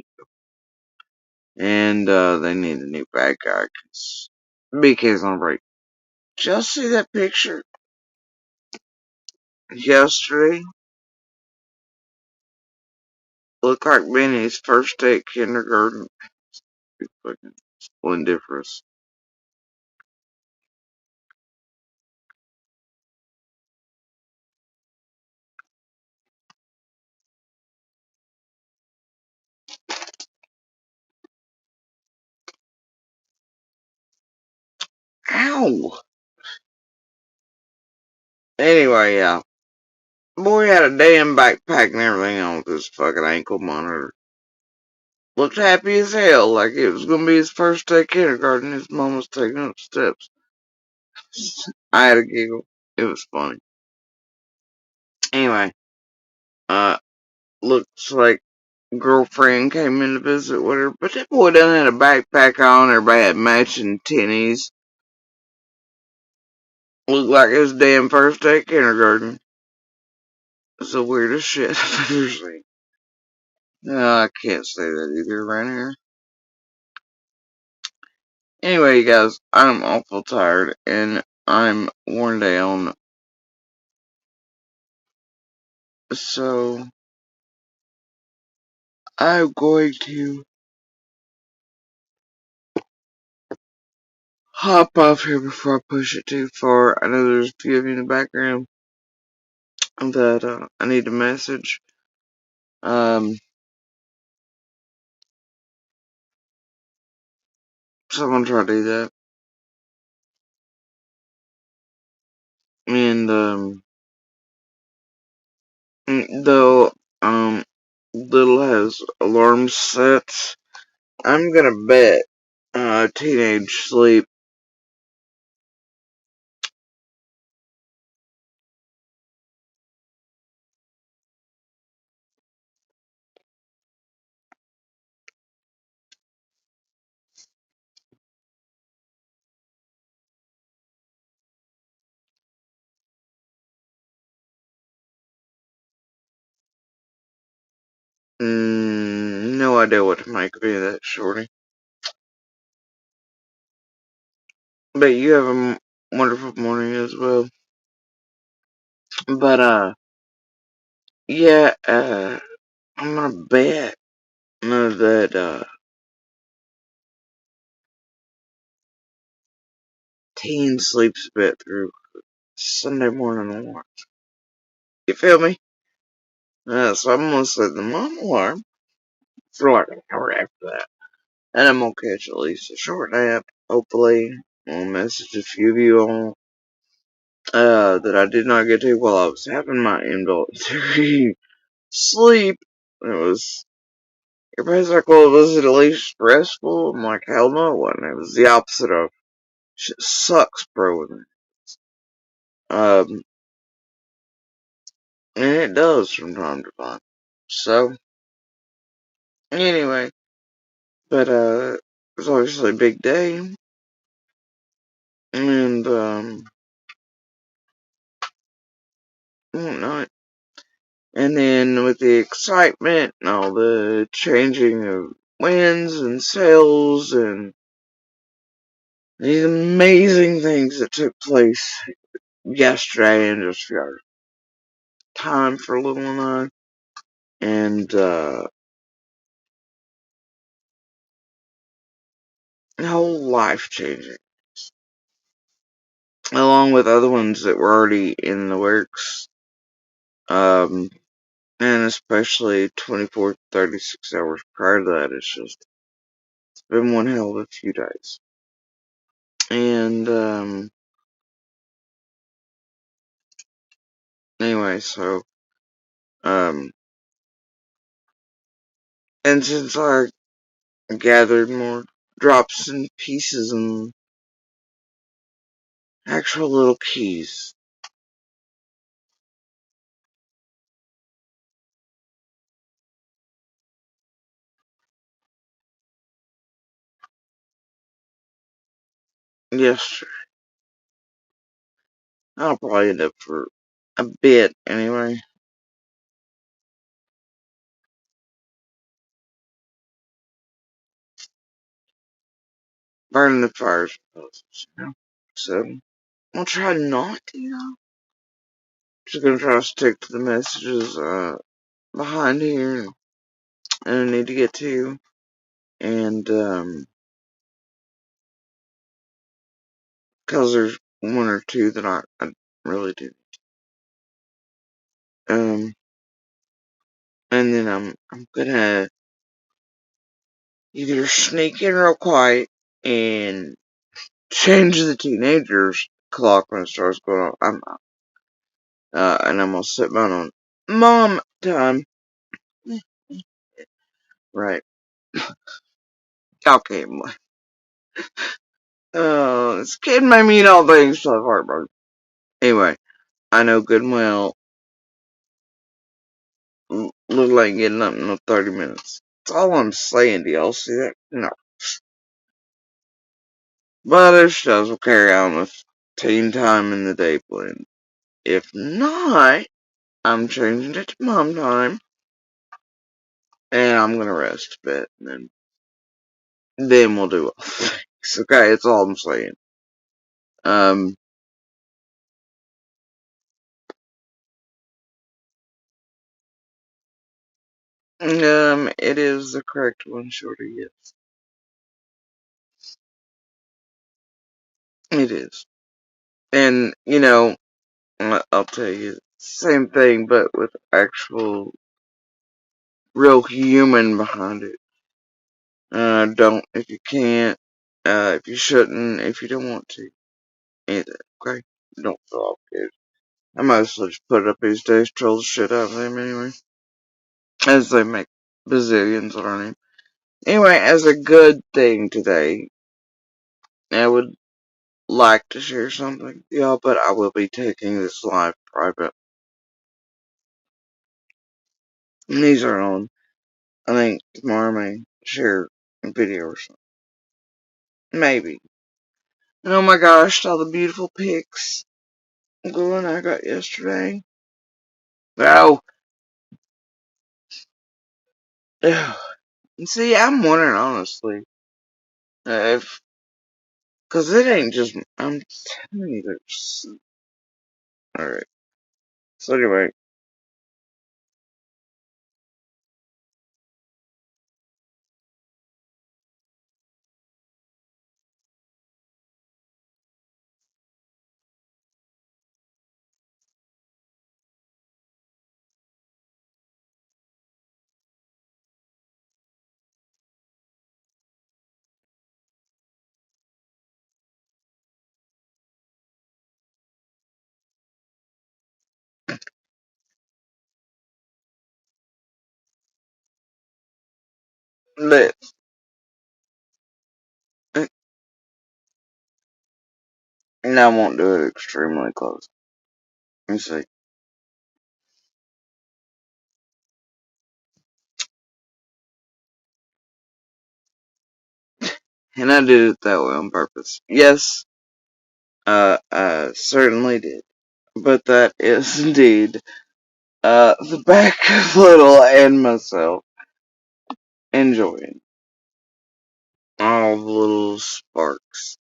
And they need a new bad guy because BK's on break. Did y'all see that picture yesterday? Looked like Benny's first day at kindergarten. Fucking splendiferous. Ow! Anyway, yeah. Boy had a damn backpack and everything on with his fucking ankle monitor. Looked happy as hell, like it was gonna be his first day of kindergarten. His mom was taking up steps. I had a giggle. It was funny. Anyway, uh, looks like girlfriend came in to visit with her, but that boy done had a backpack on. Everybody had matching tinnies. Looked like his damn first day of kindergarten. It's the weirdest shit I've ever seen. No, I can't say that either right here. Anyway, you guys, I'm awful tired and I'm worn down. So, I'm going to hop off here before I push it too far. I know there's a few of you in the background that I need to message. Um, so I'm gonna try to do that. And though Little has alarms set, I'm gonna bet teenage sleep. No idea what to make of any of that, Shorty. But you have a wonderful morning as well. But yeah, I'm gonna bet that teen sleeps a bit through Sunday morning alarm. You feel me? So I'm gonna set the mom alarm for like an hour after that. And I'm gonna catch at least a short nap. Hopefully, I'll message a few of you all that I did not get to while I was having my involuntary sleep. It was, everybody's like, well, was it at least stressful? I'm like, hell no, it wasn't. It was the opposite of, shit sucks, bro. And it does from time to time. So, anyway, but, it's obviously a big day. and whatnot. And then with the excitement and all the changing of winds and sails and these amazing things that took place yesterday and just got time for a little one and whole life changing. Along with other ones that were already in the works. And especially 24, 36 hours prior to that, it's been one hell of a few days. And, anyway, so, um, and since I gathered more drops and pieces and actual little keys, yes, I'll probably end up for a bit anyway. Burning the fires, you know. So, I'll try not to, Just gonna try to stick to the messages, behind here and I need to get to. And, cause there's one or two that I really do. Um, and then I'm gonna either sneak in real quiet and change the teenagers clock when it starts going off. And I'm gonna sit down on mom time. Right. Okay. This kid made me eat all things so heartbroken. Anyway, I know good and well, little ain't getting up in no 30 minutes. That's all I'm saying to y'all. See that? No. But other shows will carry on with teen time in the day blend. If not, I'm changing it to mom time. And I'm gonna rest a bit. And then we'll do all things. Okay, that's all I'm saying. Um, it is the correct one, Shorty, yes. It is. And, I'll tell you, same thing, but with actual, real human behind it. Don't if you can't, if you shouldn't, if you don't want to. Either, okay? Don't feel obligated. I mostly just put it up these days, troll the shit out of them anyway. As they make bazillions on our name. Anyway, as a good thing today, I would like to share something, y'all, but I will be taking this live private. And these are on, I think tomorrow I may share a video or something. Maybe. And oh my gosh, all the beautiful pics Glenn I got yesterday. Oh, and see, I'm wondering honestly, if, cause it ain't just, I'm telling you, there's, alright. So anyway, let, and I won't do it extremely close. Let me see. And I did it that way on purpose. Yes, Certainly did. But that is indeed, the back of Little and myself enjoying all the little sparks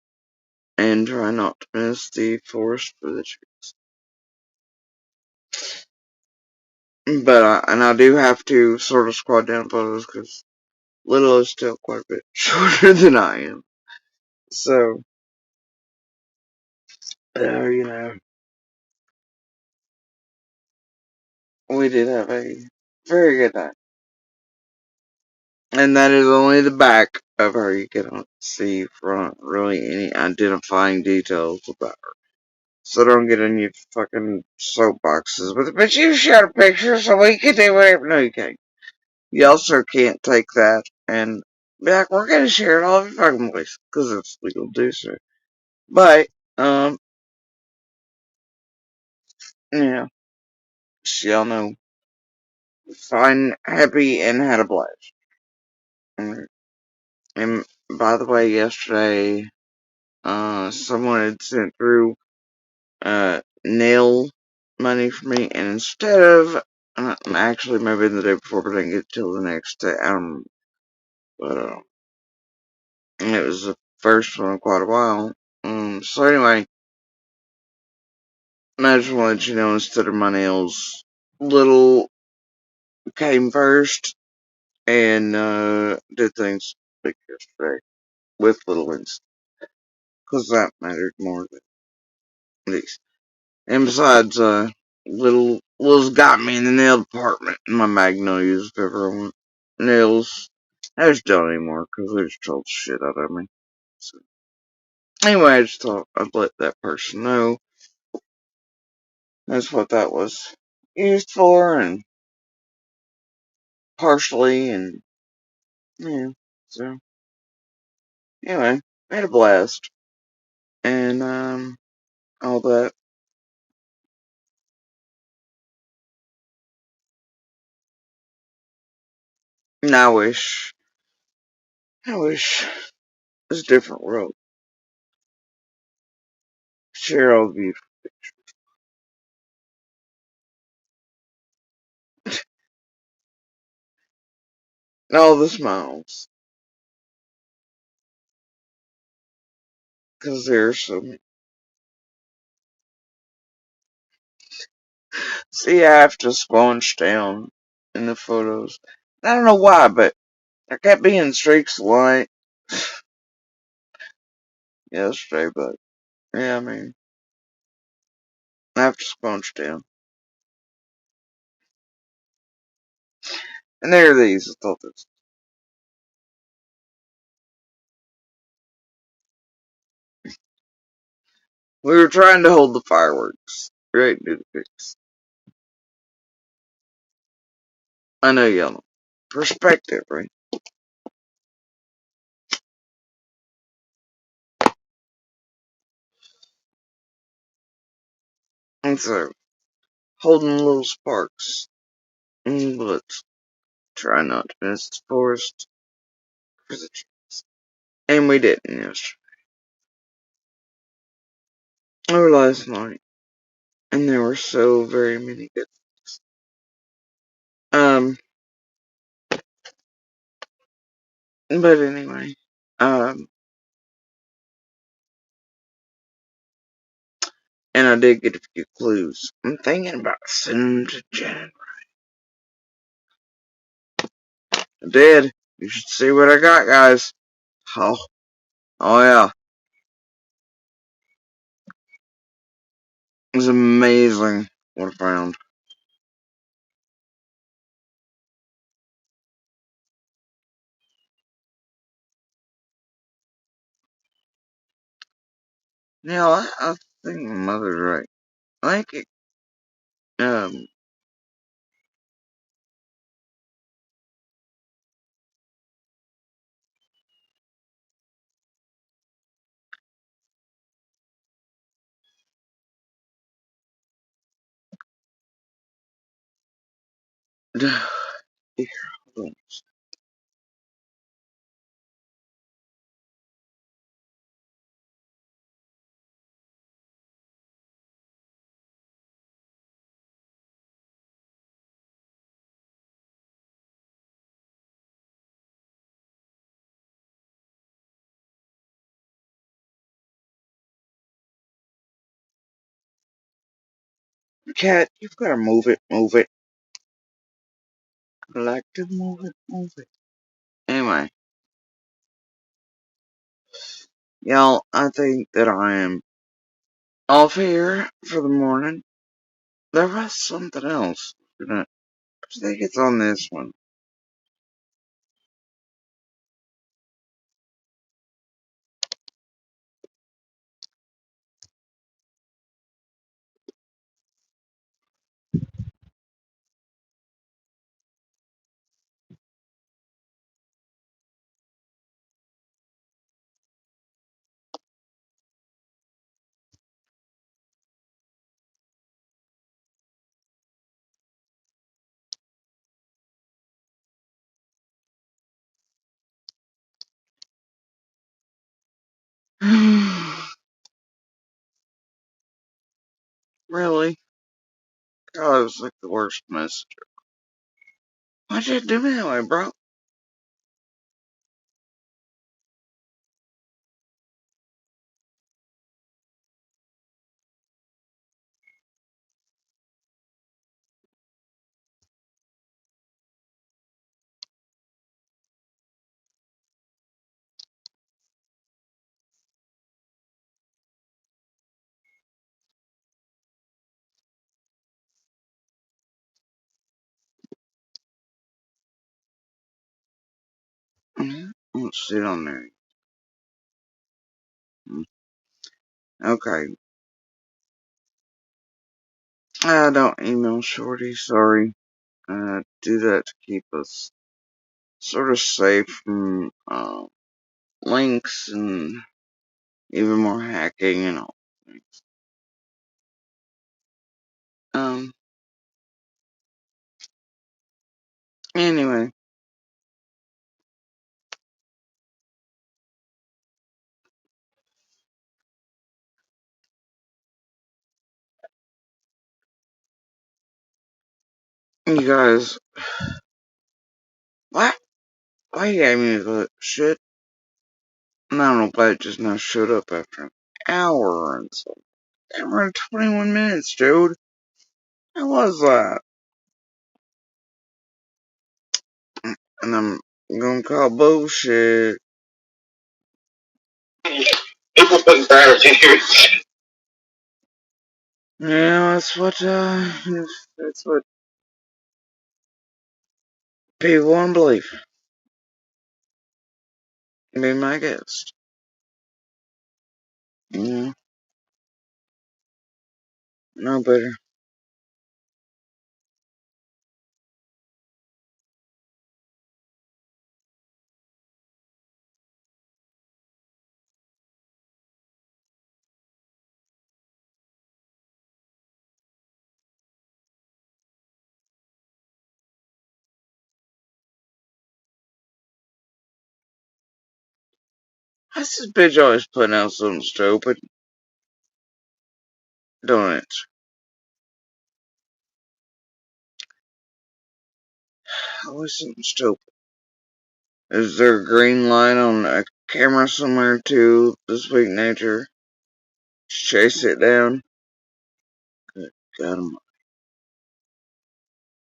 and try not to miss the forest for the trees. But, and I do have to sort of squat down photos because Little is still quite a bit shorter than I am. So, you know, we did have a very good time. And that is only the back of her. You cannot see from really any identifying details about her. So don't get in your fucking soapboxes with it. But you shot a picture so we can do whatever. No, you can't. You also can't take that and be like, we're gonna share it all over your fucking place. Because it's legal to do so. But, yeah. Y'all know. Fine, happy, and had a blast. And by the way, yesterday, someone had sent through, nail money for me, and instead of, actually maybe the day before, but I didn't get it till the next day, but, it was the first one in quite a while. So anyway, I just want to let you know, instead of my nails, Little came first, and, did things big yesterday, with Little ones, because that mattered more than these. And besides, Lil's got me in the nail department in my Magnolias if ever I want nails. I just don't anymore because they just trolled the shit out of me. So, anyway, I just thought I'd let that person know that's what that was used for, and partially, and yeah. So, anyway, I had a blast, and all that. And I wish it was a different world. Share all the beauty and all the smiles, because there's so many. See, I have to squanch down in the photos. I don't know why, but I kept being streaks of light yesterday, but yeah, I mean, I have to squanch down. And there are these. I thought this. We were trying to hold the fireworks right into the pics. I know y'all know. Perspective, right? And so, holding little sparks. Let's try not to miss the forest for the trees. And we didn't yesterday. Or last night. And there were so very many good things. But anyway, and I did get a few clues. I'm thinking about sending them to Jen. I did. You should see what I got, guys. Oh, oh yeah. It was amazing what I found. Yeah, I think my mother's right. I think it, here, hold on. Cat, you've got to move it, move it. I like to move it, move it. Anyway, y'all, I think that I am off here for the morning. There was something else. I think it's on this one. Really? God, it was like the worst mess. Why'd you do me that way, bro? Let's sit on there. Okay. Don't email Shorty, sorry. Do that to keep us sort of safe from, links and even more hacking and all things. Um, anyway. You guys, what? Why you gave me the shit? And I don't know why it just now showed up after an hour and so. Hour and 21 minutes, dude. How was that? And I'm gonna call bullshit. It was gratitude. Yeah, that's what people want to believe. Be my guest. Yeah, no better. How's this bitch always putting out something stupid? Don't it? Always something stupid. Is there a green light on a camera somewhere too this week, nature? Chase it down. Good God,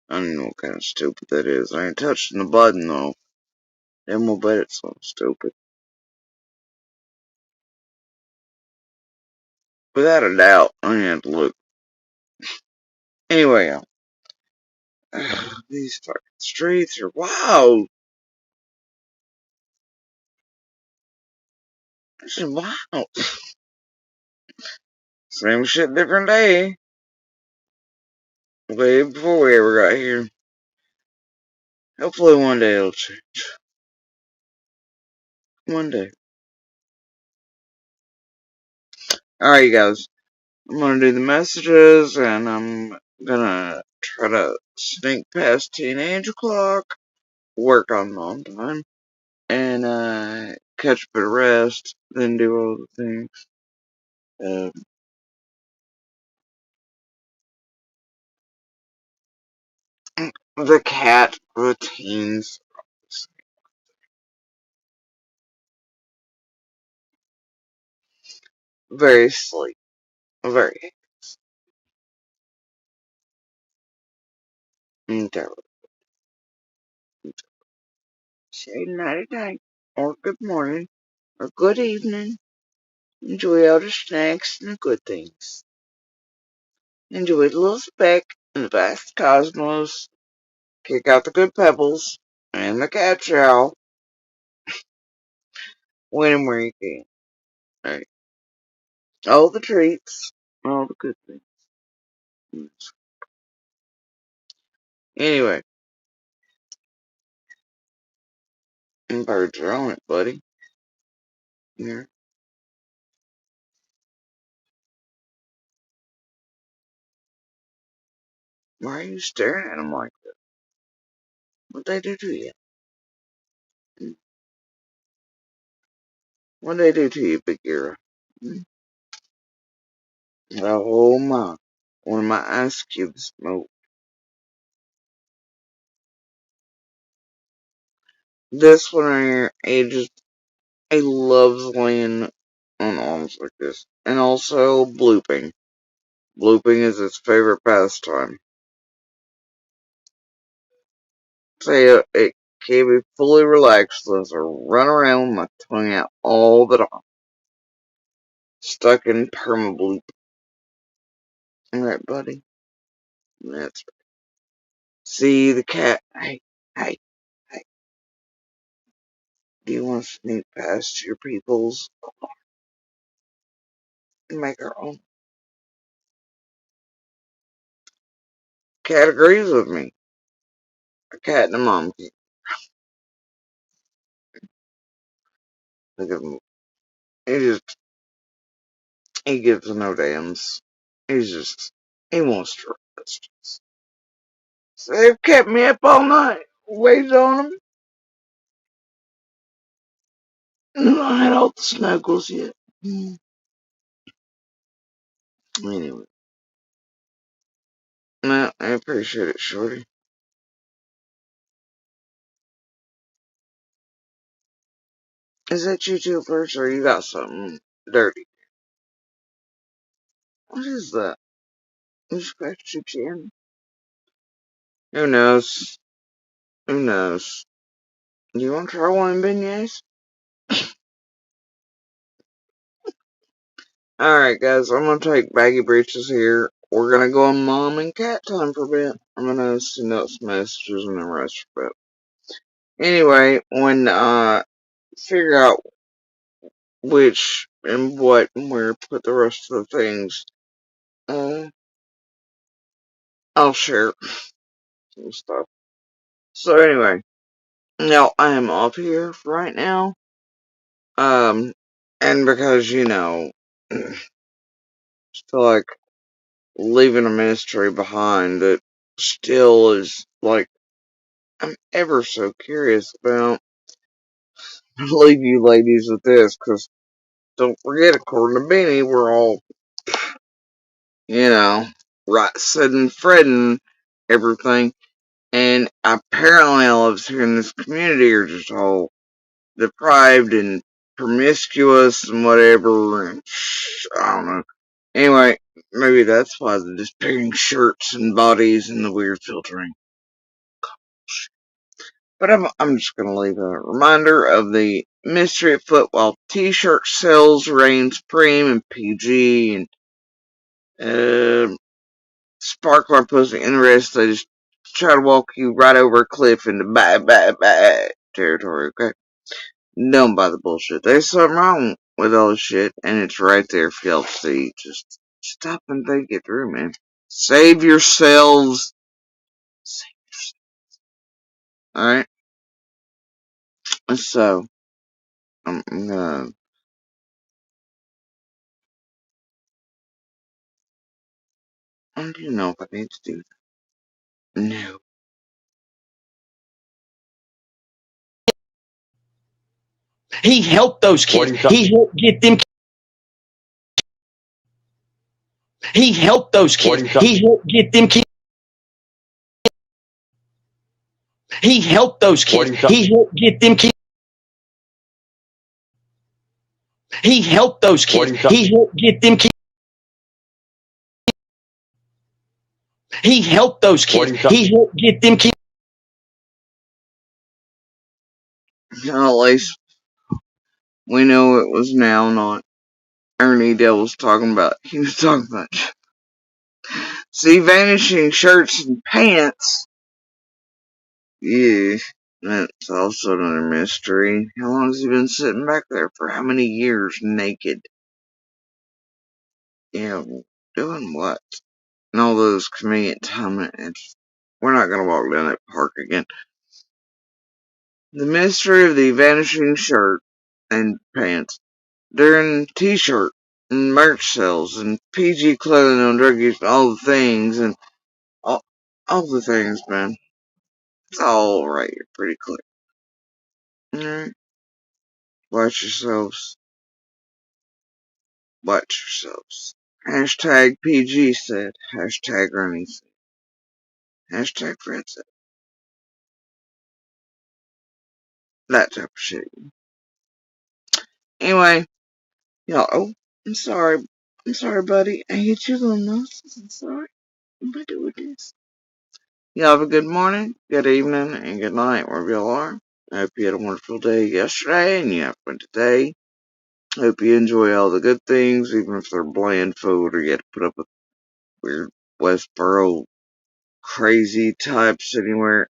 I don't know what kind of stupid that is. I ain't touching the button though. Then we'll bet it's something stupid. Without a doubt, I ain't have to look. Anyway, these fucking streets are wild. This is wild. Same shit, different day. Way before we ever got here. Hopefully one day it'll change. One day. Alright, you guys. I'm gonna do the messages, and I'm gonna try to sneak past teenage o'clock, work on time, and catch a bit of rest, then do all the things. The cat routines. Very sleep. Very. Okay. Say nighty night, or good morning, or good evening. Enjoy all the snacks and the good things. Enjoy the little speck in the vast cosmos. Kick out the good pebbles and the cat chow when and where you can. Right. All the treats, all the good things. Anyway, birds are on it, buddy. Yeah. Why are you staring at them like that? What'd they do to you? What'd they do to you, Big Era? Oh my. One of my ice cubes smoked. This one right here, he loves laying on arms like this. And also blooping. Blooping is his favorite pastime. Say it can't be fully relaxed unless I run around with my tongue out all the time. Stuck in perma-bloop. Alright, buddy? That's right. See the cat. Hey, hey, hey. Do you want to sneak past your peoples and make our own? Cat agrees with me. A cat and a mom. Look at him. He gives no damns. He wants to rest. So they've kept me up all night. Waited on him. I had all the snuggles yet. Anyway. No, I appreciate it, Shorty. Is that you two first, or you got something dirty? What is that? You scratched your chin? Who knows? Who knows? Do you want to try one, beignets? Alright, guys, I'm gonna take Baggy Breeches here. We're gonna go on mom and cat time for a bit. I'm gonna send out some messages and then rest for a bit. Anyway, when, figure out which and what and where to put the rest of the things, I'll share some stuff. So anyway, now I am off here for right now. And because, I feel like leaving a ministry behind that still is, like, I'm ever so curious about. I'll leave you ladies with this, because don't forget, according to Benny, we're all, right, sitting, fretting everything. And apparently all of us here in this community are just all deprived and promiscuous and whatever. And I don't know. Anyway, maybe that's why they're disappearing shirts and bodies and the weird filtering. But I'm just gonna leave a reminder of the Mystery at Foot while t-shirt sales reign supreme and PG and Sparkler posting interest. They just try to walk you right over a cliff into bad territory, okay? Don't buy the bullshit. There's something wrong with all this shit, and it's right there for y'all to see. Just stop and think it through, man. Save yourselves. Alright? So, I'm gonna. I don't even know if I need to do that. No. He helped those kids. He helped get them. He helped those kids. He helped get them kids. He helped those kids. He helped get them kids. He helped those kids. He helped get them kids. He helped those kids. He helped get them kids. At least we know it was now, not Ernie Dale was talking about. He was talking about. See, vanishing shirts and pants. Yeah, that's also another mystery. How long has he been sitting back there for? How many years naked? Doing what? And all those convenient time. We're not gonna walk down that park again. The mystery of the vanishing shirt and pants during t-shirt and merch sales and PG clothing on druggies, all the things and all the things, man. It's all right here, pretty clear. Alright, watch yourselves. Watch yourselves. Hashtag PG said. Hashtag Ronnie said. Hashtag Fred said. That type of shit. Anyway, y'all. Oh, I'm sorry. I'm sorry, buddy. I hit you little nonsense. I'm sorry. What am I doing this? Y'all have a good morning, good evening, and good night wherever y'all are. I hope you had a wonderful day yesterday and you have one today. I hope you enjoy all the good things, even if they're bland food or you have to put up with weird Westboro crazy types anywhere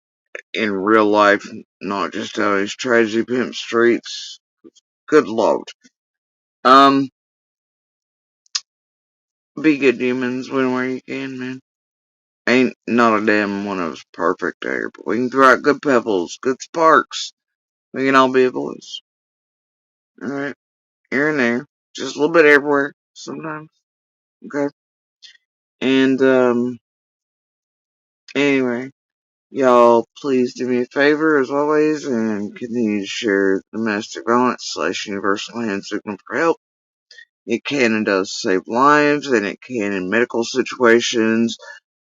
in real life, not just out these tragedy pimp streets. Good lord. Be good humans when where you can, man. Ain't not a damn one of us perfect there, but we can throw out good pebbles, good sparks. We can all be a voice. Alright? Here and there. Just a little bit everywhere, sometimes. Okay? And, anyway. Y'all, please do me a favor, as always, and continue to share domestic violence / universal hand signal for help. It can and does save lives, and it can in medical situations,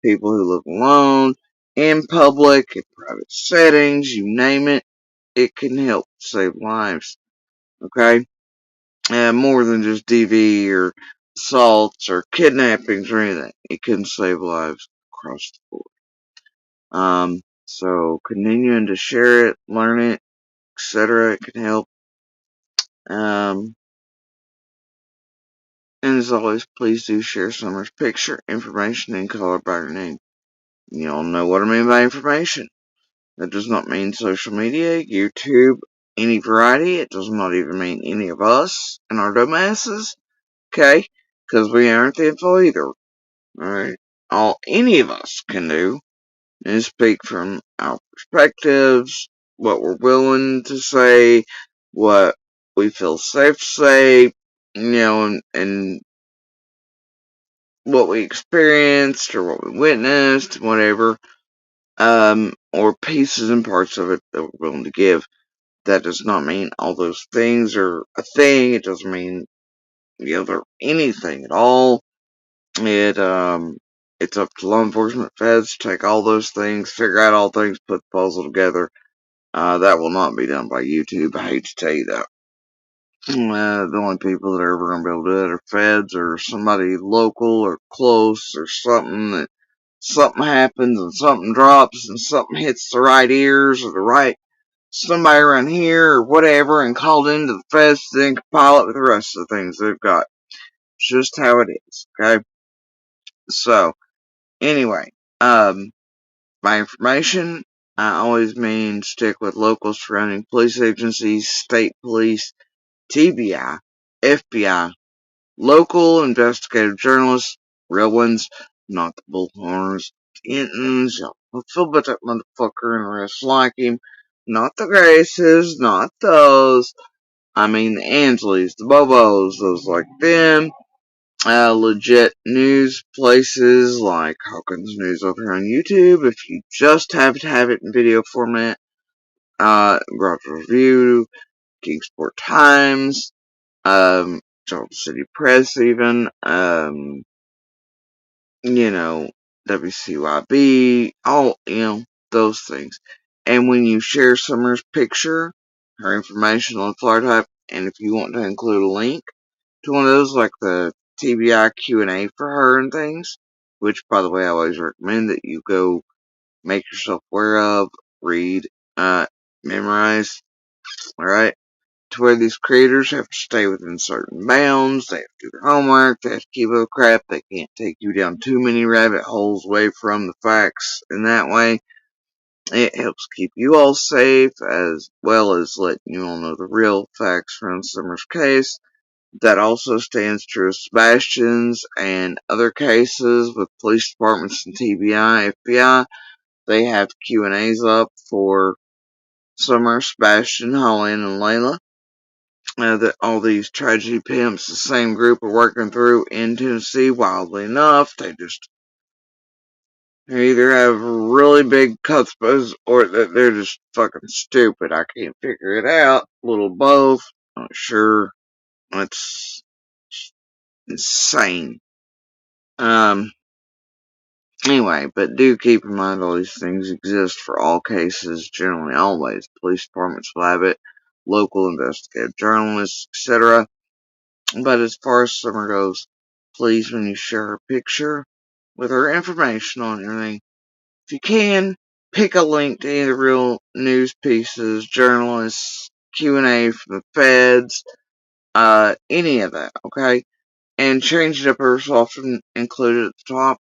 people who live alone, in public, in private settings, you name it, it can help save lives. Okay? More than just DV or assaults or kidnappings or anything. It can save lives across the board. So continuing to share it, learn it, etc. It can help. And as always, please do share Summer's picture, information, and color by her name. You all know what I mean by information. That does not mean social media, YouTube, any variety. It does not even mean any of us and our dumbasses. Okay? Because we aren't the info either. Alright? All any of us can do and speak from our perspectives, what we're willing to say, what we feel safe to say, and what we experienced or what we witnessed, whatever, or pieces and parts of it that we're willing to give. That does not mean all those things are a thing. It doesn't mean, they're anything at all. It's up to law enforcement, feds to take all those things, figure out all things, put the puzzle together. That will not be done by YouTube. I hate to tell you that. The only people that are ever going to be able to do it are feds or somebody local or close or something that something happens and something drops and something hits the right ears or the right somebody around here or whatever and called into the feds to then compile it with the rest of the things they've got. It's just how it is, okay? So, anyway, by information, I always mean stick with local surrounding police agencies, state police, TBI, FBI, local investigative journalists, real ones, not the bullhorns, Intons, y'all feel about that motherfucker and the rest like him, not the Graces, not those, I mean the Angeles, the Bobos, those like them, legit news places like Hawkins News over here on YouTube. If you just have to have it in video format, Garage Review, Kingsport Times, Charles City Press even, WCYB, all, those things. And when you share Summer's picture, her information on the flyer type, and if you want to include a link to one of those, like the TBI Q&A for her and things, which, by the way, I always recommend that you go make yourself aware of, read, memorize, alright? To where these creators have to stay within certain bounds, they have to do their homework, they have to keep up crap, they can't take you down too many rabbit holes away from the facts, and that way, it helps keep you all safe, as well as letting you all know the real facts from Summer's case. That also stands true of Sebastian's and other cases with police departments and TBI, FBI. They have Q&As up for Summer, Sebastian, Holland, and Layla. That all these tragedy pimps, the same group, are working through in Tennessee. Wildly enough, they either have really big cutspaws or that they're just fucking stupid. I can't figure it out. A little both. Not sure. It's insane. Anyway, but do keep in mind all these things exist for all cases, generally always. Police departments will have it, local investigative journalists, etc. But as far as Summer goes, please, when you share her picture with her information on everything, if you can, pick a link to any of the real news pieces, journalists, Q&A from the feds, any of that, okay? And change it up every so often, include it at the top.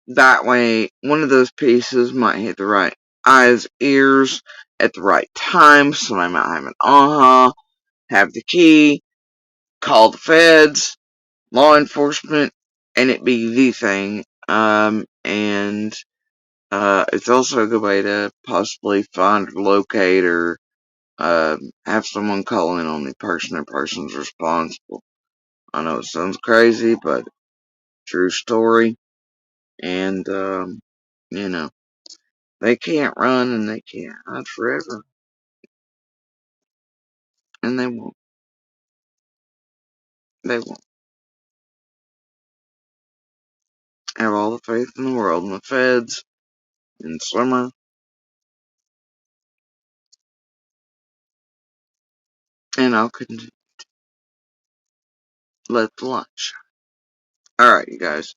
That way, one of those pieces might hit the right eyes, ears, at the right time. Somebody might have an aha, have the key, call the feds, law enforcement, and it be the thing. And it's also a good way to possibly find or locate or have someone call in on the person or persons responsible. I know it sounds crazy, but true story. And, you know, they can't run and they can't hide forever. And they won't. They won't. Have all the faith in the world in the feds, in Summer, and I'll continue. Let the light shine. Alright, you guys.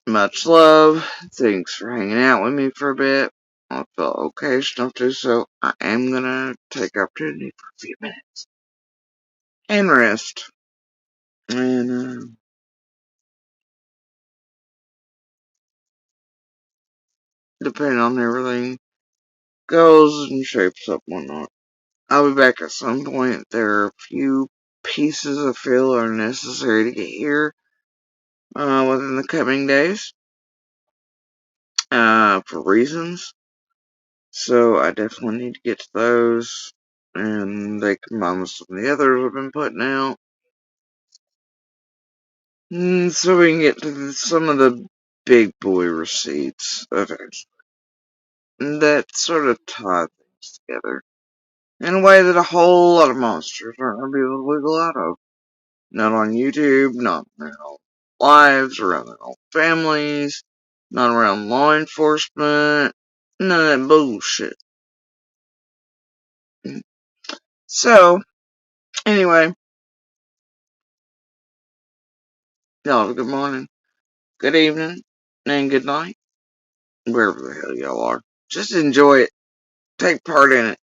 Much love. Thanks for hanging out with me for a bit. I felt okay enough to, so I am gonna take opportunity for a few minutes and rest. And depending on everything goes and shapes up and whatnot, I'll be back at some point. There are a few pieces I feel are necessary to get here within the coming days for reasons. So I definitely need to get to those, and they combine with some of the others I've been putting out. So we can get to some of the big boy receipts eventually. That sort of tie things together in a way that a whole lot of monsters aren't going to be able to wiggle out of. Not on YouTube, not in their own lives, around their own families, not around law enforcement, none of that bullshit. So, anyway, y'all have a good morning, good evening, and good night, wherever the hell y'all are. Just enjoy it. Take part in it.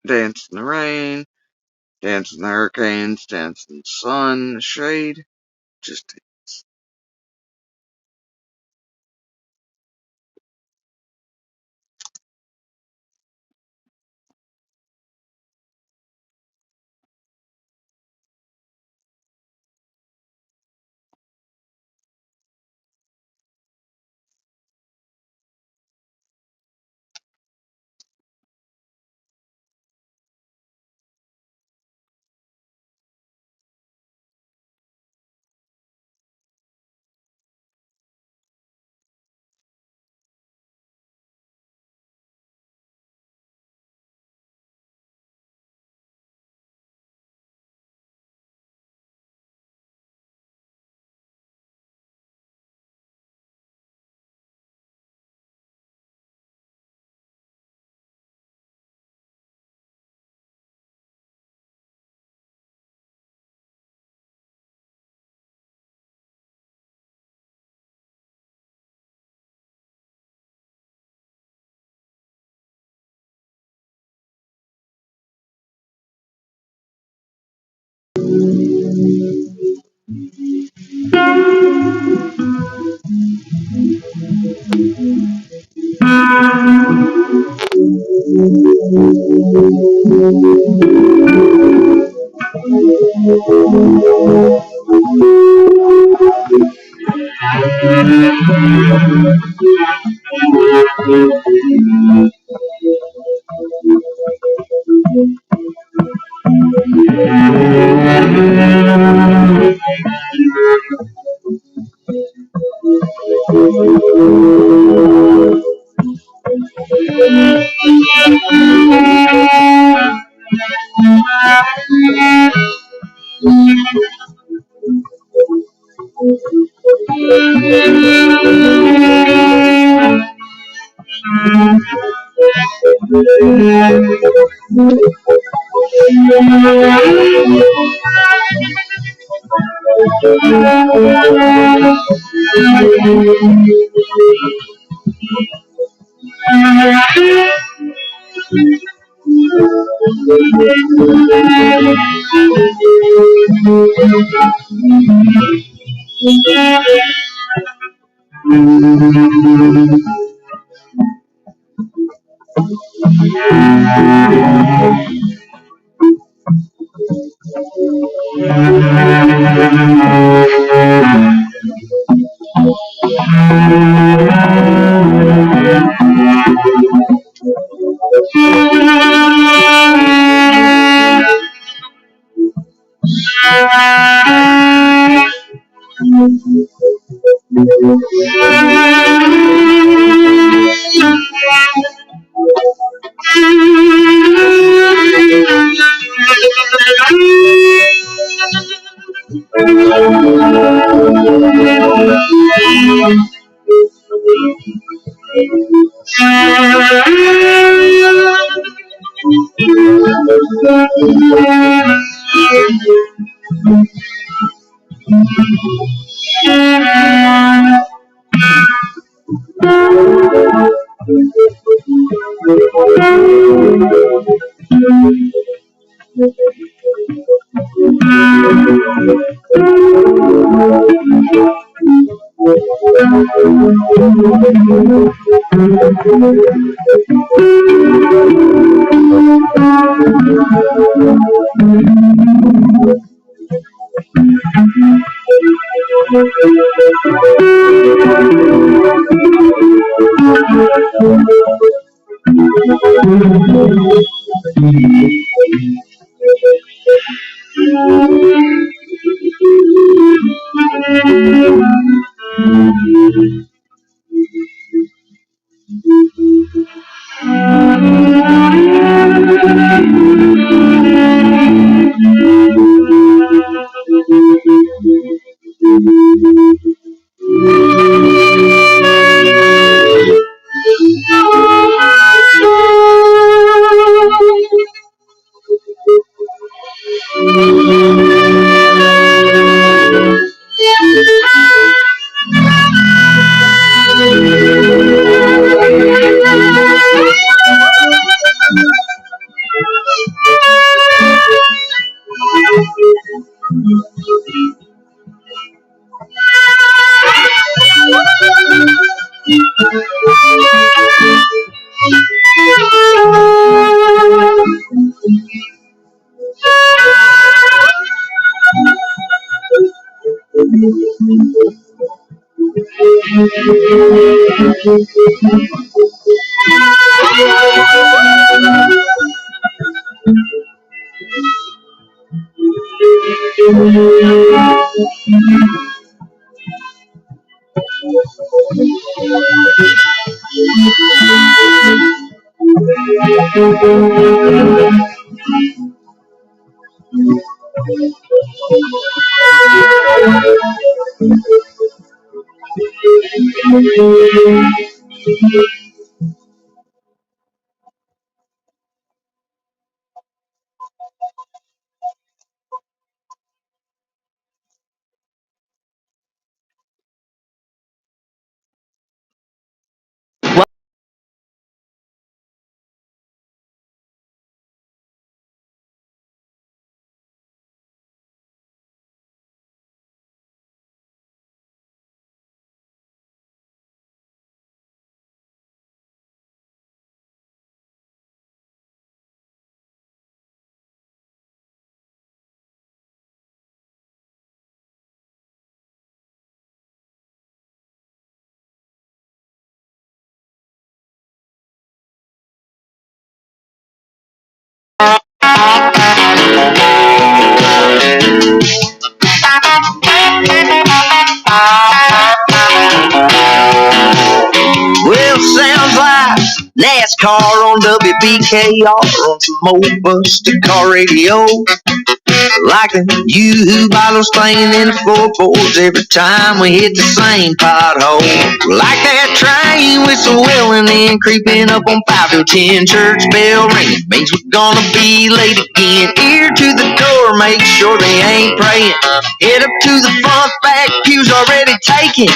Dance in the rain, dance in the hurricanes, dance in the sun, the shade. Just guitar on WBKR on some old busted car radio. Like a U bottles playing in the floorboards every time we hit the same pothole. Like that train whistle wailing in, creeping up on 5 to 10, church bell ringing. Means we're gonna be late again. Ear to the door, make sure they ain't praying. Head up to the front, back pews already taken.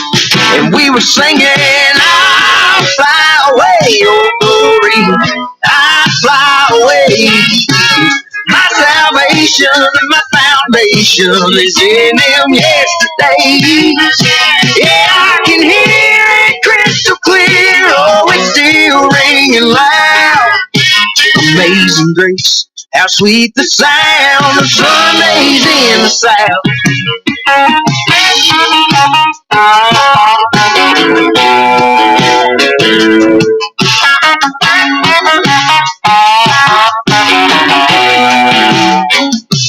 And we were singing, I'll fly away, oh glory, I'll fly away. My salvation and my foundation is in Him yesterday. Yeah, I can hear it crystal clear. Oh, it's still ringing loud. Amazing grace, how sweet the sound of Sundays in the South.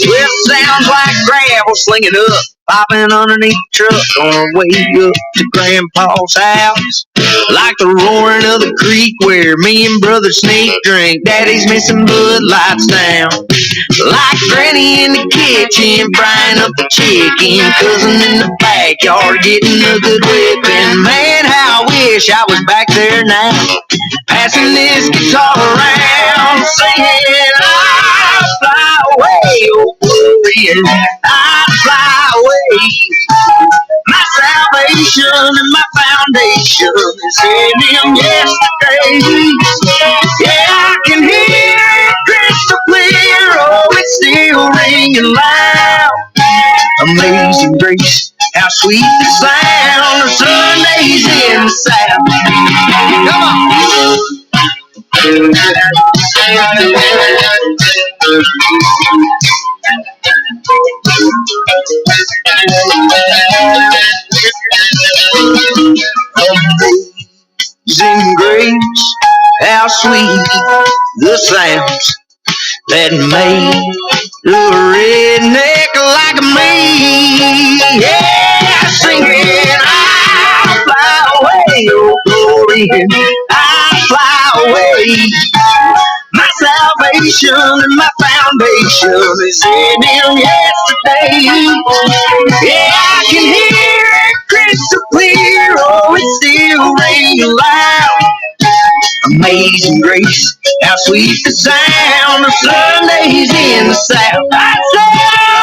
Well, it sounds like gravel slinging up, popping underneath the truck on our way up to Grandpa's house. Like the roaring of the creek where me and Brother Sneak drink Daddy's missing Bud Lights down. Like Granny in the kitchen frying up the chicken, cousin in the backyard getting a good whipping. Man, how I wish I was back there now, passing this guitar around, singing, I'll fly away, oh glory, I'll fly away. My salvation and my foundation is in Him yesterday. Yeah, I can hear it crystal clear. Oh, it's still ringing loud. Amazing grace, how sweet the sound of Sundays in the South. Come on. Amazing grace, how sweet the sounds that made a redneck like me. Yeah, singing, I'll fly away, oh glory, I'll fly away. My salvation and my foundation is in Him yesterday. Yeah, I can hear it crystal clear. Oh, it's still ringing loud. Amazing grace, how sweet the sound of Sundays in the South. I say,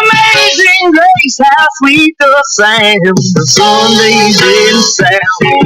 amazing grace, how sweet the sound of Sundays in the South.